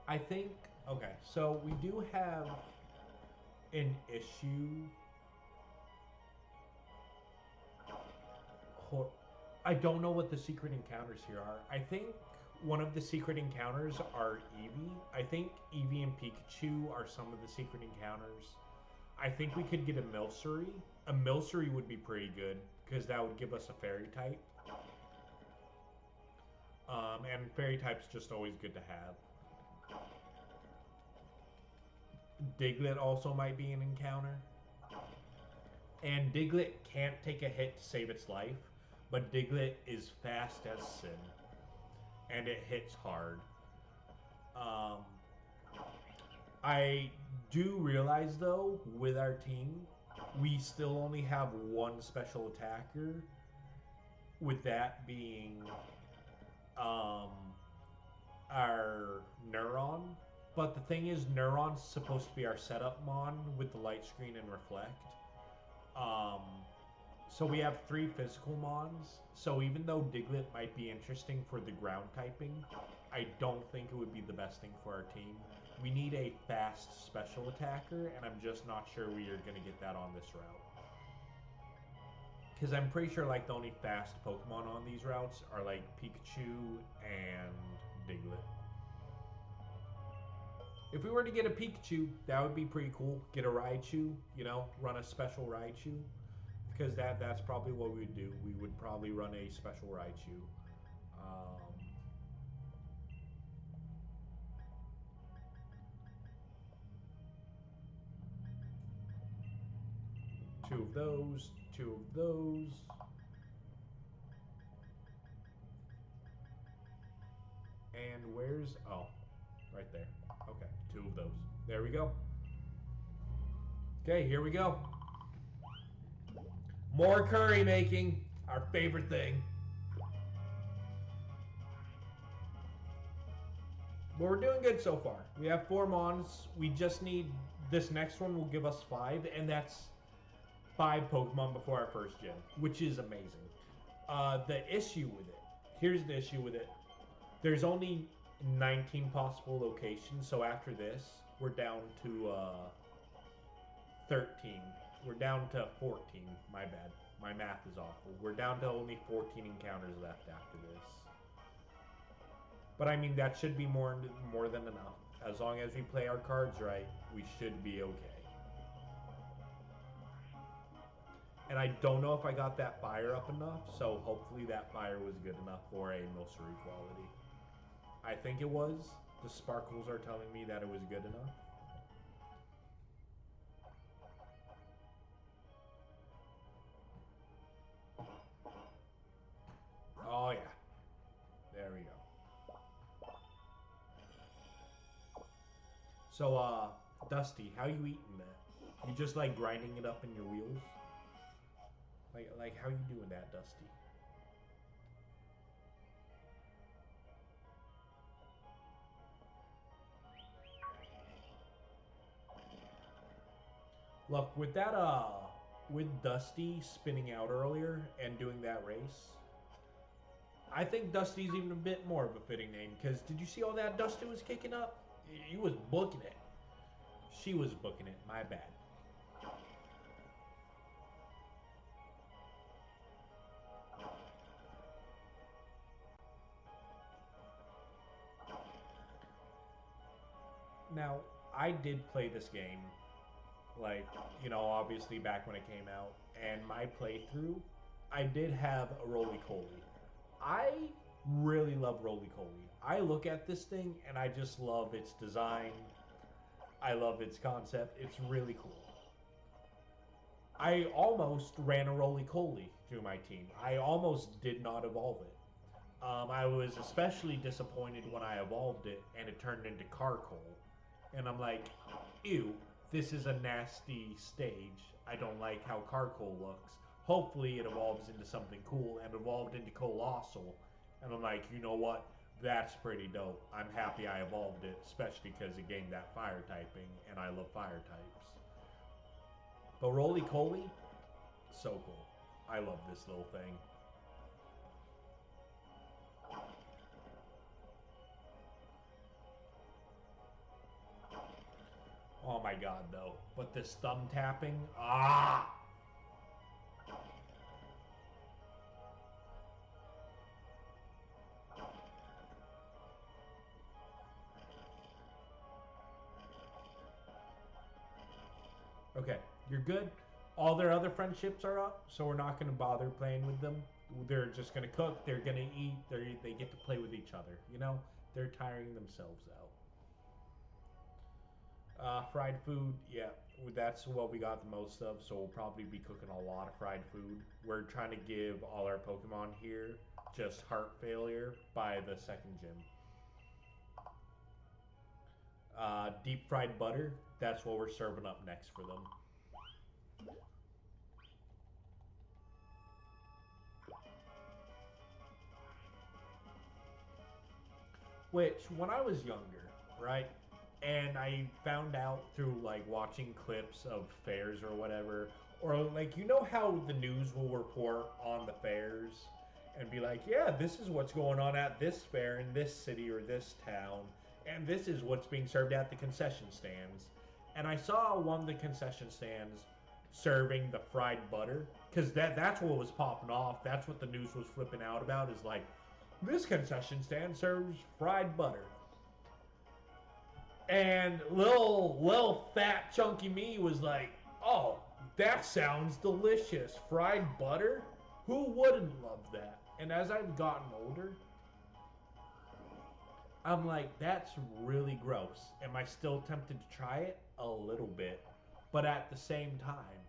I think, okay, so we do have an issue. I don't know what the secret encounters here are. I think one of the secret encounters are Eevee. I think Eevee and Pikachu are some of the secret encounters. I think we could get a Milcery. A Milcery would be pretty good because that would give us a fairy type. And fairy type's just always good to have. Diglett also might be an encounter. And Diglett can't take a hit to save its life, but Diglett is fast as sin. And it hits hard. I do realize, though, with our team, we still only have one special attacker. With that being our Neuron. But the thing is, Neuron's supposed to be our setup mon with the light screen and reflect. So we have 3 physical mons. So even though Diglett might be interesting for the ground typing, I don't think it would be the best thing for our team. We need a fast special attacker, and I'm just not sure we are going to get that on this route. Because I'm pretty sure like the only fast Pokemon on these routes are like Pikachu and Diglett. If we were to get a Pikachu, that would be pretty cool. Get a Raichu, you know, run a special Raichu. Because that's probably what we would do. We would probably run a special Raichu. 2 of those, 2 of those. And where's, oh, right there. Okay, 2 of those. There we go. Okay, here we go. More curry making, our favorite thing. But we're doing good so far. We have 4 mons. We just need, this next one will give us 5, and that's 5 Pokemon before our first gym, which is amazing. The issue with it, here's the issue with it. There's only 19 possible locations, so after this, we're down to 13. We're down to 14. My bad. My math is awful. We're down to only 14 encounters left after this. But I mean, that should be more than enough. As long as we play our cards right, we should be okay. And I don't know if I got that fire up enough, so hopefully that fire was good enough for a Milcery quality. I think it was. The sparkles are telling me that it was good enough. Oh yeah. There we go. So, Dusty, how you eating that? You just like grinding it up in your wheels? Like how you doing that, Dusty? Look, with that, with Dusty spinning out earlier and doing that race, I think Dusty's even a bit more of a fitting name, because did you see all that Dusty was kicking up? He was booking it. She was booking it, my bad. Now, I did play this game, like, obviously back when it came out, and my playthrough, I did have a roly poly. I really love roly poly. I look at this thing and I just love its design. I love its concept. It's really cool. I almost ran a roly poly through my team. I almost did not evolve it. I was especially disappointed when I evolved it and it turned into charcoal. And I'm like, ew, this is a nasty stage. I don't like how charcoal looks. Hopefully it evolves into something cool, and evolved into colossal. And I'm like, you know what? That's pretty dope. I'm happy I evolved it, especially because it gained that fire typing, and I love fire types. But Roly Poly, so cool. I love this little thing. Oh my god, though. But this thumb tapping, ah! Okay, you're good. All their other friendships are up, so we're not going to bother playing with them. They're just going to cook, they're going to eat, they get to play with each other. They're tiring themselves out. Fried food, yeah, that's what we got the most of, so we'll probably be cooking a lot of fried food. We're trying to give all our Pokemon here just heart failure by the second gym. Deep fried butter, that's what we're serving up next for them. Which, when I was younger, right, and I found out through like watching clips of fairs or whatever, or like how the news will report on the fairs and be like, yeah, this is what's going on at this fair in this city or this town, and this is what's being served at the concession stands. And I saw one of the concession stands serving the fried butter because that's what was popping off. That's what the news was flipping out about. Is like, this concession stand serves fried butter. And little fat chunky me was like, "Oh, that sounds delicious. Fried butter? Who wouldn't love that?" And as I've gotten older, I'm like, "That's really gross." Am I still tempted to try it? A little bit. But at the same time,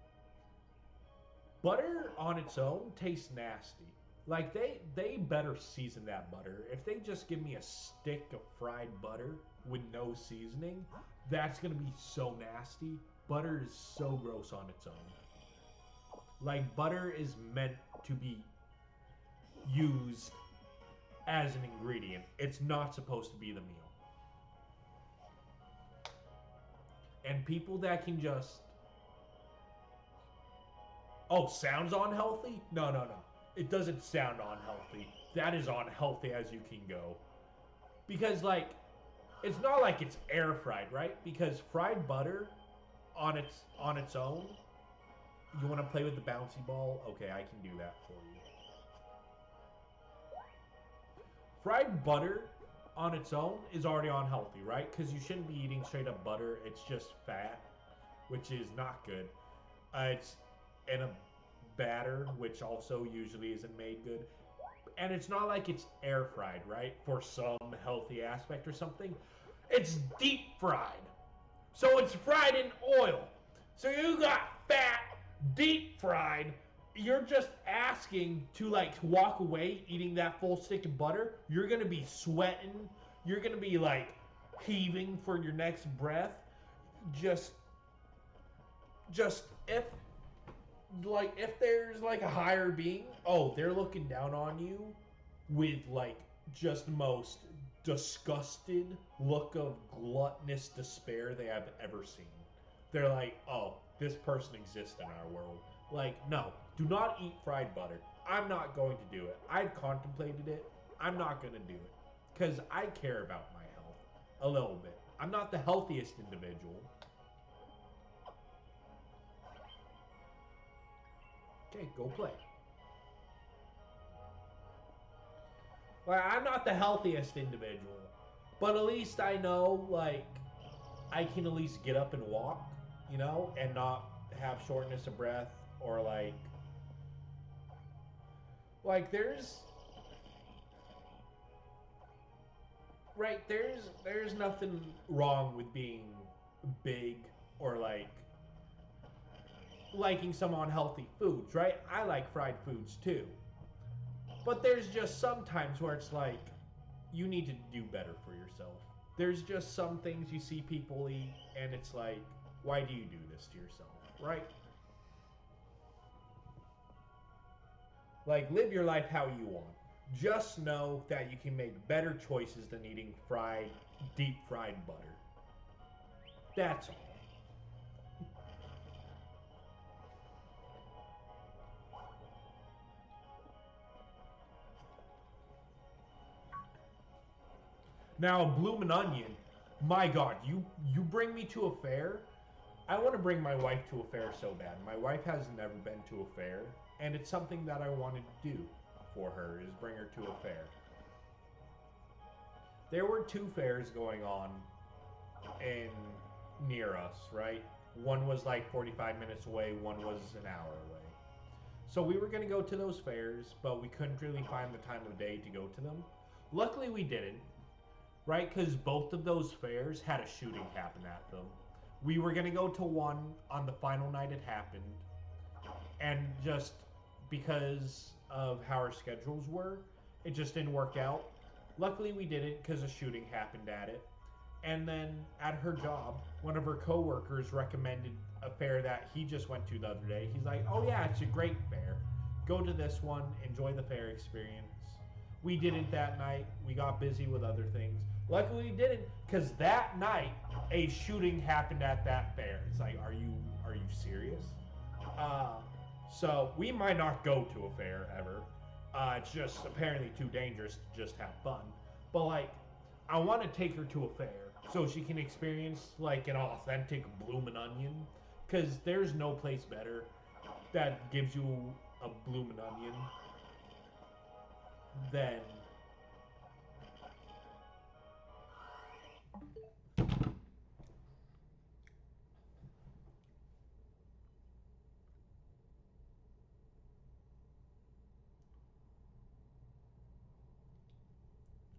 butter on its own tastes nasty. Like they better season that butter. If they just give me a stick of fried butter with no seasoning, that's gonna be so nasty. Butter is so gross on its own. Like butter is meant to be used as an ingredient. It's not supposed to be the meal. And people that can just sounds unhealthy? No, no, no. It doesn't sound unhealthy. That is unhealthy as you can go. Because like it's not like it's air fried, right? Because fried butter on its own, you want to play with the bouncy ball? Okay, I can do that for you. Fried butter on its own is already unhealthy, right? Because you shouldn't be eating straight up butter. It's just fat, which is not good. It's in a batter, which also usually isn't made good. And it's not like it's air fried, right? For some healthy aspect or something. It's deep fried. So it's fried in oil. So you got fat, deep fried. You're just asking to like walk away eating that full stick of butter. You're gonna be sweating. You're gonna be like heaving for your next breath. Just, just if there's like a higher being, they're looking down on you with like just the most disgusted look of gluttonous despair they have ever seen. They're like, oh, this person exists in our world. Like, no, do not eat fried butter. I'm not going to do it. I've contemplated it. I'm not going to do it because I care about my health a little bit. I'm not the healthiest individual. Okay, go play. Well, I'm not the healthiest individual, but at least I know, like, I can at least get up and walk, you know, and not have shortness of breath or like there's nothing wrong with being big or liking some unhealthy foods, right? I like fried foods too. But there's just some times where it's like you need to do better for yourself. There's just some things you see people eat and it's like, why do you do this to yourself, right? Like, live your life how you want. Just know that you can make better choices than eating deep fried butter. That's all. Now, bloomin' onion, my God, you bring me to a fair. I want to bring my wife to a fair so bad. My wife has never been to a fair, and it's something that I wanted to do for her is bring her to a fair. There were two fairs going on in near us, right? One was like 45 minutes away, one was an hour away. So we were going to go to those fairs, but we couldn't really find the time of day to go to them. Luckily, we didn't, right? Because both of those fairs had a shooting happen at them. We were going to go to one on the final night it happened, and just because of how our schedules were, it just didn't work out. Luckily, we didn't because a shooting happened at it. And then at her job, one of her coworkers recommended a fair that he just went to the other day. He's like, "Oh yeah, it's a great fair. Go to this one, enjoy the fair experience." We didn't that night. We got busy with other things. Luckily, we didn't because that night a shooting happened at that fair. It's like, are you serious? Uh, so we might not go to a fair ever. It's just apparently too dangerous to just have fun. But like, I want to take her to a fair so she can experience like an authentic bloomin' onion. Cause there's no place better that gives you a bloomin' onion than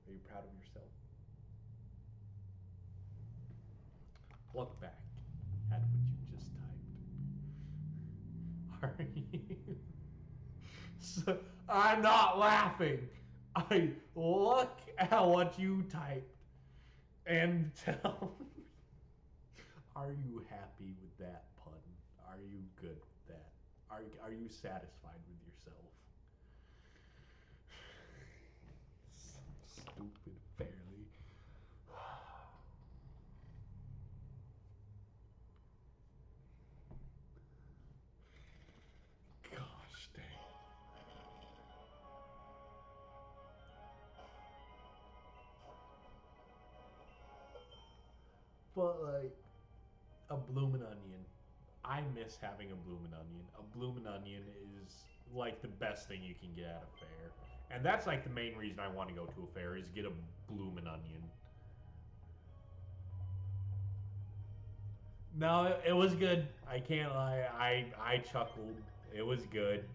Are you proud of yourself? Look back at what you just typed. Are you? So, I'm not laughing. I look at what you typed and tell me. Are you happy with that pun? Are you good with that? Are you satisfied with yourself? Stupid fairly. Gosh dang. But like a bloomin' onion. I miss having a bloomin' onion. A bloomin' onion is like the best thing you can get at a fair. And that's like the main reason I want to go to a fair is get a bloomin' onion. No, it was good. I can't lie. I chuckled. It was good.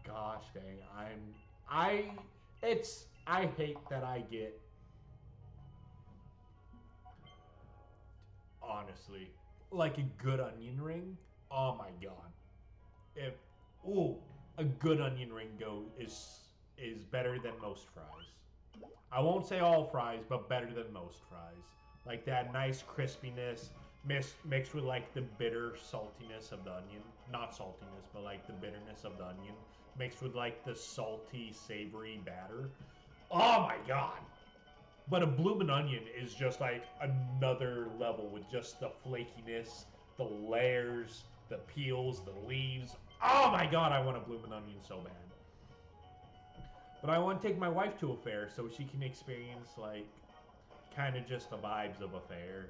Gosh dang. I I hate that I get honestly like a good onion ring. Oh my god. If ooh, a good onion ring is better than most fries. I won't say all fries, but better than most fries. Like that nice crispiness mixed with like the bitter saltiness of the onion. Not saltiness, but like the bitterness of the onion mixed with like the salty, savory batter. Oh my god. But a bloomin' onion is just like another level with just the flakiness, the layers, the peels, the leaves. Oh my god, I want a bloomin' onion so bad. But I want to take my wife to a fair so she can experience like kind of just the vibes of a fair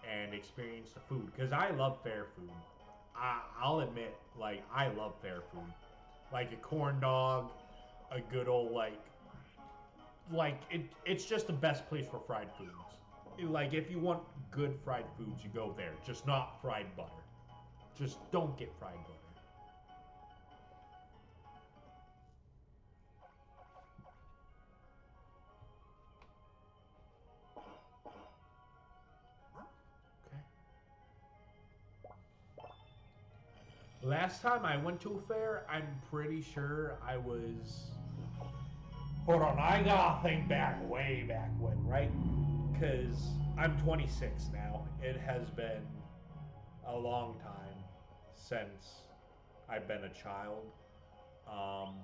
and experience the food because I love fair food. I'll admit, like I love fair food, like a corn dog, a good old it's just the best place for fried foods. Like, if you want good fried foods, you go there. Just not fried butter. Just don't get fried butter. Okay. Last time I went to a fair, I'm pretty sure I was. Hold on, I gotta think back way back when, right? Because I'm 26 now. It has been a long time since I've been a child. Um,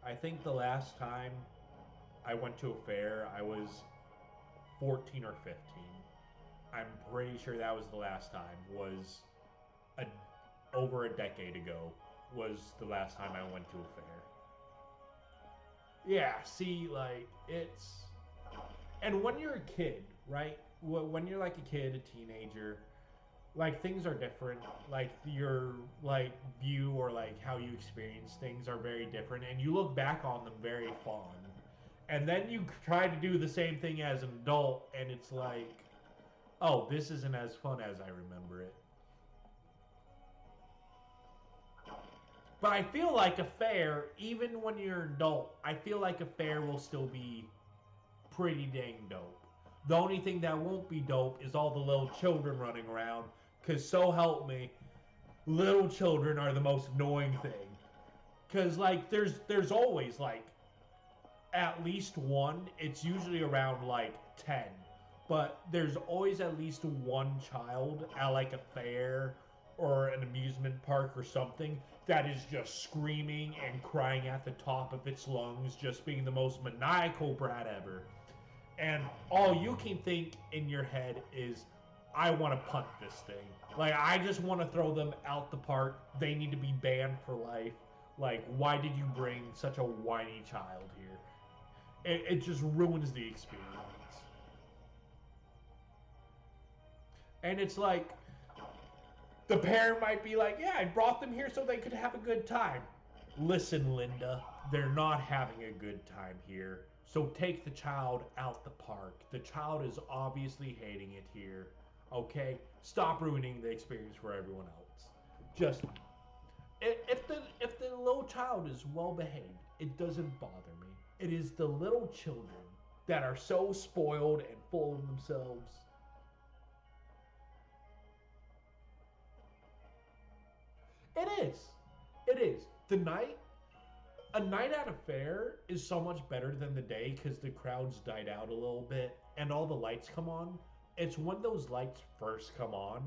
I think the last time I went to a fair, I was 14 or 15. I'm pretty sure that was the last time. Was a, over a decade ago was the last time I went to a fair. Yeah, see, like, it's. And when you're a kid, right? When you're like a kid, a teenager, like things are different. Like your like view or like how you experience things are very different, and you look back on them very fond. And then you try to do the same thing as an adult, and it's like, oh, this isn't as fun as I remember it. But I feel like a fair, even when you're an adult, I feel like a fair will still be pretty dang dope. The only thing that won't be dope is all the little children running around. Cause so help me, little children are the most annoying thing. Cause like there's always like at least one. It's usually around like 10. But there's always at least one child at like a fair or an amusement park or something that is just screaming and crying at the top of its lungs, just being the most maniacal brat ever. And all you can think in your head is, I want to punt this thing. Like, I just want to throw them out the park. They need to be banned for life. Like, why did you bring such a whiny child here? It just ruins the experience. And it's like, the parent might be like, yeah, I brought them here so they could have a good time. Listen, Linda, they're not having a good time here. So take the child out the park. The child is obviously hating it here. Okay? Stop ruining the experience for everyone else. Just if the little child is well behaved, it doesn't bother me. It is the little children that are so spoiled and full of themselves. It is. It is. A night at a fair is so much better than the day because the crowds died out a little bit and all the lights come on. It's when those lights first come on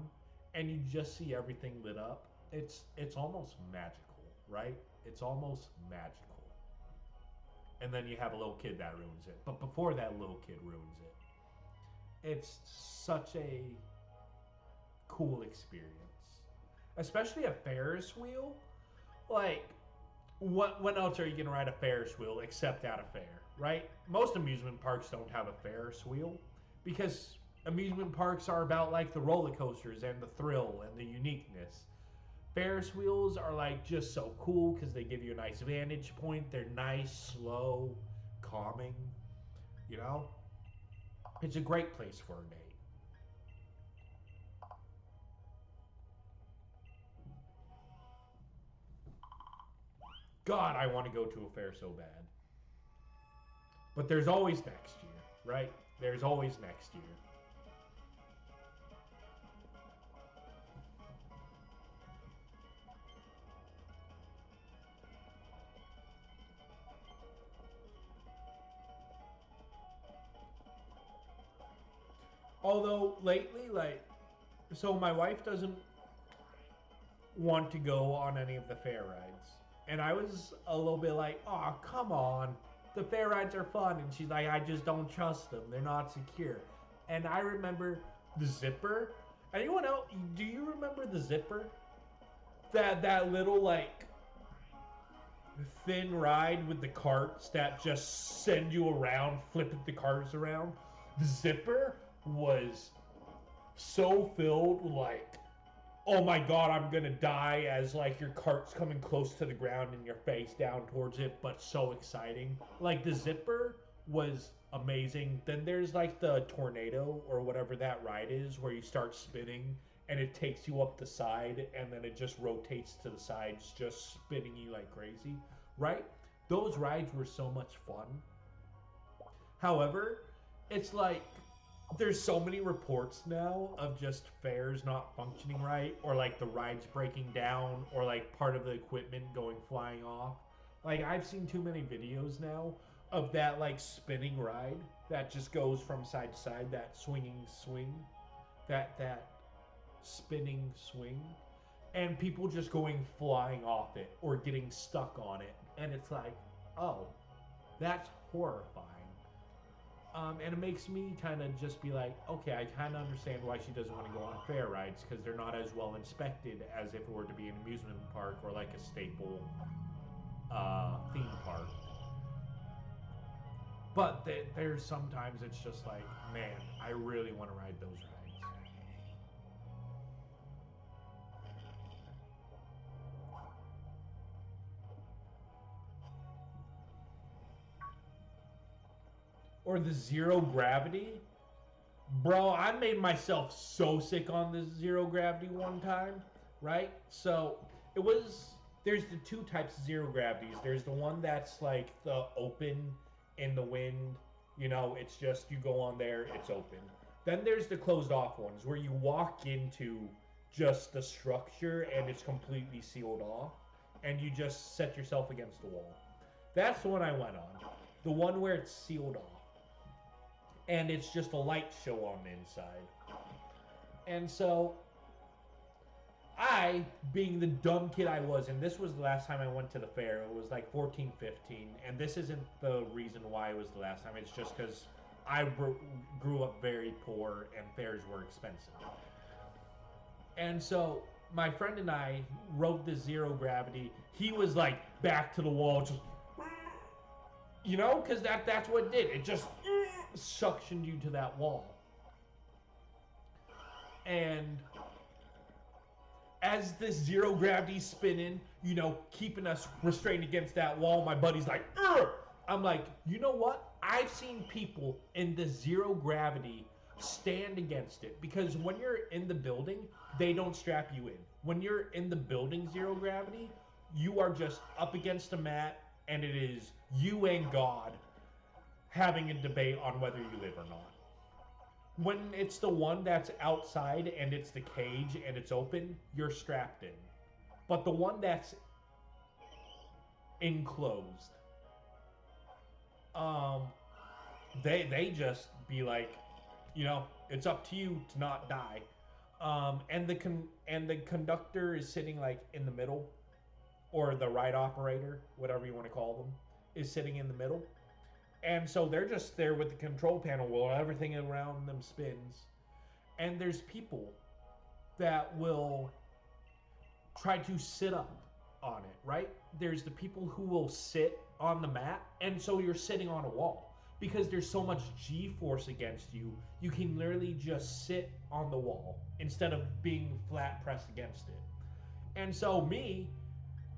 and you just see everything lit up. It's almost magical, right? It's almost magical. And then you have a little kid that ruins it. But before that little kid ruins it, it's such a cool experience. Especially a Ferris wheel. Like, when else are you going to ride a Ferris wheel except at a fair, right? Most amusement parks don't have a Ferris wheel because amusement parks are about like the roller coasters and the thrill and the uniqueness. Ferris wheels are like just so cool because they give you a nice vantage point. They're nice, slow, calming, you know? It's a great place for a date. God, I want to go to a fair so bad. But there's always next year, right? There's always next year. Although lately, like, so my wife doesn't want to go on any of the fair rides. And I was a little bit like, oh, come on. The fair rides are fun. And she's like, I just don't trust them. They're not secure. And I remember the zipper. Anyone else? Do you remember the zipper? That little, like, thin ride with the carts that just send you around, flipping the cars around. The zipper was so filled with, like, oh my god, I'm gonna die, as like your cart's coming close to the ground and your face down towards it, but so exciting. Like the zipper was amazing. Then there's like the tornado or whatever that ride is where you start spinning and it takes you up the side and then it just rotates to the sides, just spinning you like crazy, right? Those rides were so much fun. However, it's like there's so many reports now of just fairs not functioning right, or like the rides breaking down, or like part of the equipment going flying off. Like I've seen too many videos now of that like spinning ride that just goes from side to side, that swinging swing, that spinning swing, and people just going flying off it or getting stuck on it, and it's like, oh, that's horrifying. And it makes me kind of just be like, okay, I kind of understand why she doesn't want to go on fair rides because they're not as well inspected as if it were to be an amusement park or like a staple theme park. But there's sometimes it's just like, man, I really want to ride those rides. Or the zero gravity. Bro, I made myself so sick on this zero gravity one time, right? So it was, there's the two types of zero gravities. There's the one that's like the open in the wind, you know, it's just you go on there, it's open. Then there's the closed off ones where you walk into just the structure and it's completely sealed off and you just set yourself against the wall. That's the one I went on. The one where it's sealed off and it's just a light show on the inside. And so I, being the dumb kid I was, and this was the last time I went to the fair, it was like 14, 15, and this isn't the reason why it was the last time, it's just because I grew up very poor and fairs were expensive. And so my friend and I rode the zero gravity. He was like back to the wall, just, you know, because that's what it did. It just suctioned you to that wall. And as this zero gravity spinning, you know, keeping us restrained against that wall, my buddy's like, ugh! I'm like, you know what? I've seen people in the zero gravity stand against it because when you're in the building, they don't strap you in. When you're in the building zero gravity, you are just up against a mat and it is you and God having a debate on whether you live or not. When it's the one that's outside and it's the cage and it's open, you're strapped in. But the one that's enclosed, um, they just be like, you know, it's up to you to not die. And the conductor is sitting like in the middle, or the ride operator, whatever you want to call them, is sitting in the middle. And so they're just there with the control panel while everything around them spins. And there's people that will try to sit up on it, right? There's the people who will sit on the mat, and so you're sitting on a wall. Because there's so much G-force against you, you can literally just sit on the wall instead of being flat pressed against it. And so me,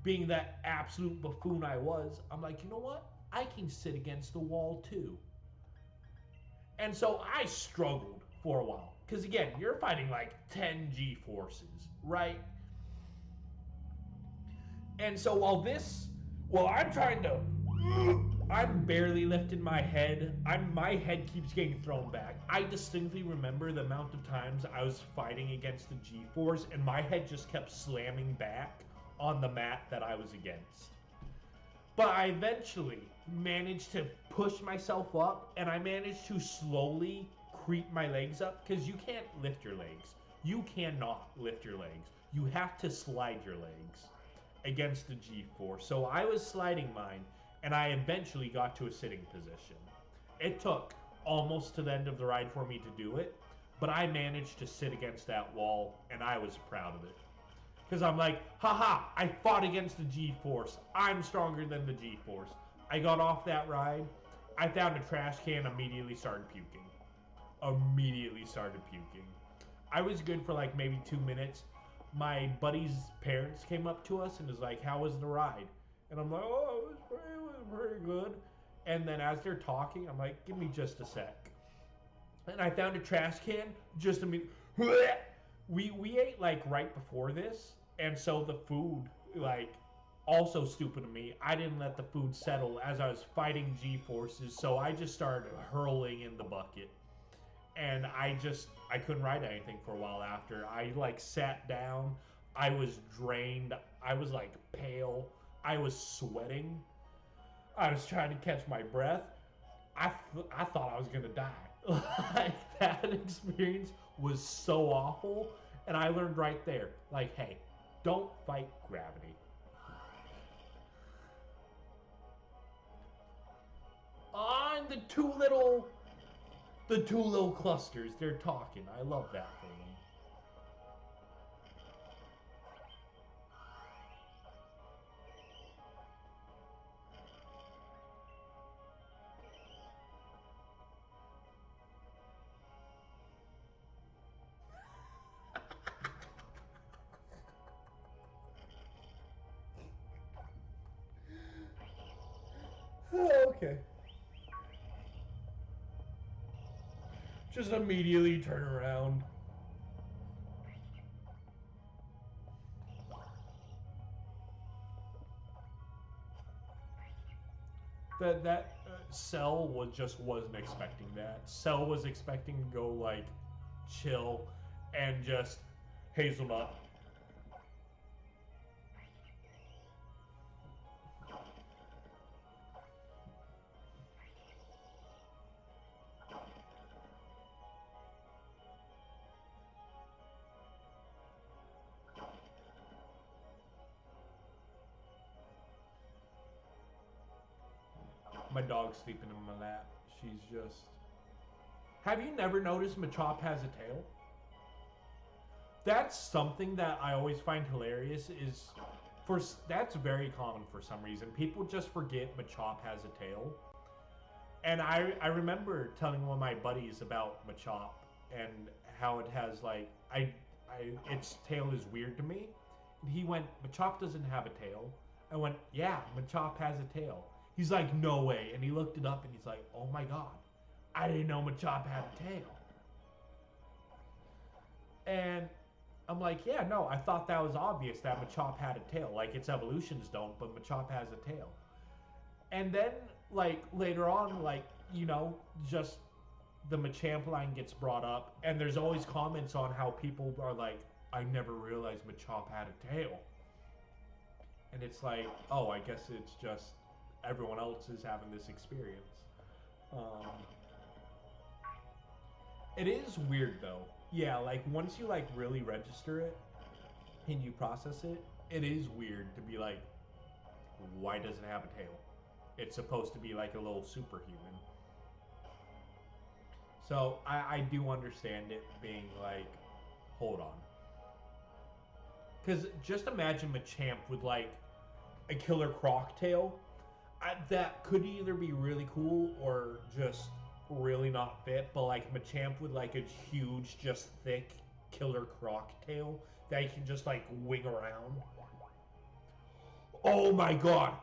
being that absolute buffoon I was, I'm like, you know what? I can sit against the wall too. And so I struggled for a while. Because again, you're fighting like 10 G forces, right? And so while I'm trying to, I'm barely lifting my head. My head keeps getting thrown back. I distinctly remember the amount of times I was fighting against the G force and my head just kept slamming back on the mat that I was against. But I eventually managed to push myself up and I managed to slowly creep my legs up because you can't lift your legs. You cannot lift your legs. You have to slide your legs against the G-force. So I was sliding mine and I eventually got to a sitting position. It took almost to the end of the ride for me to do it, but I managed to sit against that wall and I was proud of it. Because I'm like, haha, I fought against the G-force. I'm stronger than the G-force. I got off that ride. I found a trash can, immediately started puking. Immediately started puking. I was good for like maybe 2 minutes. My buddy's parents came up to us and was like, how was the ride? And I'm like, oh, it was pretty good. And then as they're talking, I'm like, give me just a sec. And I found a trash can just immediately. We ate like right before this, and so the food, like, also stupid of me, I didn't let the food settle as I was fighting G forces, so I just started hurling in the bucket. And I couldn't write anything for a while after. I like sat down, I was drained, I was like pale, I was sweating, I was trying to catch my breath. I thought I was gonna die. Like, that experience was so awful, and I learned right there, like, hey, don't fight gravity. And the two little clusters, they're talking. I love that for them. Okay. Just immediately turn around. That Cell wasn't expecting that. Cell was expecting to go like chill and just hazelnut. My dog's sleeping in my lap. She's just. Have you never noticed Machop has a tail? That's something that I always find hilarious. That's very common for some reason. People just forget Machop has a tail. And I remember telling one of my buddies about Machop and how it has like its tail is weird to me. And he went, Machop doesn't have a tail. I went, yeah, Machop has a tail. He's like, no way. And he looked it up and he's like, oh my god, I didn't know Machop had a tail. And I'm like, yeah, no, I thought that was obvious that Machop had a tail. Like, its evolutions don't, but Machop has a tail. And then, like, later on, like, just the Machamp line gets brought up, and there's always comments on how people are like, I never realized Machop had a tail. And it's like, oh, I guess it's just everyone else is having this experience. It is weird, though. Yeah, like, once you, like, really register it and you process it, it is weird to be like, why does it have a tail? It's supposed to be like a little superhuman. So I do understand it being like, hold on. Because just imagine Machamp with like a killer croc tail. That could either be really cool or just really not fit. But like Machamp with like a huge, just thick killer croc tail that you can just like wing around. Oh my god!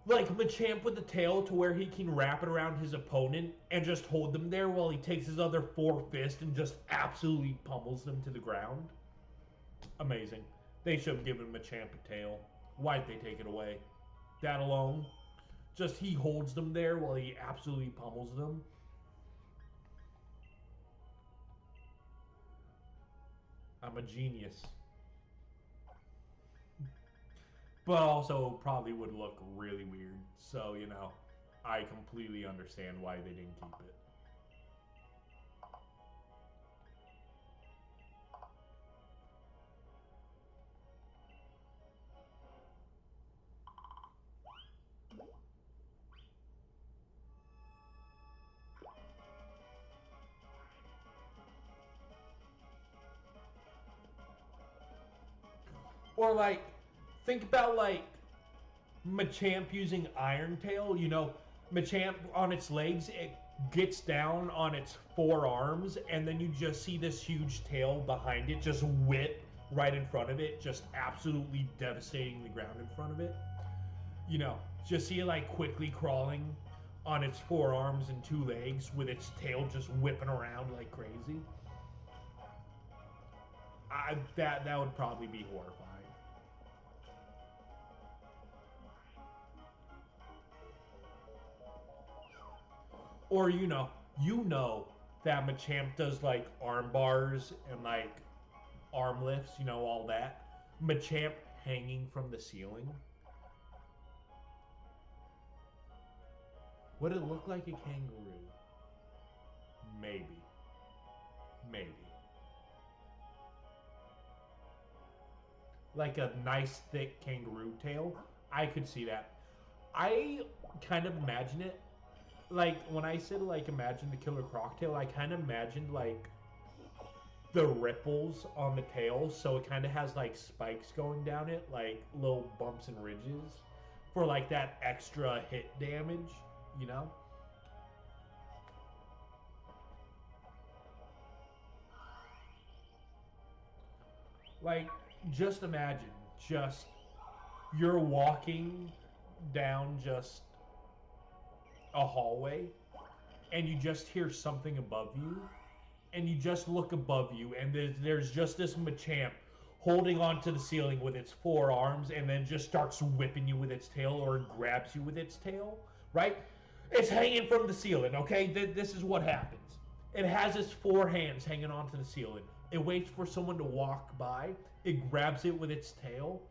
Like Machamp with the tail to where he can wrap it around his opponent and just hold them there while he takes his other four fists and just absolutely pummels them to the ground. Amazing. They should have given Machamp a tail. Why'd they take it away? That alone? Just he holds them there while he absolutely pummels them. I'm a genius. But also probably would look really weird. So, I completely understand why they didn't keep it. Or like, think about like Machamp using Iron Tail. Machamp on its legs, it gets down on its forearms, and then you just see this huge tail behind it just whip right in front of it, just absolutely devastating the ground in front of it. Just see it like quickly crawling on its four arms and two legs with its tail just whipping around like crazy. That would probably be horrifying. Or you know that Machamp does like arm bars and like arm lifts, all that. Machamp hanging from the ceiling. Would it look like a kangaroo? Maybe. Maybe. Like a nice thick kangaroo tail. I could see that. I kind of imagine it like when I said like imagine the killer croc tail, I kind of imagined like the ripples on the tail, so it kind of has like spikes going down it, like little bumps and ridges for like that extra hit damage, you know? Like just imagine just you're walking down just a hallway and you just hear something above you and you just look above you and there's just this Machamp holding onto the ceiling with its forearms and then just starts whipping you with its tail or grabs you with its tail, right? It's hanging from the ceiling, okay? This is what happens. It has its four hands hanging onto the ceiling. It waits for someone to walk by. It grabs it with its tail,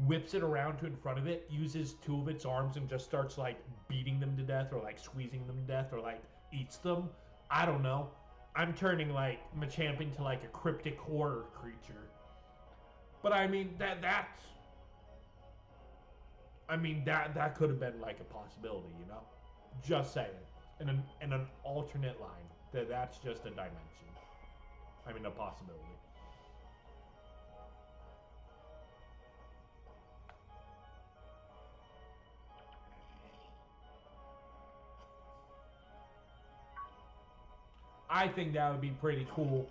whips it around to in front of it, uses two of its arms and just starts like beating them to death or like squeezing them to death or like eats them. I don't know. I'm turning like Machamp into like a cryptic horror creature. But I mean that could have been like a possibility, you know? Just saying. In an alternate line. That's just a dimension. I mean a possibility. I think that would be pretty cool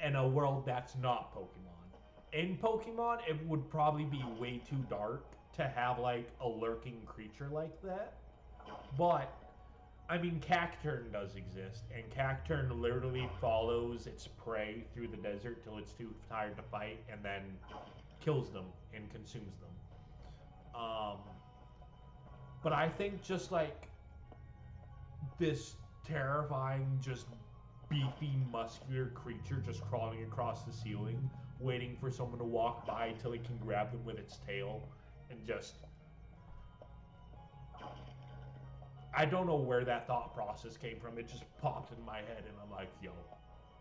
in a world that's not Pokemon. In Pokemon, it would probably be way too dark to have like a lurking creature like that. But I mean, Cacturn does exist, and Cacturn literally follows its prey through the desert till it's too tired to fight, and then kills them and consumes them. But I think just like this terrifying, just beefy, muscular creature just crawling across the ceiling, waiting for someone to walk by till it can grab them with its tail, and just I don't know where that thought process came from. It just popped in my head, and I'm like, yo,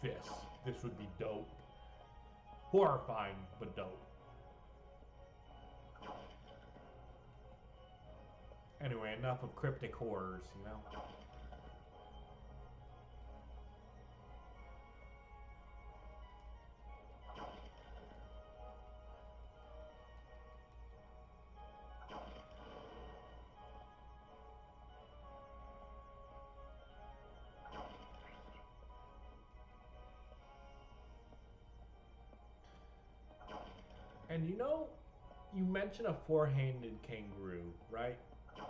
this would be dope. Horrifying, but dope. Anyway, enough of cryptic horrors, you know? And you mentioned a four-handed kangaroo, right?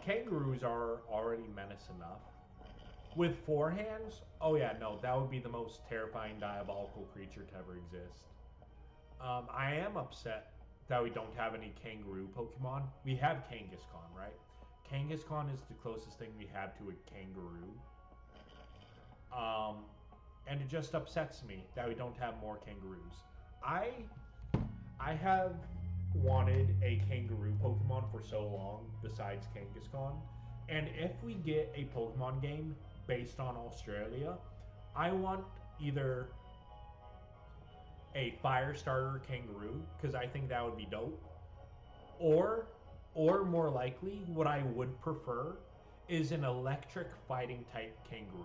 Kangaroos are already menace enough. With four hands, oh yeah, no, that would be the most terrifying diabolical creature to ever exist. I am upset that we don't have any kangaroo Pokemon. We have Kangaskhan, right? Kangaskhan is the closest thing we have to a kangaroo. Um, and it just upsets me that we don't have more kangaroos. I I have wanted a kangaroo Pokemon for so long, besides Kangaskhan. And if we get a Pokemon game based on Australia, I want either a fire starter kangaroo, because I think that would be dope, or or more likely, what I would prefer is an electric fighting type kangaroo.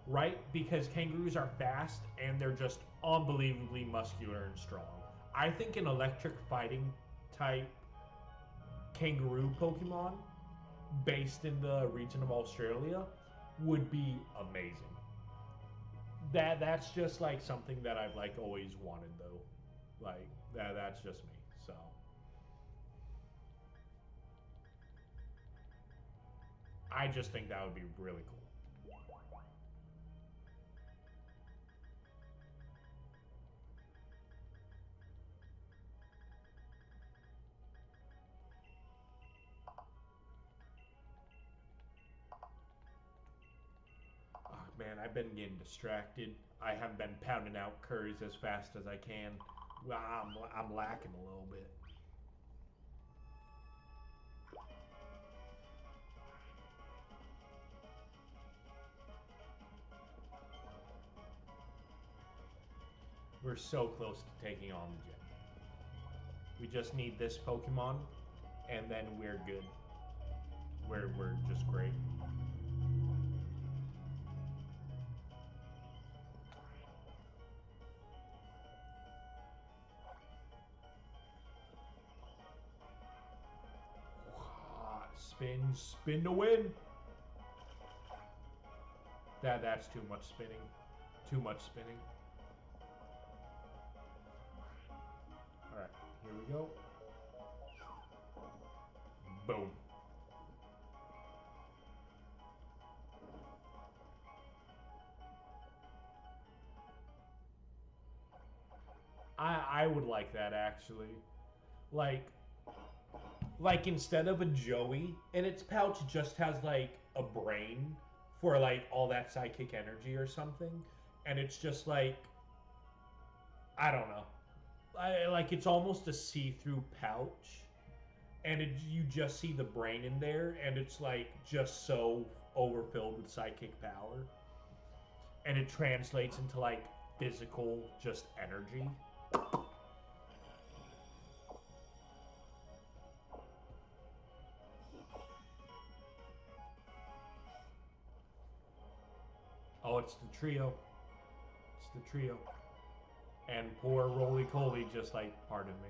Right? Because kangaroos are fast and they're just unbelievably muscular and strong. I think an electric fighting type kangaroo Pokemon based in the region of Australia would be amazing. That's just like something that I've like always wanted though. Like that's just me. So I just think that would be really cool. Oh, man, I've been getting distracted. I haven't been pounding out curries as fast as I can. Well, I'm lacking a little bit. We're so close to taking on the gym. We just need this Pokemon, and then we're good. We're just great. Spin to win. That's too much spinning. Too much spinning. All right, here we go. Boom. I would like that actually. Like instead of a Joey in its pouch, it just has like a brain for like all that psychic energy or something, and it's just like I don't know. Like it's almost a see-through pouch, and you just see the brain in there, and it's like just so overfilled with psychic power, and it translates into like physical just energy. Oh, it's the trio. It's the trio. And poor Roly Poly just like, pardon me.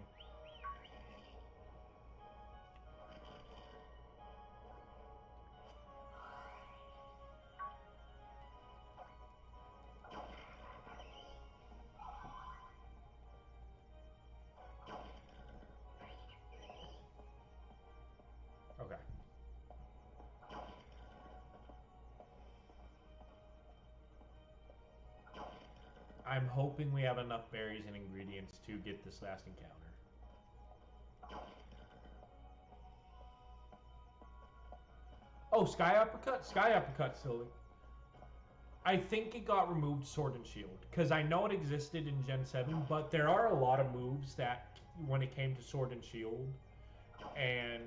Okay. I'm hoping we have enough berries and ingredients to get this last encounter. Oh, Sky Uppercut? Sky Uppercut still. I think it got removed Sword and Shield because I know it existed in Gen 7, but there are a lot of moves that when it came to Sword and Shield and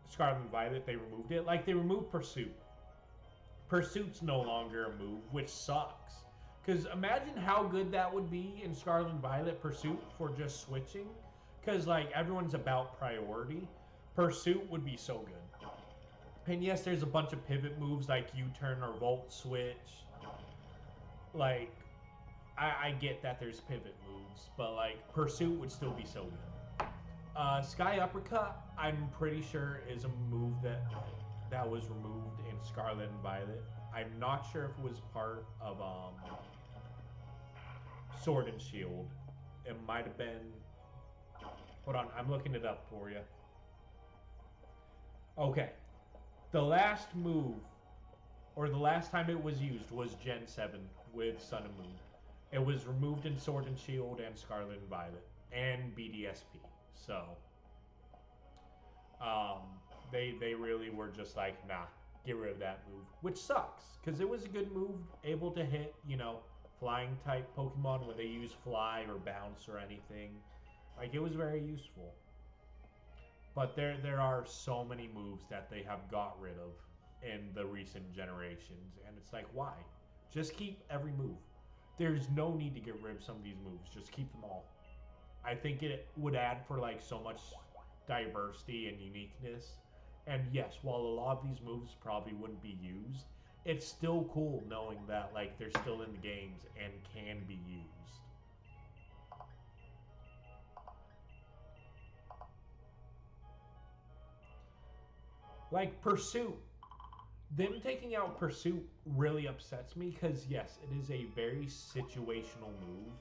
Scarlet and Violet, they removed it. Like they removed Pursuit. Pursuit's no longer a move, which sucks. Because imagine how good that would be in Scarlet and Violet Pursuit for just switching. Because like everyone's about priority. Pursuit would be so good. And yes, there's a bunch of pivot moves like U-turn or Volt Switch. Like, I get that there's pivot moves, but like Pursuit would still be so good. Sky Uppercut, I'm pretty sure is a move that was removed in Scarlet and Violet. I'm not sure if it was part of Sword and Shield. It might have been. Hold on, I'm looking it up for you. Okay, the last move, or the last time it was used, was Gen 7 with Sun and Moon. It was removed in Sword and Shield and Scarlet and Violet and BDSP. So, they really were just like, nah, get rid of that move, which sucks because it was a good move, able to hit, flying type Pokemon when they use fly or bounce or anything. Like it was very useful. But there are so many moves that they have got rid of in the recent generations, and it's like why? Just keep every move. There's no need to get rid of some of these moves. Just keep them all. I think it would add for like so much diversity and uniqueness. And yes, while a lot of these moves probably wouldn't be used, it's still cool knowing that like they're still in the games and can be used. Like Pursuit. Them taking out Pursuit really upsets me because yes, it is a very situational move.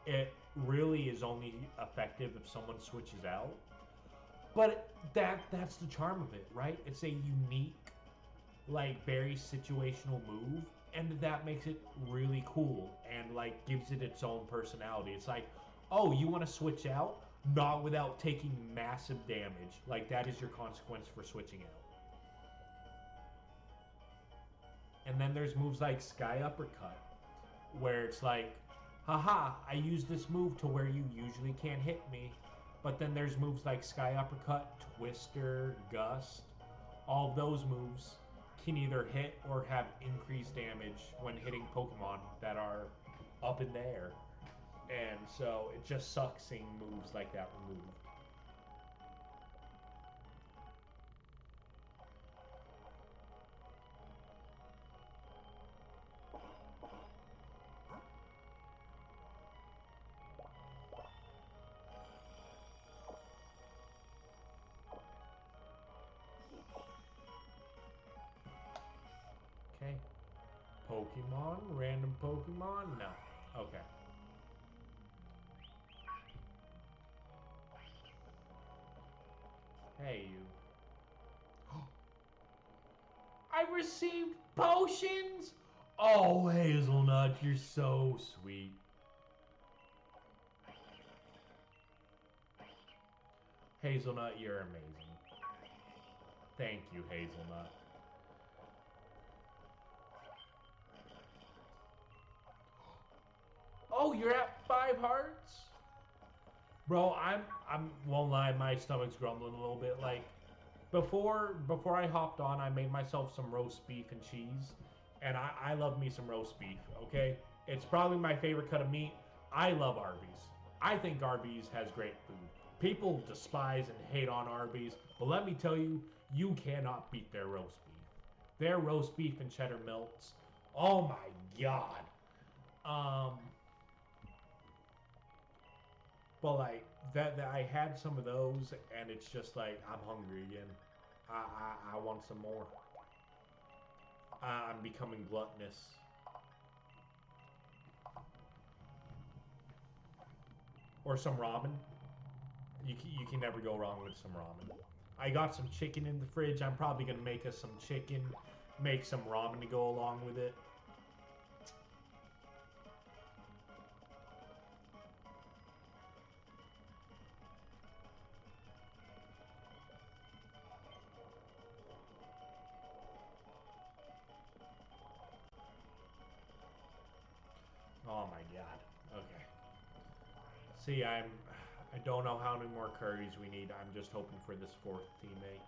It really is only effective if someone switches out. But that's the charm of it, right? It's a unique like very situational move, and that makes it really cool and like gives it its own personality. It's like, oh, you want to switch out, not without taking massive damage. Like that is your consequence for switching out. And then there's moves like Sky Uppercut, where it's like, haha, I use this move to where you usually can't hit me. But then there's moves like Sky Uppercut, Twister, Gust. All of those moves can either hit or have increased damage when hitting Pokemon that are up in the air. And so it just sucks seeing moves like that removed. Okay. Pokemon? Random Pokemon? No. Okay. Hey, you. I received potions! Oh, Hazelnut, you're so sweet. Hazelnut, you're amazing. Thank you, Hazelnut. Oh, you're at 5 hearts? Bro, I'm won't lie, my stomach's grumbling a little bit. Like before I hopped on, I made myself some roast beef and cheese, and I love me some roast beef. Okay, it's probably my favorite cut of meat. I love Arby's. I think Arby's has great food. People despise and hate on Arby's, but let me tell you, you cannot beat their roast beef. Their roast beef and cheddar melts. Oh my god. Um, but like that I had some of those, and it's just like I'm hungry again. I want some more. I'm becoming gluttonous. Or some ramen. You can never go wrong with some ramen. I got some chicken in the fridge. I'm probably gonna make us some chicken, make some ramen to go along with it. Oh my god. Okay. See, I don't know how many more curries we need. I'm just hoping for this fourth teammate.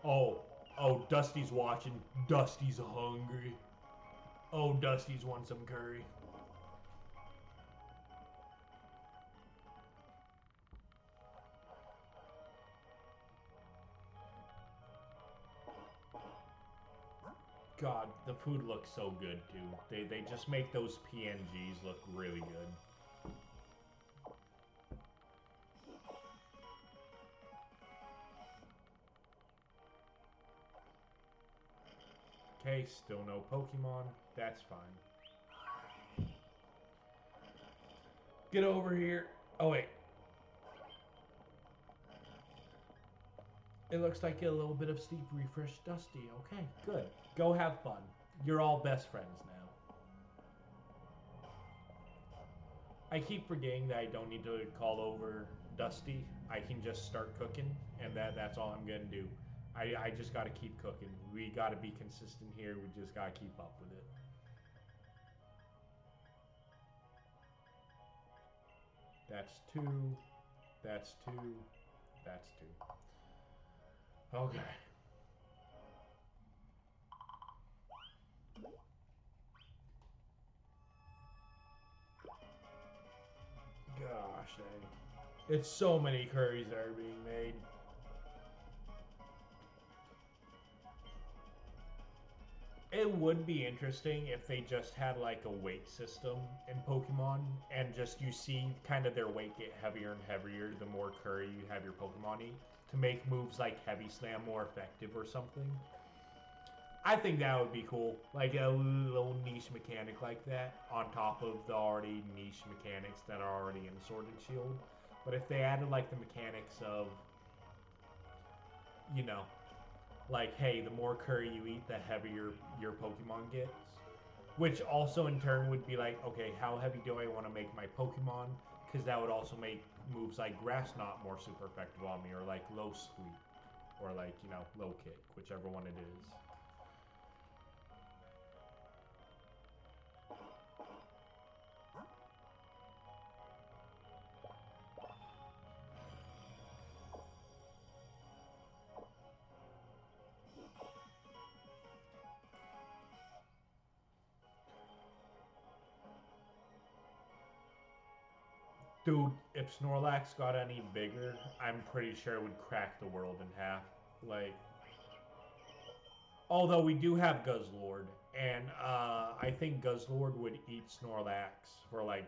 Oh, oh, Dusty's watching. Dusty's hungry. Oh, Dusty's want some curry. God, the food looks so good too. They just make those PNGs look really good. Okay, still no Pokemon. That's fine. Get over here. Oh wait. It looks like a little bit of sleep refresh, Dusty. Okay, good. Go have fun. You're all best friends now. I keep forgetting that I don't need to call over Dusty. I can just start cooking, and that's all I'm gonna do. I just gotta keep cooking. We gotta be consistent here. We just gotta keep up with it. That's two. That's two. That's two. Okay. Gosh dang. It's so many curries that are being made. It would be interesting if they just had like a weight system in Pokemon and just you see kind of their weight get heavier and heavier the more curry you have your Pokemon eat to make moves like Heavy Slam more effective or something. I think that would be cool. Like a little niche mechanic like that on top of the already niche mechanics that are already in Sword and Shield. But if they added like the mechanics of, you know, like, hey, the more curry you eat, the heavier your Pokemon gets. Which also in turn would be like, okay, how heavy do I want to make my Pokemon? Because that would also make moves like Grass Knot more super effective on me, or like Low Sweep, or like, you know, Low Kick, whichever one it is. Dude, if Snorlax got any bigger, I'm pretty sure it would crack the world in half. Like, although we do have Guzzlord, and I think Guzzlord would eat Snorlax for like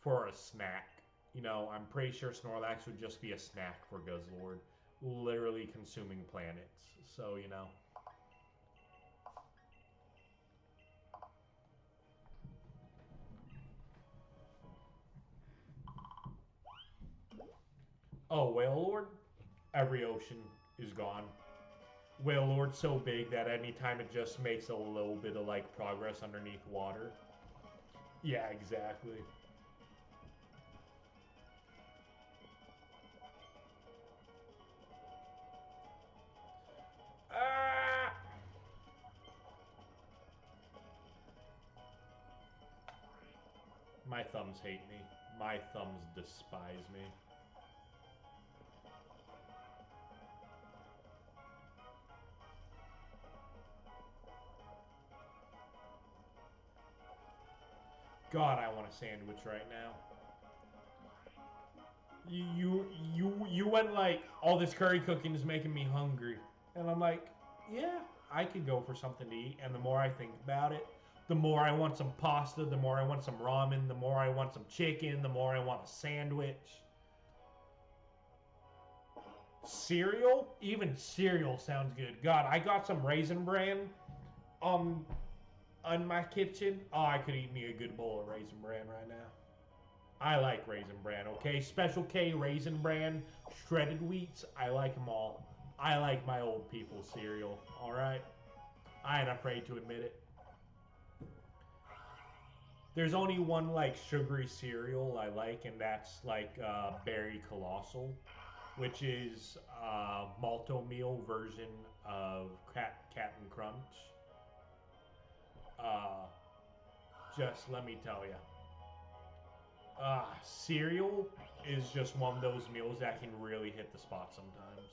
for a snack. You know, I'm pretty sure Snorlax would just be a snack for Guzzlord, literally consuming planets. So you know. Oh, Wailord? Every ocean is gone. Wailord's so big that anytime it just makes a little bit of like progress underneath water. Yeah, exactly. Ah! My thumbs hate me. My thumbs despise me. God, I want a sandwich right now. You went like all this curry cooking is making me hungry, and I'm like, yeah, I could go for something to eat. And the more I think about it, the more I want some pasta, the more I want some ramen, the more I want some chicken, the more I want a sandwich. Cereal, even cereal sounds good. God, I got some Raisin Bran, um, on my kitchen. Oh, I could eat me a good bowl of Raisin Bran right now. I like Raisin Bran, okay? Special K, Raisin Bran, shredded wheats, I like them all. I like my old people cereal, alright? I ain't afraid to admit it. There's only one, like, sugary cereal I like, and that's, like, Berry Colossal, which is malto meal version of Captain Crunch. Uh, just let me tell you. Cereal is just one of those meals that can really hit the spot sometimes.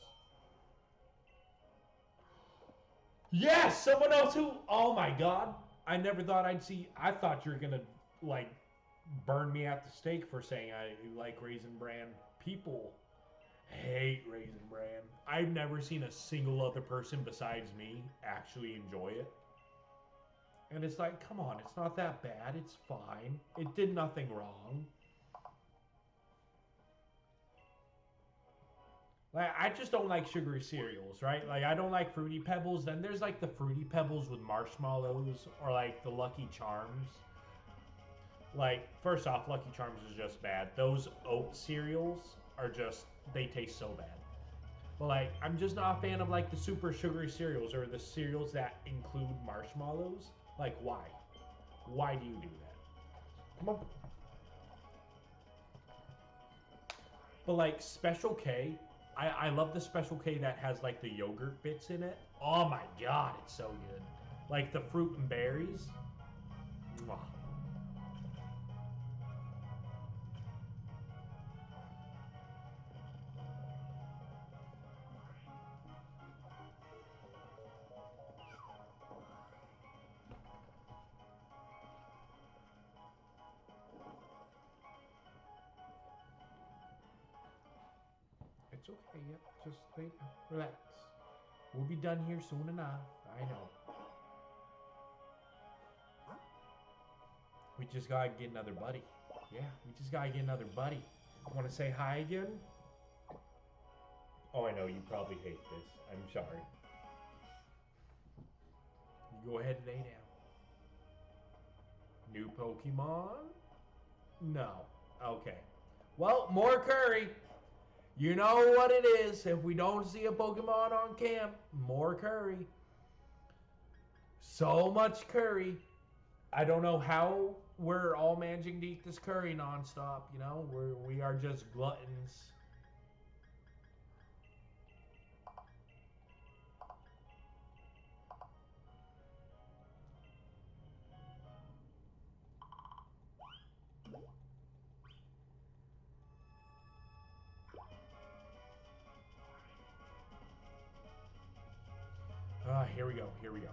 Yes, someone else who. Oh my god, I never thought I'd see. I thought you were gonna like burn me at the stake for saying I like Raisin Bran. People hate Raisin Bran. I've never seen a single other person besides me actually enjoy it. And it's like, come on, it's not that bad. It's fine. It did nothing wrong. Like I just don't like sugary cereals, right? Like I don't like Fruity Pebbles. Then there's like the Fruity Pebbles with marshmallows or like the Lucky Charms. Like first off, Lucky Charms is just bad. Those oat cereals are just they taste so bad. But like I'm just not a fan of like the super sugary cereals or the cereals that include marshmallows. Like why? Why do you do that? Come on. But like Special K, I love the Special K that has like the yogurt bits in it. Oh my god, it's so good. Like the fruit and berries. Mwah. It's okay, yep. Just wait, relax. We'll be done here soon enough. I know. We just gotta get another buddy. Yeah, we just gotta get another buddy. Want to say hi again? Oh, I know you probably hate this. I'm sorry. Go ahead and lay down. New Pokemon? No. Okay. Well, more curry. You know what it is. If we don't see a Pokemon on camp, more curry. So much curry. I don't know how we're all managing to eat this curry nonstop. You know, we are just gluttons. Here we go. Here we go.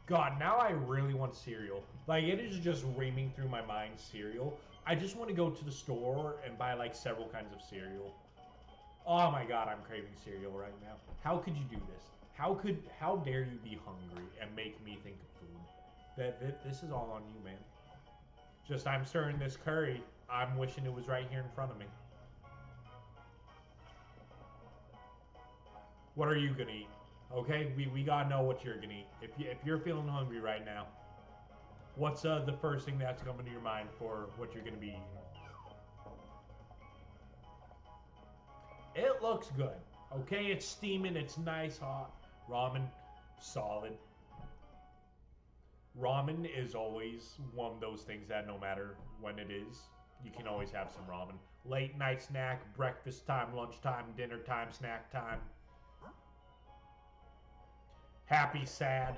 God, now I really want cereal. Like, it is just reaming through my mind, cereal. I just want to go to the store and buy, like, several kinds of cereal. Oh my God, I'm craving cereal right now. How could you do this? How dare you be hungry and make me think of food? This is all on you, man. Just, I'm stirring this curry. I'm wishing it was right here in front of me. What are you gonna eat? Okay, we gotta know what you're gonna eat. If you're feeling hungry right now, what's the first thing that's coming to your mind for what you're gonna be eating? It looks good. Okay, it's steaming. It's nice, hot ramen, solid. Ramen is always one of those things that no matter when it is, you can always have some ramen. Late night snack, breakfast time, lunchtime, dinner time, snack time. Happy, sad,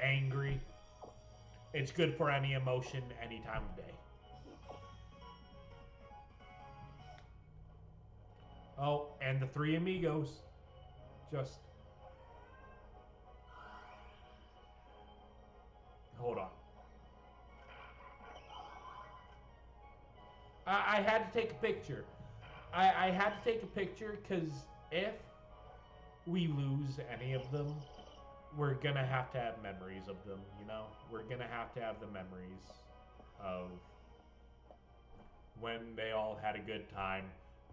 angry. It's good for any emotion, any time of day. Oh, and the three amigos. Just hold on. I had to take a picture. I had to take a picture because if we lose any of them, we're gonna have to have memories of them, you know? We're gonna have to have the memories of when they all had a good time,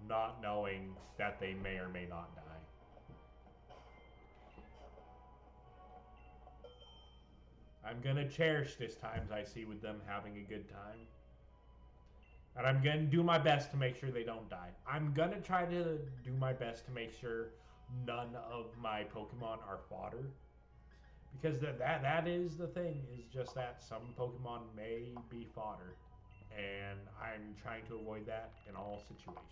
not knowing that they may or may not die. I'm gonna cherish this times I see with them having a good time. And I'm gonna do my best to make sure they don't die. I'm gonna try to do my best to make sure none of my Pokemon are fodder. Because that is the thing, is just that some Pokemon may be fodder. And I'm trying to avoid that in all situations.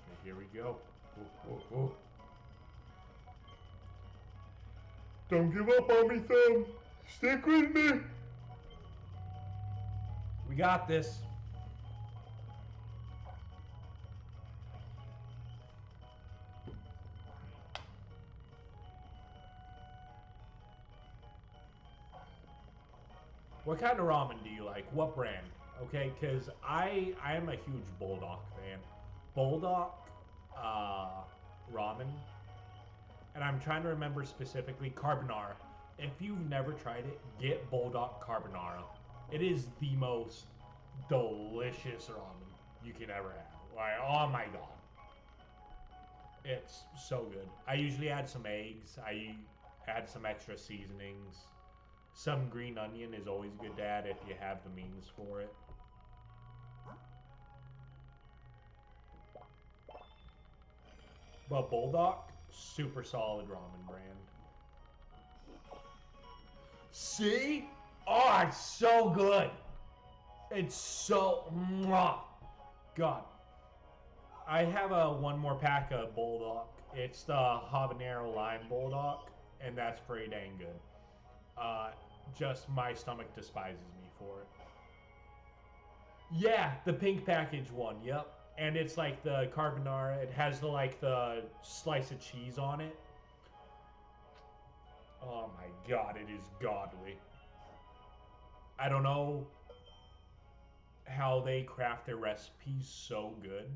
Okay, here we go. Ooh, ooh, ooh. Don't give up on me, Thumb. Stick with me. We got this. What kind of ramen do you like? What brand? Okay, because I am a huge Bulldog fan. Bulldog ramen, and I'm trying to remember specifically carbonara. If you've never tried it, get Bulldog carbonara. It is the most delicious ramen you can ever have. Like, oh my God. It's so good. I usually add some eggs. I add some extra seasonings. Some green onion is always good to add if you have the means for it. But Bulldog, super solid ramen brand. See? Oh, it's so good. It's so mwah. God. I have one more pack of Bulldog. It's the habanero lime Bulldog, and that's pretty dang good. Just my stomach despises me for it. Yeah, the pink package one. Yep. And it's like the carbonara. It has the slice of cheese on it. Oh my God, it is godly. I don't know how they craft their recipes so good,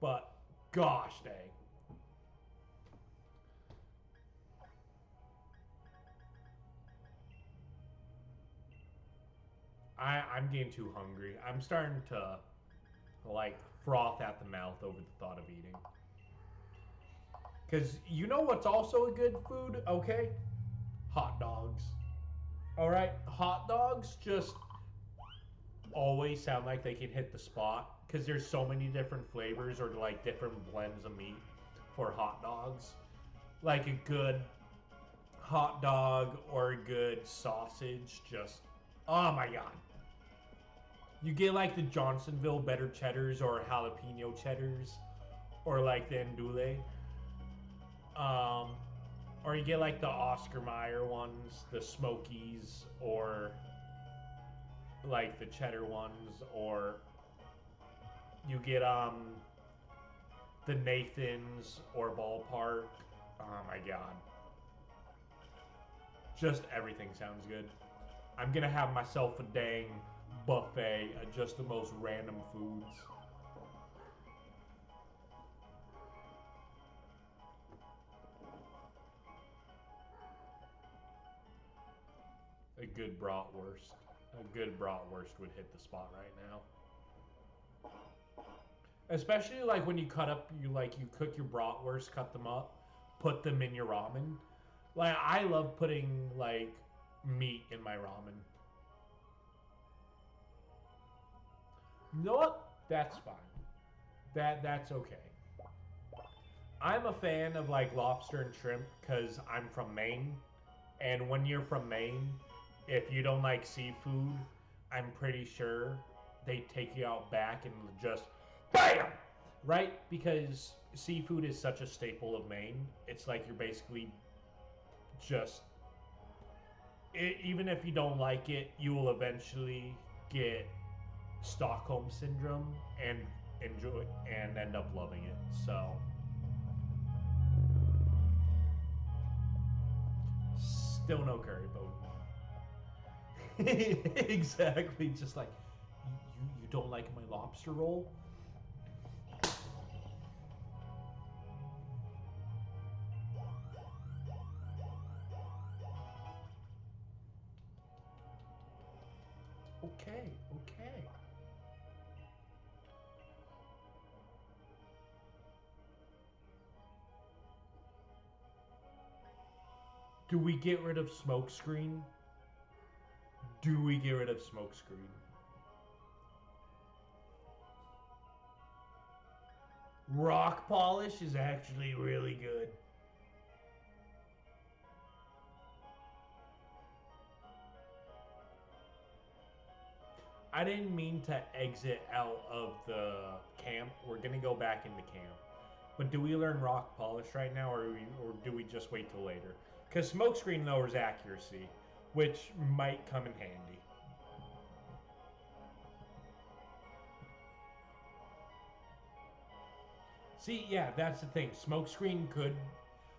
but gosh dang. I'm getting too hungry. I'm starting to like froth at the mouth over the thought of eating. Cause you know what's also a good food? Okay, hot dogs. All right, hot dogs just always sound like they can hit the spot because there's so many different flavors or like different blends of meat for hot dogs. Like a good hot dog or a good sausage, just oh my god. You get like the Johnsonville better cheddars or jalapeno cheddars or like the andouille. Um, or you get like the Oscar Mayer ones, the Smokies, or like the cheddar ones, or you get the Nathans or Ballpark. Oh my god. Just everything sounds good. I'm gonna have myself a dang buffet of just the most random foods. A good bratwurst. A good bratwurst would hit the spot right now. Especially like when you cut up, you cook your bratwurst, cut them up, put them in your ramen. Like I love putting like meat in my ramen. You know what? That's fine. That's okay. I'm a fan of like lobster and shrimp because I'm from Maine, and when you're from Maine, if you don't like seafood, I'm pretty sure they take you out back and just BAM! Right? Because seafood is such a staple of Maine. It's like you're basically just even if you don't like it, you will eventually get Stockholm syndrome and enjoy and end up loving it. So still no curry, but exactly just like you don't like my lobster roll. Okay, okay. Do we get rid of smokescreen? Do we get rid of smokescreen? Rock polish is actually really good. I didn't mean to exit out of the camp. We're gonna go back into camp. But do we learn rock polish right now, or do we just wait till later? Because smokescreen lowers accuracy, which might come in handy. See, yeah, that's the thing. Smokescreen could,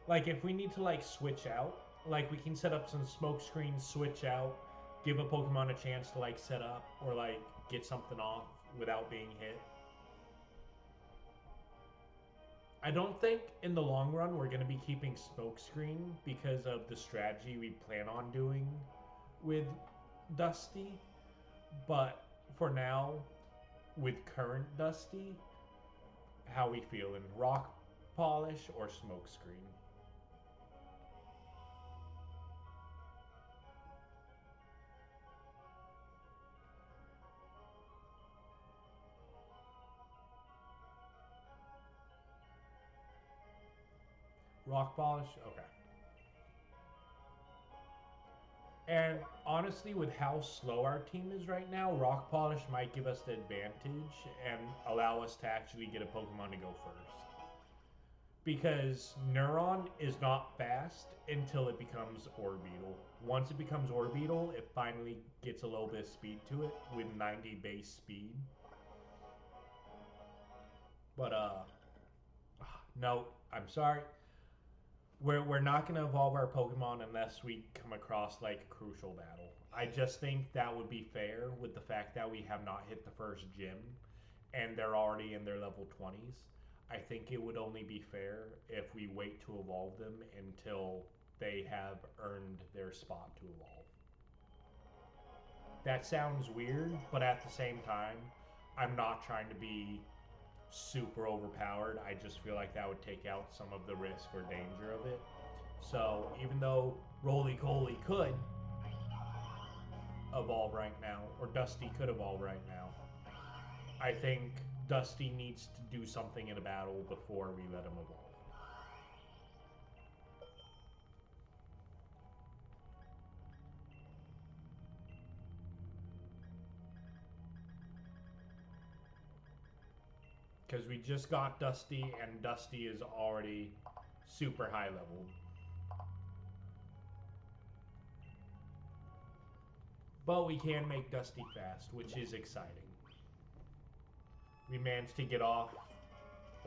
like, if we need to like switch out, like we can set up some smokescreen switch out, give a Pokemon a chance to like set up or like get something off without being hit. I don't think in the long run we're going to be keeping smokescreen because of the strategy we plan on doing with Dusty. But for now, with current Dusty, how we feeling? Rock polish or smokescreen? Rock polish? Okay. And honestly, with how slow our team is right now, rock polish might give us the advantage and allow us to actually get a Pokemon to go first. Because Neuron is not fast until it becomes Orbeetle. Once it becomes Orbeetle, it finally gets a little bit of speed to it with 90 base speed. But no, I'm sorry. We're not going to evolve our Pokemon unless we come across like a crucial battle. I just think that would be fair with the fact that we have not hit the first gym and they're already in their level 20s. I think it would only be fair if we wait to evolve them until they have earned their spot to evolve. That sounds weird, but at the same time, I'm not trying to be super overpowered. I just feel like that would take out some of the risk or danger of it. So even though Roly-Coly could evolve right now, or Dusty could evolve right now, I think Dusty needs to do something in a battle before we let him evolve. Because we just got Dusty, and Dusty is already super high leveled. But we can make Dusty fast, which is exciting. We managed to get off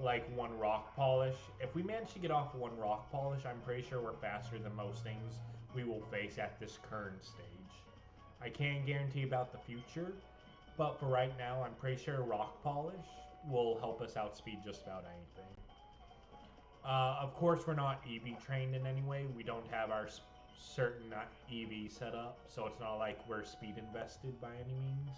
like one rock polish. If we manage to get off one rock polish, I'm pretty sure we're faster than most things we will face at this current stage. I can't guarantee about the future, but for right now, I'm pretty sure rock polish will help us outspeed just about anything. Of course, we're not EV trained in any way. We don't have our certain EV set up, so it's not like we're speed invested by any means.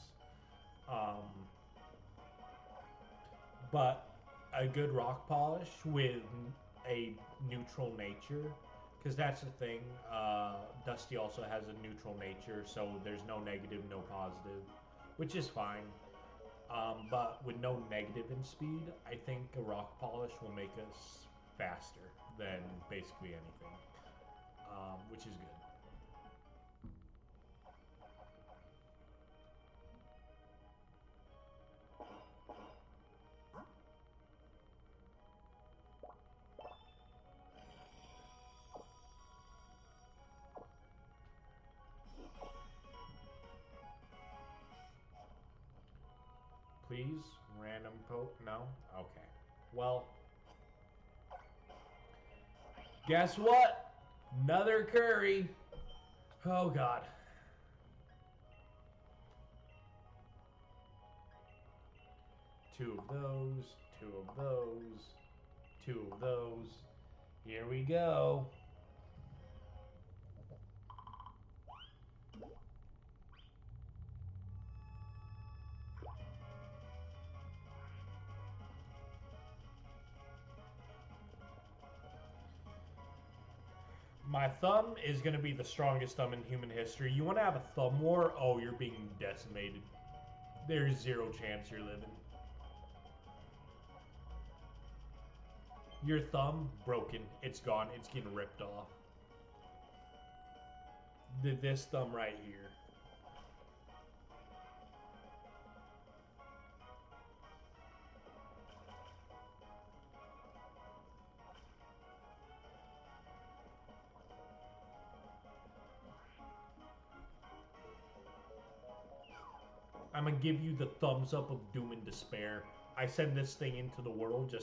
But a good rock polish with a neutral nature, because that's the thing. Dusty also has a neutral nature, so there's no negative, no positive, which is fine. But with no negative in speed, I think a rock polish will make us faster than basically anything, which is good. Please, random poke? No? Okay. Well, guess what? Another curry. Oh, God. Two of those, two of those, two of those. Here we go. My thumb is going to be the strongest thumb in human history. You want to have a thumb war? Oh, you're being decimated. There's zero chance you're living. Your thumb, broken. It's gone. It's getting ripped off. This thumb right here. I'm gonna give you the thumbs up of doom and despair. I send this thing into the world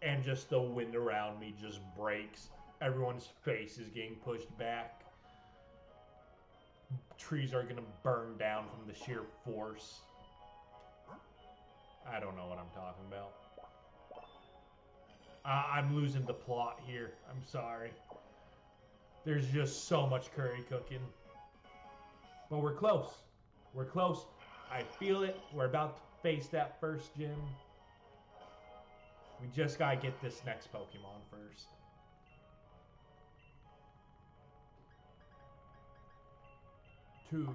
and just the wind around me just breaks. Everyone's face is getting pushed back. Trees are gonna burn down from the sheer force. I don't know what I'm talking about. I'm losing the plot here. I'm sorry. There's just so much curry cooking. But we're close. We're close. I feel it. We're about to face that first gym. We just gotta get this next Pokemon first. Two.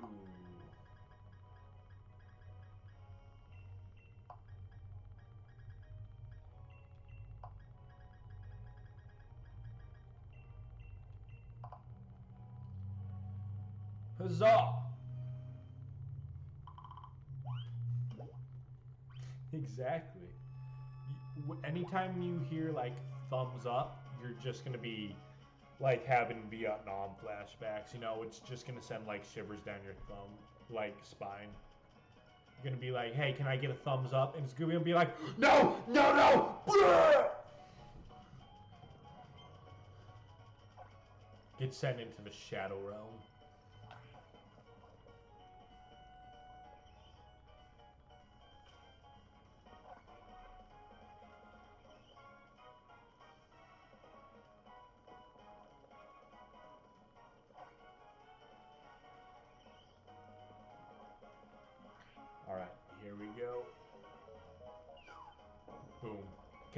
Huzzah! Exactly. Anytime you hear like thumbs up, you're just gonna be like having Vietnam flashbacks. You know, it's just gonna send like shivers down your thumb, like spine. You're gonna be like, "Hey, can I get a thumbs up?" And it's gonna be like, "No, no, no!" Get sent into the Shadow Realm.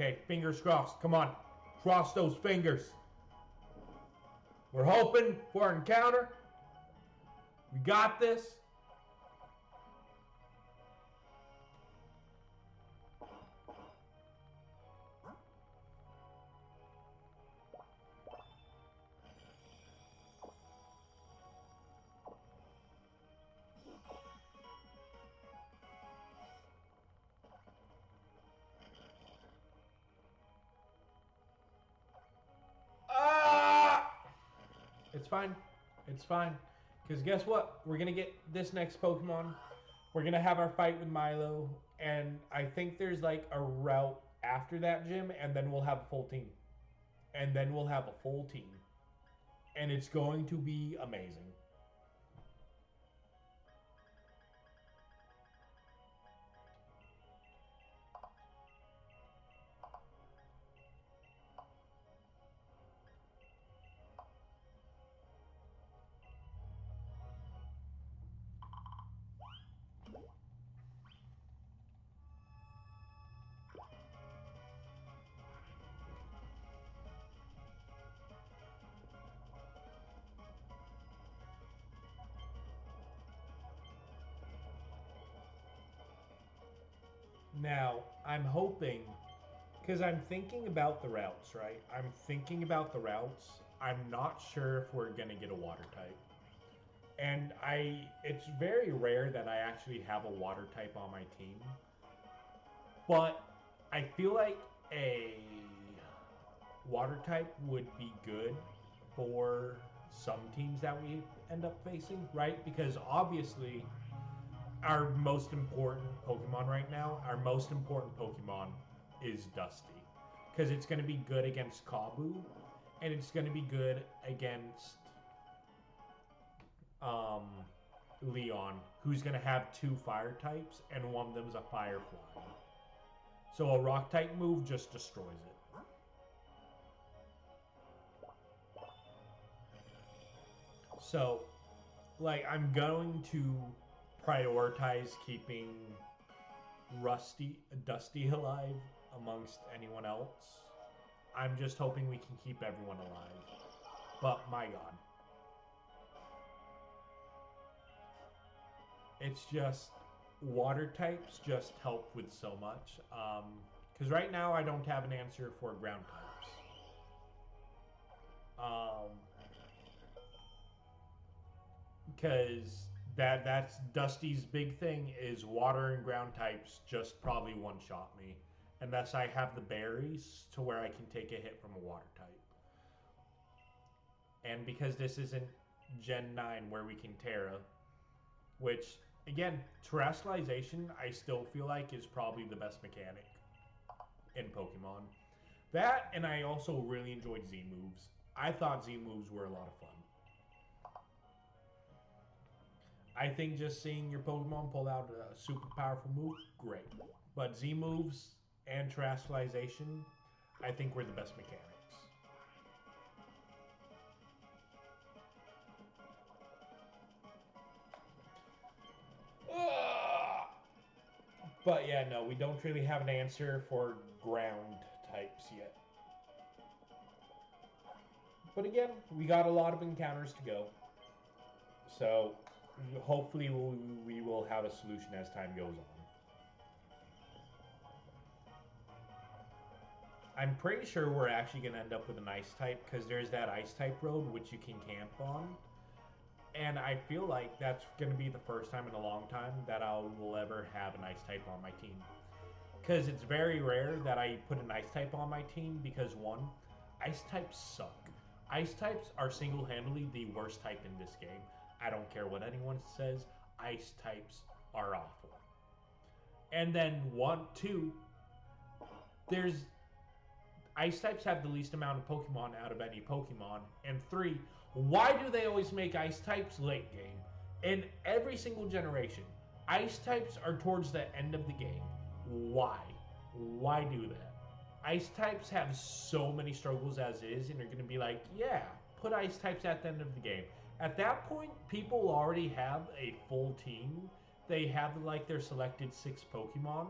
Okay, fingers crossed. Come on. Cross those fingers. We're hoping for an encounter. We got this. It's fine. It's fine. Because guess what? We're going to get this next Pokemon. We're going to have our fight with Milo. And I think there's like a route after that gym. And then we'll have a full team. And then we'll have a full team. And it's going to be amazing. Now, I'm hoping, because I'm thinking about the routes, right? I'm thinking about the routes. I'm not sure if we're going to get a water type. And it's very rare that I actually have a water type on my team. But I feel like a water type would be good for some teams that we end up facing, right? Because obviously our most important Pokemon right now, our most important Pokemon is Dusty. Because it's going to be good against Kabu, and it's going to be good against Leon, who's going to have 2 fire types, and one of them is a Firefly. So a rock type move just destroys it. So, like, I'm going to prioritize keeping Dusty alive amongst anyone else. I'm just hoping we can keep everyone alive. But my god. It's just water types just help with so much. Because right now I don't have an answer for ground types. Because that's Dusty's big thing is water and ground types just probably one-shot me. Unless I have the berries to where I can take a hit from a water type. And because this isn't Gen 9 where we can Terra, which, again, Terrestrialization I still feel like is probably the best mechanic in Pokemon. That, and I also really enjoyed Z-moves. I thought Z-moves were a lot of fun. I think just seeing your Pokemon pull out a super powerful move, great. But Z-moves and Terrestrialization, I think were the best mechanics. But yeah, no, we don't really have an answer for ground types yet. But again, we got a lot of encounters to go. So hopefully we will have a solution as time goes on. I'm pretty sure we're actually going to end up with an ice type because there's that ice type road which you can camp on. And I feel like that's going to be the first time in a long time that I will ever have an ice type on my team. Because it's very rare that I put an ice type on my team because, one, ice types suck. Ice types are single-handedly the worst type in this game. I don't care what anyone says, ice types are awful. And then, two, there's ice types have the least amount of Pokemon out of any Pokemon. And 3, why do they always make ice types late game? In every single generation, ice types are towards the end of the game. Why? Why do that? Ice types have so many struggles as is, and they're going to be like, yeah, put ice types at the end of the game. At that point, people already have a full team. They have like their selected 6 Pokemon.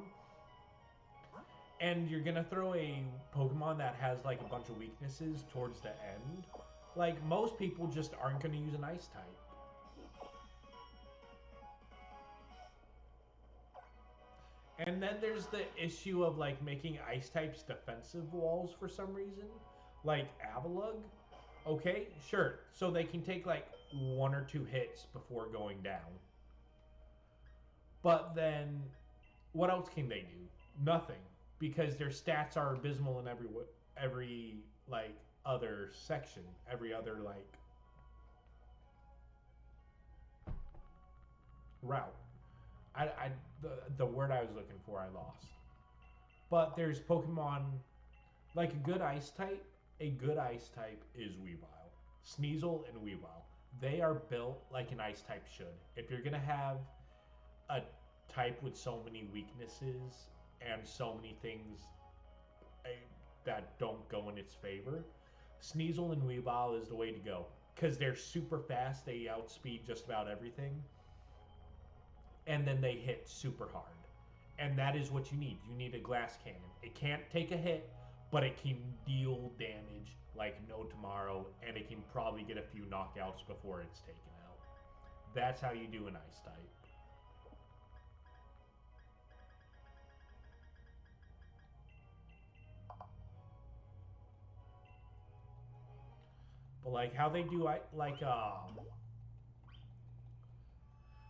and you're gonna throw a Pokemon that has like a bunch of weaknesses towards the end, like most people just aren't gonna use an Ice type. And then there's the issue of like making Ice types defensive walls for some reason, like Avalugg. Okay, sure. So they can take like 1 or 2 hits before going down. But then, what else can they do? Nothing, because their stats are abysmal in every like other section, every other like route. The word I was looking for I lost. But there's Pokemon like a good Ice type. A good Ice type is Weavile, Sneasel, and Weavile. They are built like an Ice type should. If you're gonna have a type with so many weaknesses and so many things that don't go in its favor, Sneasel and Weavile is the way to go because they're super fast. They outspeed just about everything, and then they hit super hard. And that is what you need. You need a glass cannon. It can't take a hit, but it can deal damage like no tomorrow, and it can probably get a few knockouts before it's taken out. That's how you do an Ice type. But like how they do, like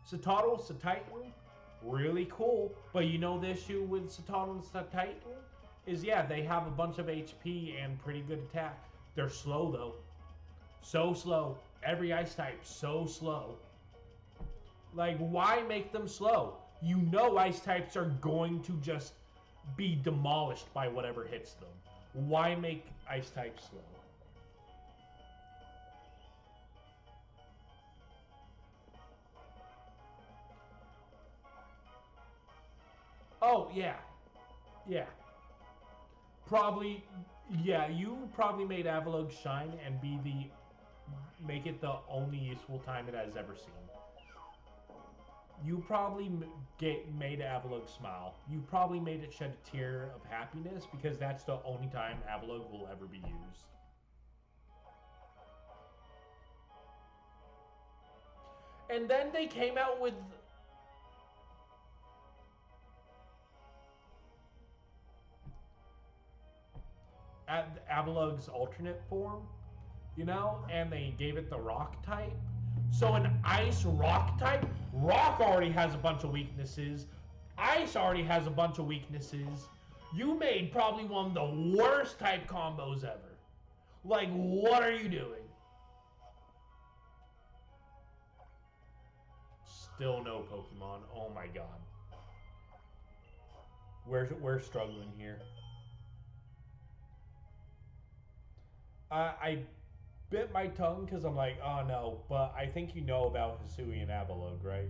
Citadel, Cetitan, really cool. But you know the issue with Citadel and Cetitan is, yeah, they have a bunch of HP and pretty good attack. They're slow though, so slow. Every Ice type so slow. Like, why make them slow? You know Ice types are going to just be demolished by whatever hits them. Why make Ice types slow? Oh, yeah. Yeah. Probably, yeah, you probably made Avalugg shine and be the make it the only useful time it has ever seen. You probably made Avalugg smile. You probably made it shed a tear of happiness because that's the only time Avalugg will ever be used. And then they came out with Avalugg's alternate form, you know, and they gave it the rock type. So an ice rock type, rock already has a bunch of weaknesses. Ice already has a bunch of weaknesses. You made probably one of the worst type combos ever. Like, what are you doing? Still no Pokemon. Oh my god. We're struggling here. I bit my tongue because I'm like, oh no, but I think you know about Hisui and Avalugg, right?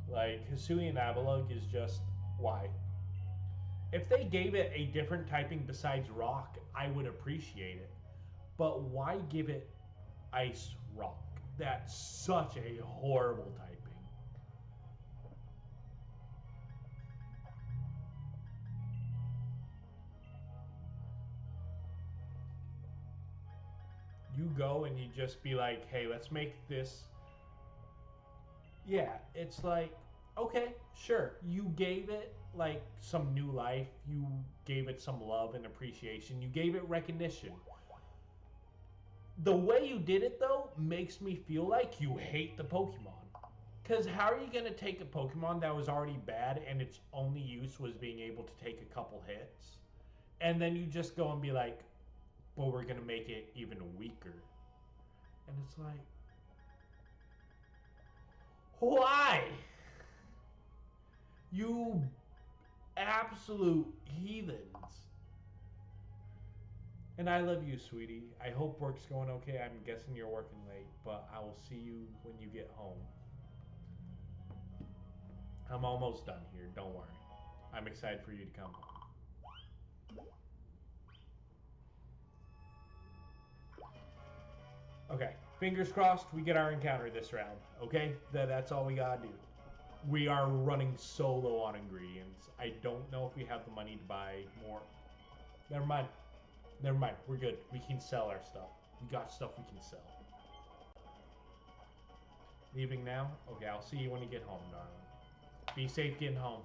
Like, Hisui and Avalugg is just why. If they gave it a different typing besides rock, I would appreciate it. But why give it ice rock? That's such a horrible typing. You go and you just be like, hey, let's make this. Yeah, it's like, okay, sure. You gave it like some new life. You gave it some love and appreciation. You gave it recognition. The way you did it, though, makes me feel like you hate the Pokemon. Because how are you going to take a Pokemon that was already bad and its only use was being able to take a couple hits? And then you just go and be like, but we're going to make it even weaker. And it's like, why? You absolute heathens. And I love you, sweetie. I hope work's going okay. I'm guessing you're working late, but I will see you when you get home. I'm almost done here. Don't worry. I'm excited for you to come home. Okay. Fingers crossed we get our encounter this round. Okay? That's all we gotta do. We are running so low on ingredients. I don't know if we have the money to buy more. Never mind. Never mind. We're good. We can sell our stuff. We got stuff we can sell. Leaving now? Okay, I'll see you when you get home, darling. Be safe getting home.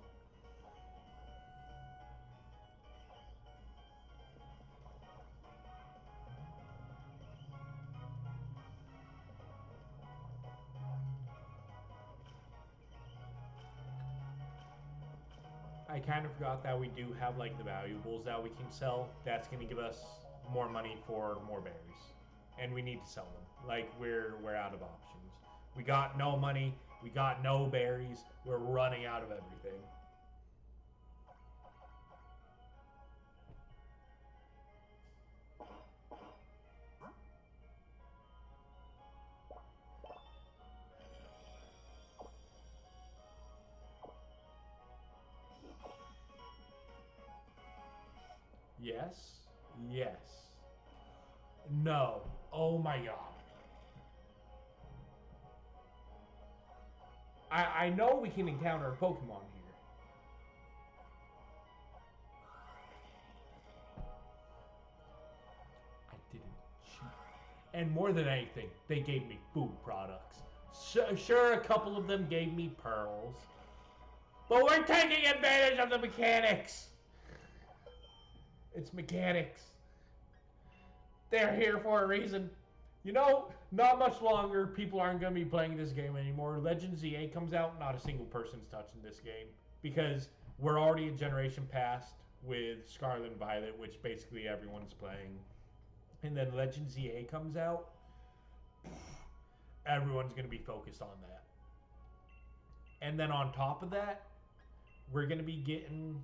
I kind of forgot that we do have like the valuables that we can sell. That's gonna give us more money for more berries, and we need to sell them. Like we're out of options. We got no money. We got no berries. We're running out of everything. Yes. Yes. No. Oh my god. I know we can encounter a Pokemon here. I didn't cheat. And more than anything, they gave me food products. Sure, a couple of them gave me pearls. But we're taking advantage of the mechanics. It's mechanics. They're here for a reason. You know, not much longer, people aren't going to be playing this game anymore. Legends ZA comes out, not a single person's touching this game. Because we're already a generation past with Scarlet and Violet, which basically everyone's playing. And then Legends ZA comes out, everyone's going to be focused on that. And then on top of that, we're going to be getting...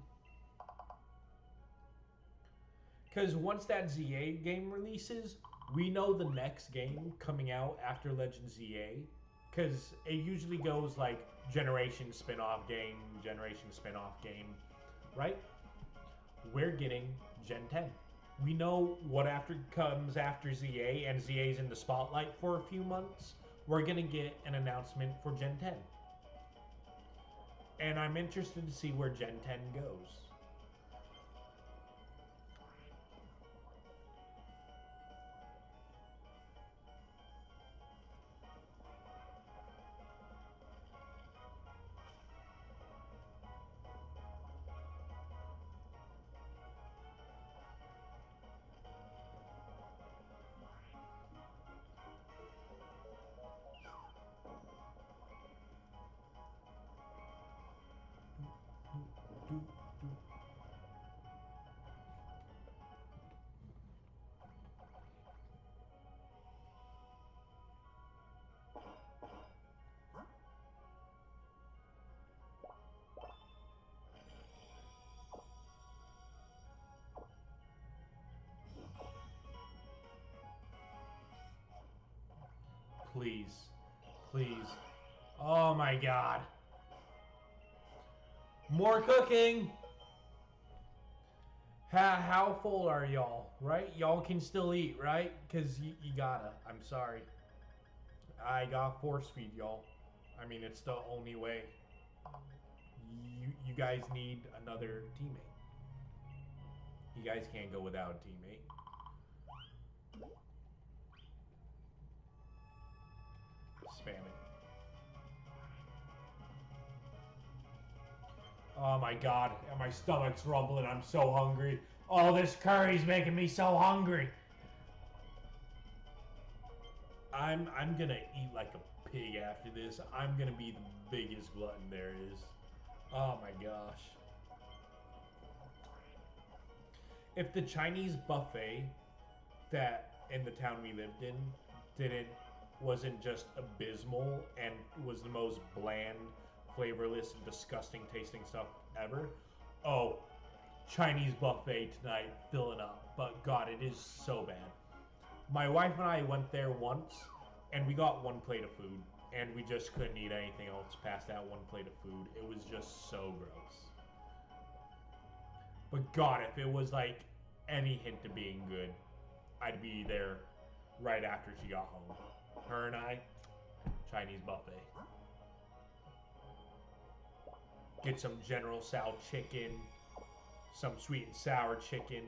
Because once that ZA game releases, we know the next game coming out after Legends ZA. Because it usually goes like generation spin-off game, generation spin-off game, right? We're getting Gen 10. We know what comes after ZA, and ZA's in the spotlight for a few months. We're going to get an announcement for Gen 10. And I'm interested to see where Gen 10 goes. Please. Please. Oh my god. More cooking! How full are y'all, right? Y'all can still eat, right? Because you gotta. I'm sorry. I got force feed y'all. I mean, it's the only way. You guys need another teammate. You guys can't go without a teammate. Spam it. Oh my god, and my stomach's rumbling. I'm so hungry. Oh, this curry's making me so hungry. I'm gonna eat like a pig after this. I'm gonna be the biggest glutton there is. Oh my gosh. If the Chinese buffet that in the town we lived in wasn't just abysmal and was the most bland, flavorless, and disgusting tasting stuff ever. Oh, Chinese buffet tonight, filling up. But God, it is so bad. My wife and I went there once, and we got one plate of food, and we just couldn't eat anything else past that one plate of food. It was just so gross. But God, if it was like any hint of being good, I'd be there right after she got home. Her and I, Chinese buffet. Get some General Tso chicken, some sweet and sour chicken,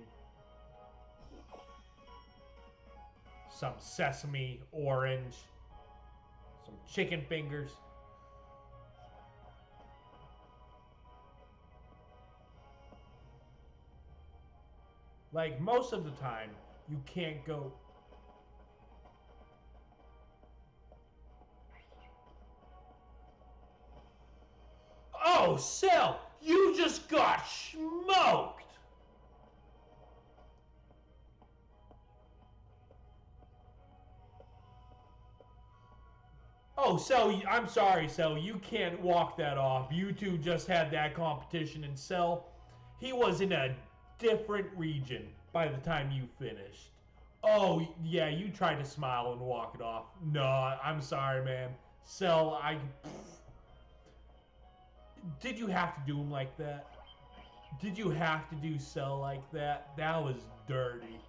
some sesame orange, some chicken fingers. Like, most of the time, you can't go. Oh, Cell, you just got smoked. Oh, Cell, I'm sorry, Cell, you can't walk that off. You two just had that competition, and Cell, he was in a different region by the time you finished. Oh, yeah, you tried to smile and walk it off. No, I'm sorry, man. Cell, did you have to do him like that? Did you have to do Cell like that? That was dirty.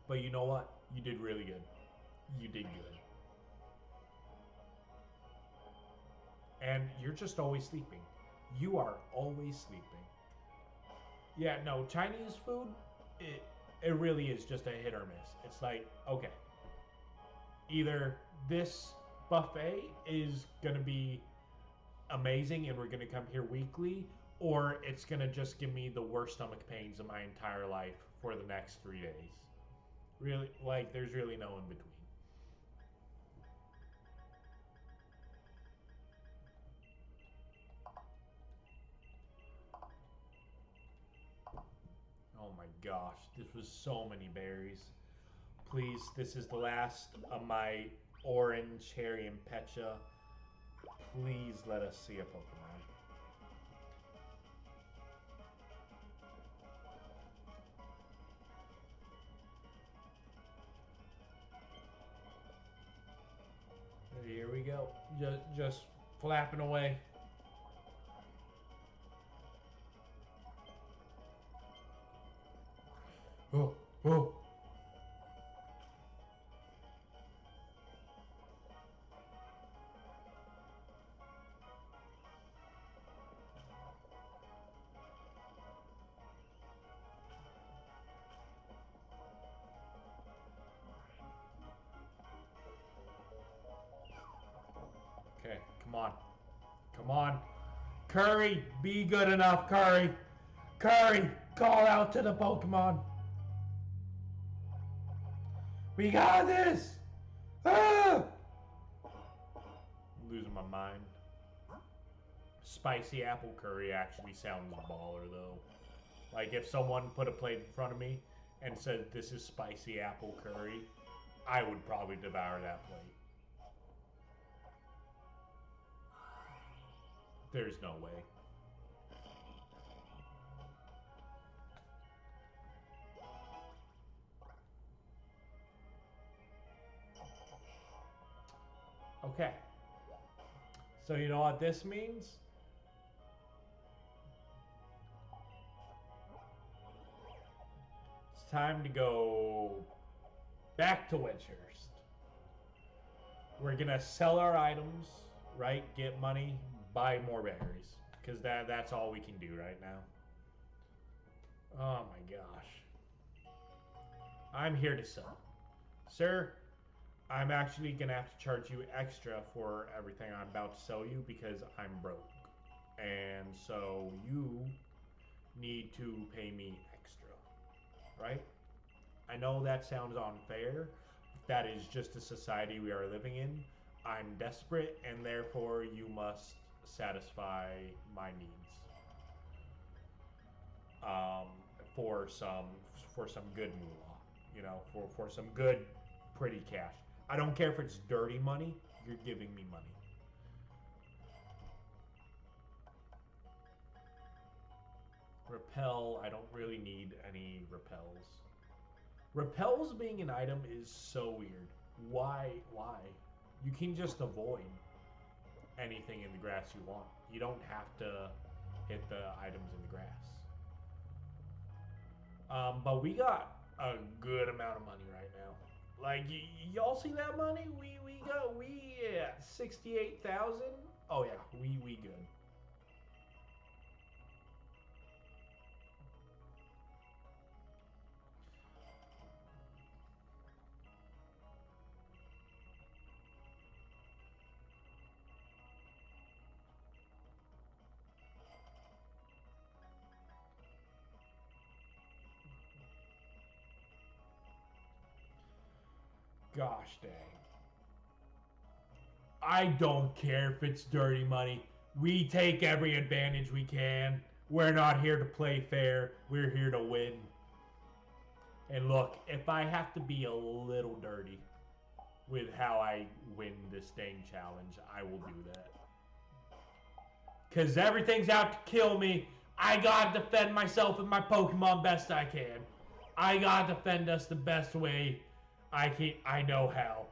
But you know what? You did really good. You did good. And you're just always sleeping. You are always sleeping. Yeah, no, Chinese food, it really is just a hit or miss. It's like, okay, either this buffet is going to be amazing and we're going to come here weekly, or it's going to just give me the worst stomach pains of my entire life for the next 3 days. Really, like, there's really no in between. Oh my gosh, this was so many berries. Please, this is the last of my orange, Harry, and Pecha. Please let us see a Pokemon. Here we go. Just flapping away. Oh, oh. Okay, come on. Come on. Curry, be good enough, Curry. Curry, call out to the Pokemon. We got this. Ah! I'm losing my mind. Spicy apple curry actually sounds baller, though. Like, if someone put a plate in front of me and said, this is spicy apple curry, I would probably devour that plate. There's no way. Okay. So you know what this means? It's time to go back to Wedgehurst. We're gonna sell our items, right? Get money, buy more berries, because that's all we can do right now. Oh my gosh. I'm here to sell. Sir, I'm actually gonna have to charge you extra for everything I'm about to sell you because I'm broke. And so you need to pay me extra, right? I know that sounds unfair. That is just the society we are living in. I'm desperate, and therefore you must satisfy my needs. Um, for some good moolah, for some good, pretty cash. I don't care if it's dirty money. You're giving me money. Repel. I don't really need any repels. Repels being an item is so weird. Why? Why? You can just avoid anything in the grass you want. You don't have to hit the items in the grass. But we got a good amount of money right now. Like y'all see that money? We got 68,000. Oh yeah, we good. Gosh dang. I don't care if it's dirty money. We take every advantage we can. We're not here to play fair. We're here to win. And look, if I have to be a little dirty with how I win this dang challenge, I will do that. Because everything's out to kill me. I gotta defend myself and my Pokemon best I can. I gotta defend us the best way I know how.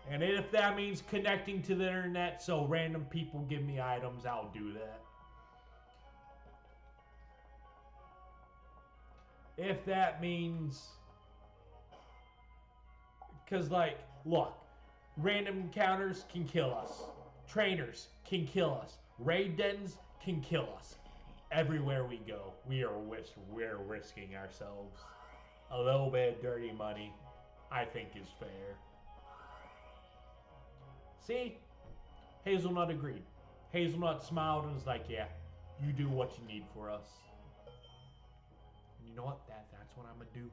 And if that means connecting to the internet so random people give me items, I'll do that. If that means... Because, like, look, random encounters can kill us. Trainers can kill us. Raid dens can kill us. Everywhere we go, we're risking ourselves. A little bit of dirty money, I think, is fair. See? Hazelnut agreed. Hazelnut smiled and was like, yeah, you do what you need for us. And you know what? That's what I'm going to do.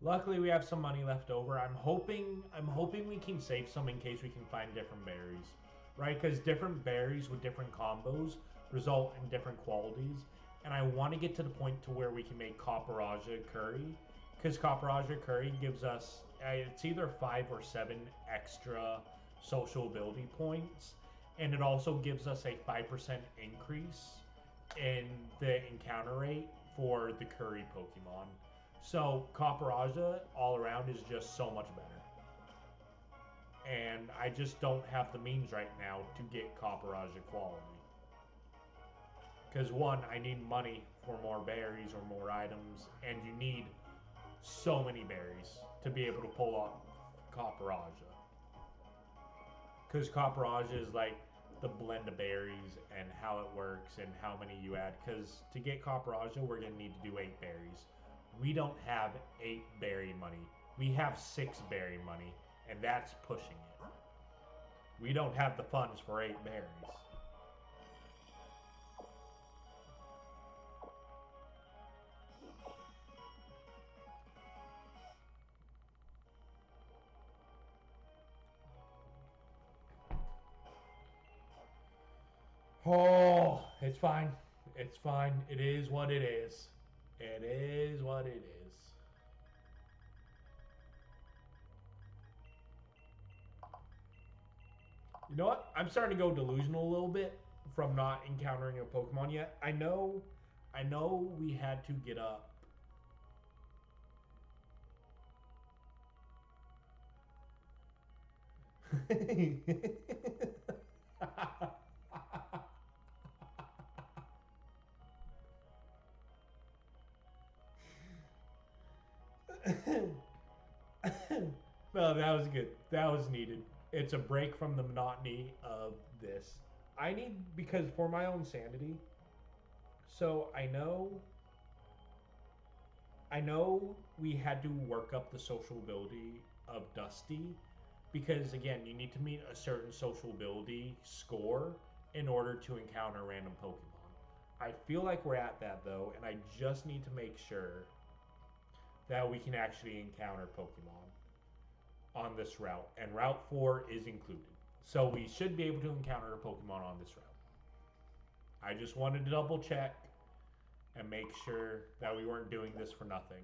Luckily, we have some money left over. I'm hoping we can save some in case we can find different berries, right? Because different berries with different combos result in different qualities, and I want to get to the point to where we can make Copperaja curry, because Copperaja curry gives us it's either 5 or 7 extra social ability points, and it also gives us a 5% increase in the encounter rate for the curry Pokemon. So Copperaja all around is just so much better. And I just don't have the means right now to get Copperaja quality. Because one, I need money for more berries or more items, and you need so many berries to be able to pull off Copperaja. Because Copperaja is like the blend of berries and how it works and how many you add. Because to get Copperaja, we're going to need to do 8 berries. We don't have 8 berry money. We have 6 berry money, and that's pushing it. We don't have the funds for 8 berries. Oh, it's fine. It's fine. It is what it is. It is what it is. You know what? I'm starting to go delusional a little bit from not encountering a Pokemon yet. I know we had to get up. No, that was good. That was needed. It's a break from the monotony of this. I need, because for my own sanity. So I know we had to work up the social ability of Dusty because again, you need to meet a certain social ability score in order to encounter random Pokemon. I feel like we're at that though, and I just need to make sure that we can actually encounter Pokemon on this route, and Route 4 is included. So we should be able to encounter a Pokemon on this route. I just wanted to double check and make sure that we weren't doing this for nothing.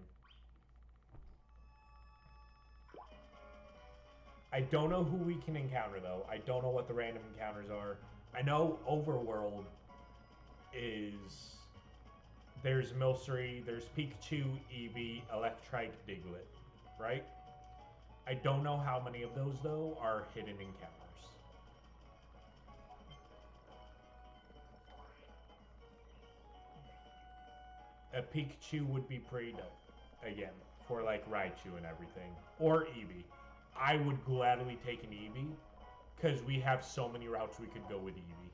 I don't know who we can encounter though. I don't know what the random encounters are. I know Overworld is... There's Milcery, there's Pikachu, Eevee, Electrike, Diglett, right? I don't know how many of those, though, are hidden encounters. A Pikachu would be pretty dope. Again, for like Raichu and everything. Or Eevee. I would gladly take an Eevee, because we have so many routes we could go with Eevee.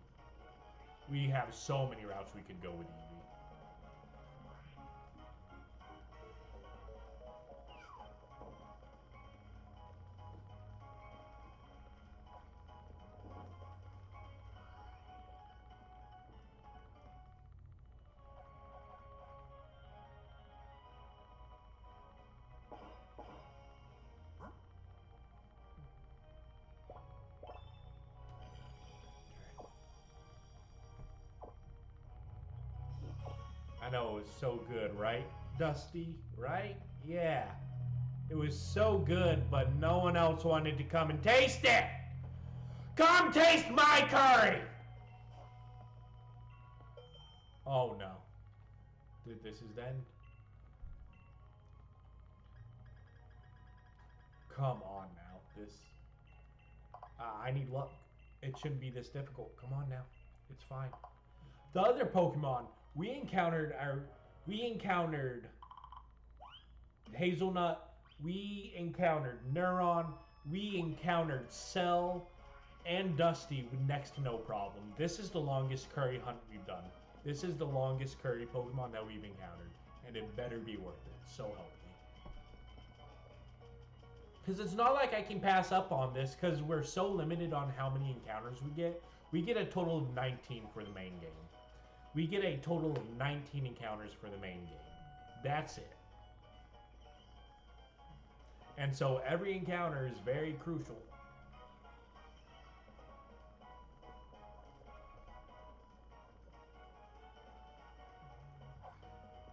We have so many routes we could go with Eevee. I know, it was so good, right, Dusty? Right? Yeah. It was so good, but no one else wanted to come and taste it! Come taste my curry! Oh no. This is the end. Come on now. This... I need luck. It shouldn't be this difficult. Come on now. It's fine. The other Pokemon we encountered Hazelnut, we encountered Neuron, we encountered Cell, and Dusty with next to no problem. This is the longest curry hunt we've done. This is the longest curry Pokemon that we've encountered. And it better be worth it. So help me. Because it's not like I can pass up on this because we're so limited on how many encounters we get. We get a total of 19 for the main game. We get a total of 19 encounters for the main game. That's it. And so every encounter is very crucial.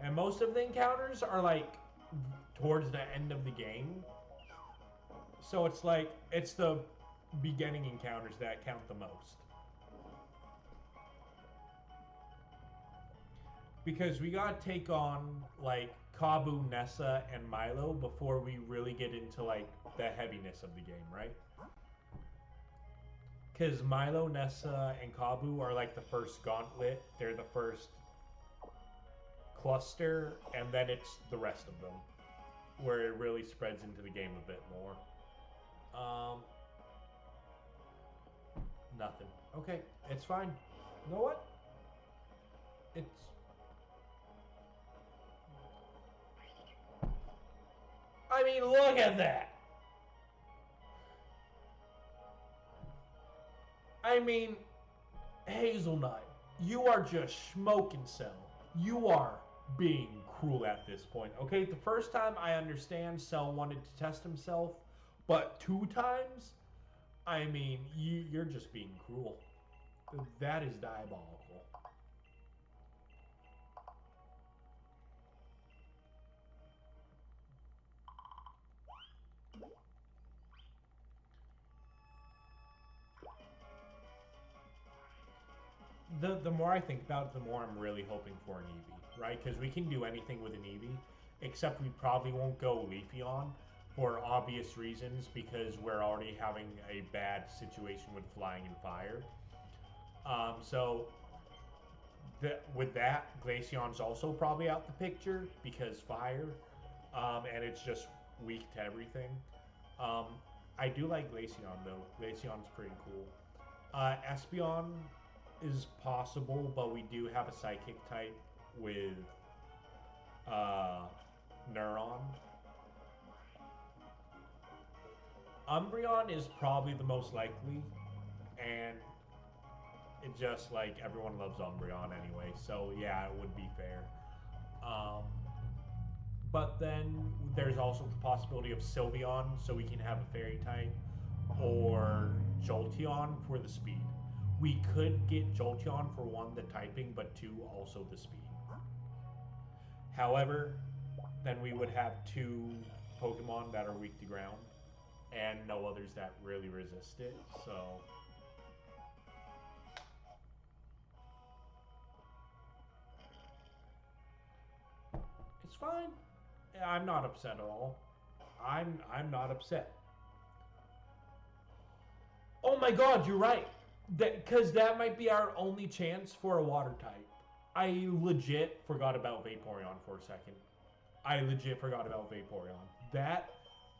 And most of the encounters are like towards the end of the game. So it's like, it's the beginning encounters that count the most. Because we gotta take on like Kabu, Nessa, and Milo before we really get into like the heaviness of the game, right? Because Milo, Nessa, and Kabu are like the first gauntlet. They're the first cluster, and then it's the rest of them, where it really spreads into the game a bit more. Nothing. Okay, it's fine. You know what? It's... I mean, look at that! I mean, Hazelnut, you are just smoking Cell. You are being cruel at this point. Okay, the first time I understand Cell wanted to test himself, but 2 times? I mean, you're just being cruel. That is diabolical. The more I think about it, the more I'm really hoping for an Eevee, right? Because we can do anything with an Eevee, except we probably won't go Leafeon for obvious reasons, because we're already having a bad situation with flying and fire. So with that, Glaceon's also probably out the picture because fire, and it's just weak to everything. I do like Glaceon though. Glaceon's pretty cool. Espeon is possible, but we do have a psychic type with Neuron. Umbreon is probably the most likely, and it just like everyone loves Umbreon anyway, so yeah, it would be fair. But then there's also the possibility of Sylveon, so we can have a fairy type, or Jolteon for the speed. We could get Jolteon for 1, the typing, but 2, also the speed. However, then we would have 2 Pokemon that are weak to ground, and no others that really resist it, so... It's fine. I'm not upset at all. I'm not upset. Oh my god, you're right. Because that might be our only chance for a water type. I legit forgot about Vaporeon for a second. I legit forgot about Vaporeon. That,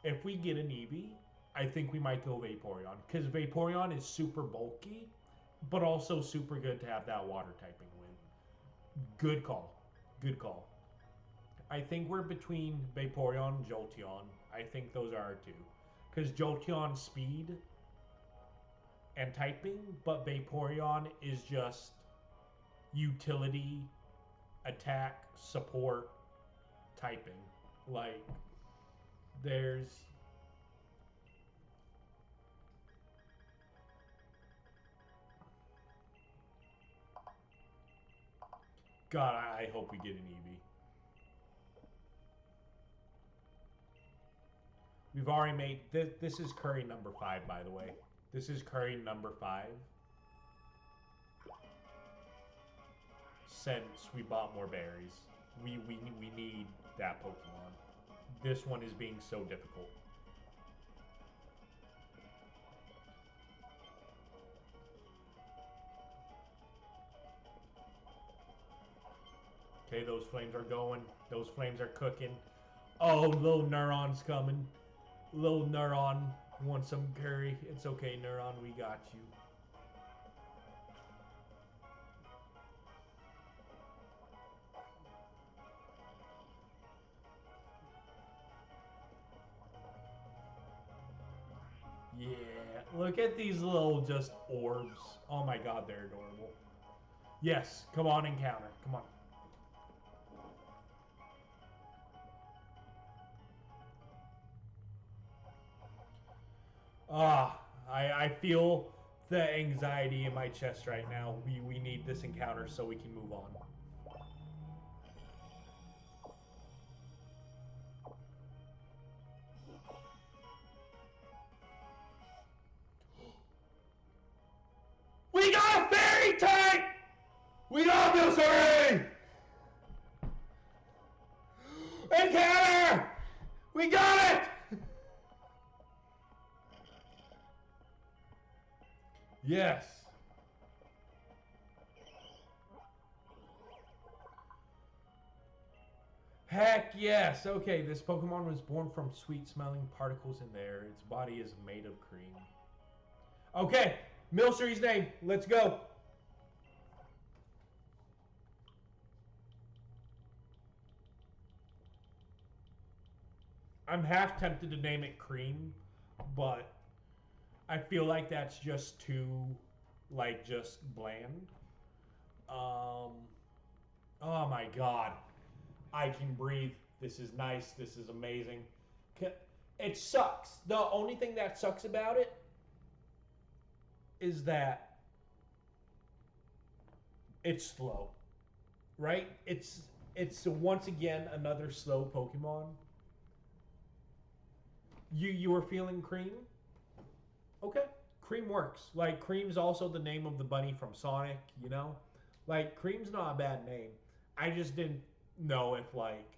if we get an Eevee, I think we might go Vaporeon. Because Vaporeon is super bulky, but also super good to have that water typing with. Good call. Good call. I think we're between Vaporeon and Jolteon. I think those are our two. Because Jolteon's speed and typing, but Vaporeon is just utility, attack, support, typing. Like, there's. God, I hope we get an Eevee. We've already made. This is curry number 5, by the way. This is curry number 5. Since we bought more berries. We need that Pokemon. This one is being so difficult. Okay, those flames are going. Those flames are cooking. Oh, little Neuron's coming. Little Neuron wants some curry. It's okay, Neuron. We got you. Yeah, look at these little just orbs. Oh my god, they're adorable. Yes, come on, encounter. Come on. Ah, I feel the anxiety in my chest right now. We need this encounter so we can move on. We got a fairy type! We got this already! Encounter! We got it! Yes. Heck yes. Okay, this Pokemon was born from sweet-smelling particles in the air. Its body is made of cream. Okay, Milcery's name. Let's go. I'm half tempted to name it Cream, but I feel like that's just too, like, just bland. Um, oh my god. I can breathe. This is nice. This is amazing. It sucks. The only thing that sucks about it is that it's slow, right? It's once again another slow Pokemon. You were feeling Cream? Okay, Cream works. Like Cream's also the name of the bunny from Sonic, you know? Like Cream's not a bad name. I just didn't know if like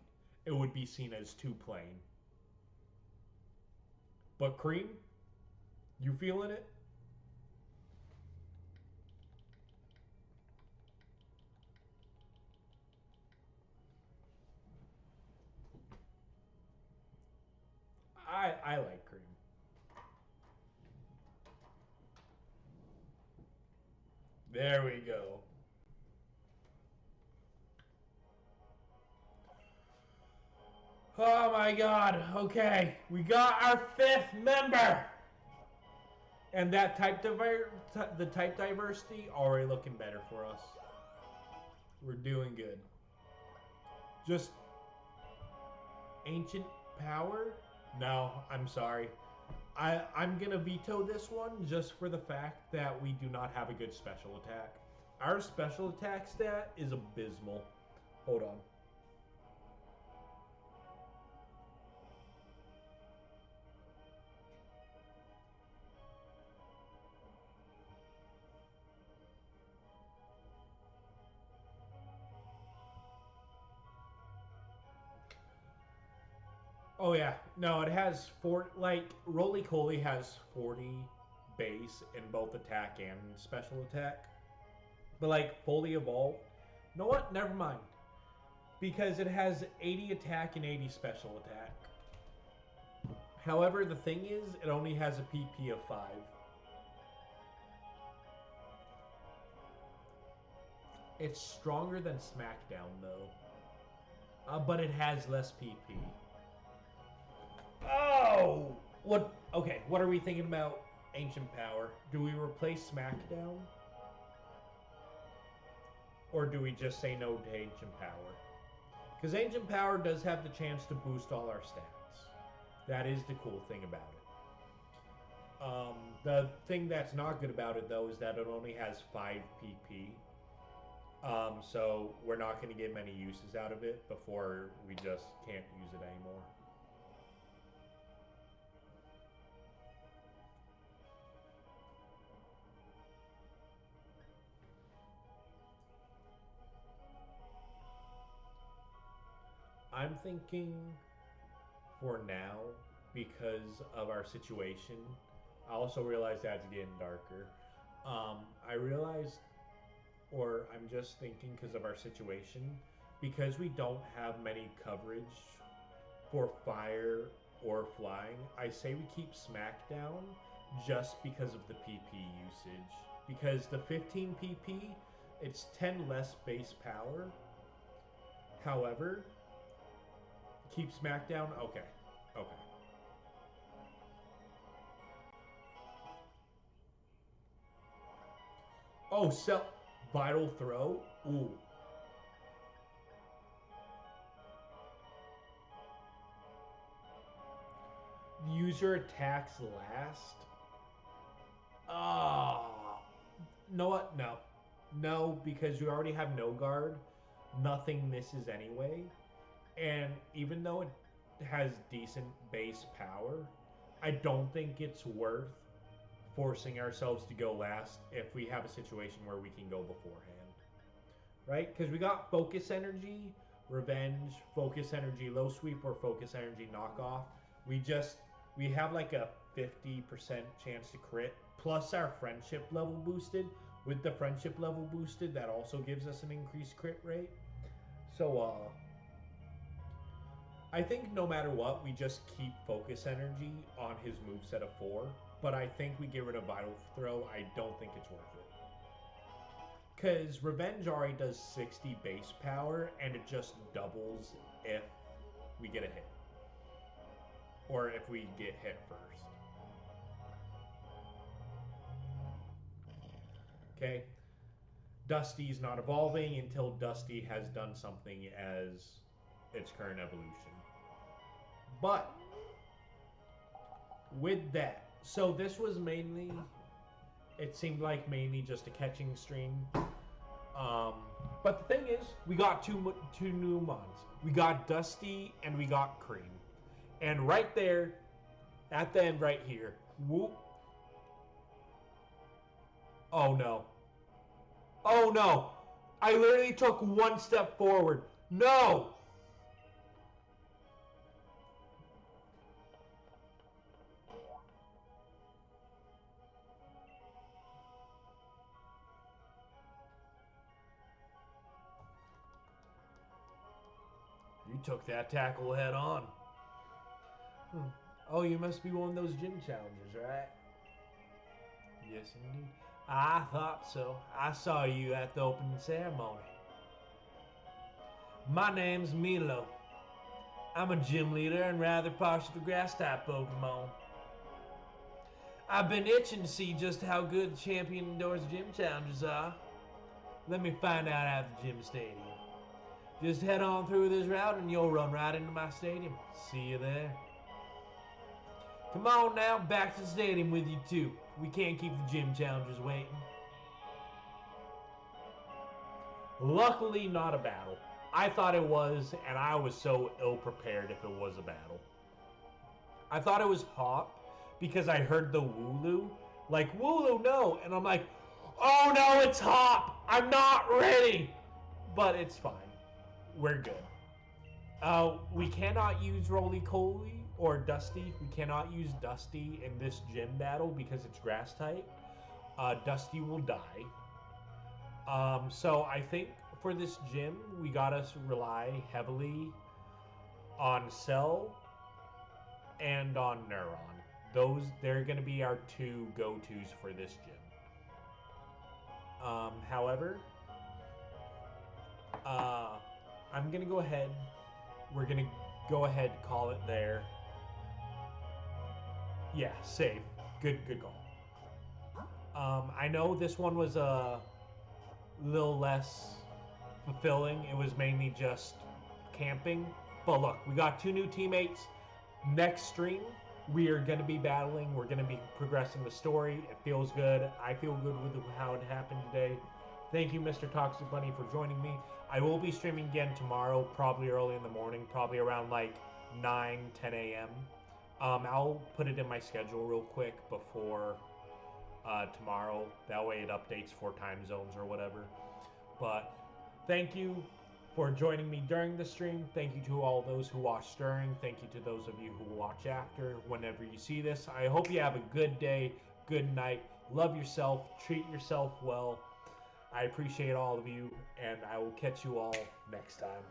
it would be seen as too plain. But Cream, you feeling it? I like Cream. There we go. Oh my god. Okay. We got our 5th member. And that the type diversity already looking better for us. We're doing good. Just ancient power? No, I'm sorry. I'm gonna veto this one just for the fact that we do not have a good special attack. Our special attack stat is abysmal. Hold on. Oh yeah, no, it has 4. Like Roly Coly has 40 base in both attack and special attack. But like fully evolved, you know what? Never mind. Because it has 80 attack and 80 special attack. However, the thing is, it only has a PP of 5. It's stronger than SmackDown, though. But it has less PP. Oh! What? Okay, what are we thinking about Ancient Power? Do we replace SmackDown? Or do we just say no to Ancient Power? Because Ancient Power does have the chance to boost all our stats. That is the cool thing about it. The thing that's not good about it, though, is that it only has 5 PP. So we're not going to get many uses out of it before we just can't use it anymore. I'm thinking for now, because of our situation, I also realize that it's getting darker. I realized, or I'm just thinking because of our situation, because we don't have many coverage for fire or flying, I say we keep SmackDown just because of the PP usage. Because the 15 PP, it's 10 less base power. However, keep SmackDown? Okay. Okay. Oh, so Vital Throw? Ooh. User attacks last? Oh. Know what? No. No, because you already have no guard. Nothing misses anyway. And even though it has decent base power, I don't think it's worth forcing ourselves to go last if we have a situation where we can go beforehand. Right? Because we got Focus Energy, Revenge, Focus Energy Low Sweep, or Focus Energy Knockoff. We have like a 50% chance to crit, plus our Friendship level boosted. With the Friendship level boosted, that also gives us an increased crit rate. So, I think no matter what, we just keep Focus Energy on his moveset of 4. But I think we get rid of Vital Throw. I don't think it's worth it. Because Revenge already does 60 base power, and it just doubles if we get a hit. Or if we get hit first. Okay. Dusty's not evolving until Dusty has done something as its current evolution. But with that, so this was mainly, it seemed like mainly just a catching stream. But the thing is, we got two new mons. We got Dusty and we got Cream. And right there, at the end right here, whoop. Oh no. Oh no. I literally took one step forward. No! You took that tackle head on. Oh, you must be one of those gym challengers, right? Yes, indeed. I thought so. I saw you at the opening ceremony. My name's Milo. I'm a gym leader and rather partial to grass-type Pokemon. I've been itching to see just how good the champion indoors gym challenges are. Let me find out at the gym stadium. Just head on through this route and you'll run right into my stadium. See you there. Come on now, back to the stadium with you too. We can't keep the gym challengers waiting. Luckily, not a battle. I thought it was, and I was so ill-prepared if it was a battle. I thought it was Hop because I heard the Wooloo. Like, Wooloo, no! And I'm like, oh no, it's Hop! I'm not ready! But it's fine. We're good. We cannot use Roly-Poly or Dusty. We cannot use Dusty in this gym battle because it's grass type. Dusty will die. So I think for this gym, we gotta rely heavily on Cell and on Neuron. They're gonna be our two go-tos for this gym. However, I'm gonna go ahead. We're gonna go ahead, call it there. Yeah, safe. Good call. I know this one was a little less fulfilling. It was mainly just camping. But look, we got two new teammates. Next stream, we are going to be battling. We're going to be progressing the story. It feels good. I feel good with how it happened today. Thank you, Mr. Toxic Bunny, for joining me. I will be streaming again tomorrow, probably early in the morning, probably around like 9, 10 a.m. I'll put it in my schedule real quick before tomorrow. That way it updates for time zones or whatever. But thank you for joining me during the stream. Thank you to all those who watched during. Thank you to those of you who watch after. Whenever you see this, I hope you have a good day, good night. Love yourself. Treat yourself well. I appreciate all of you, and I will catch you all next time.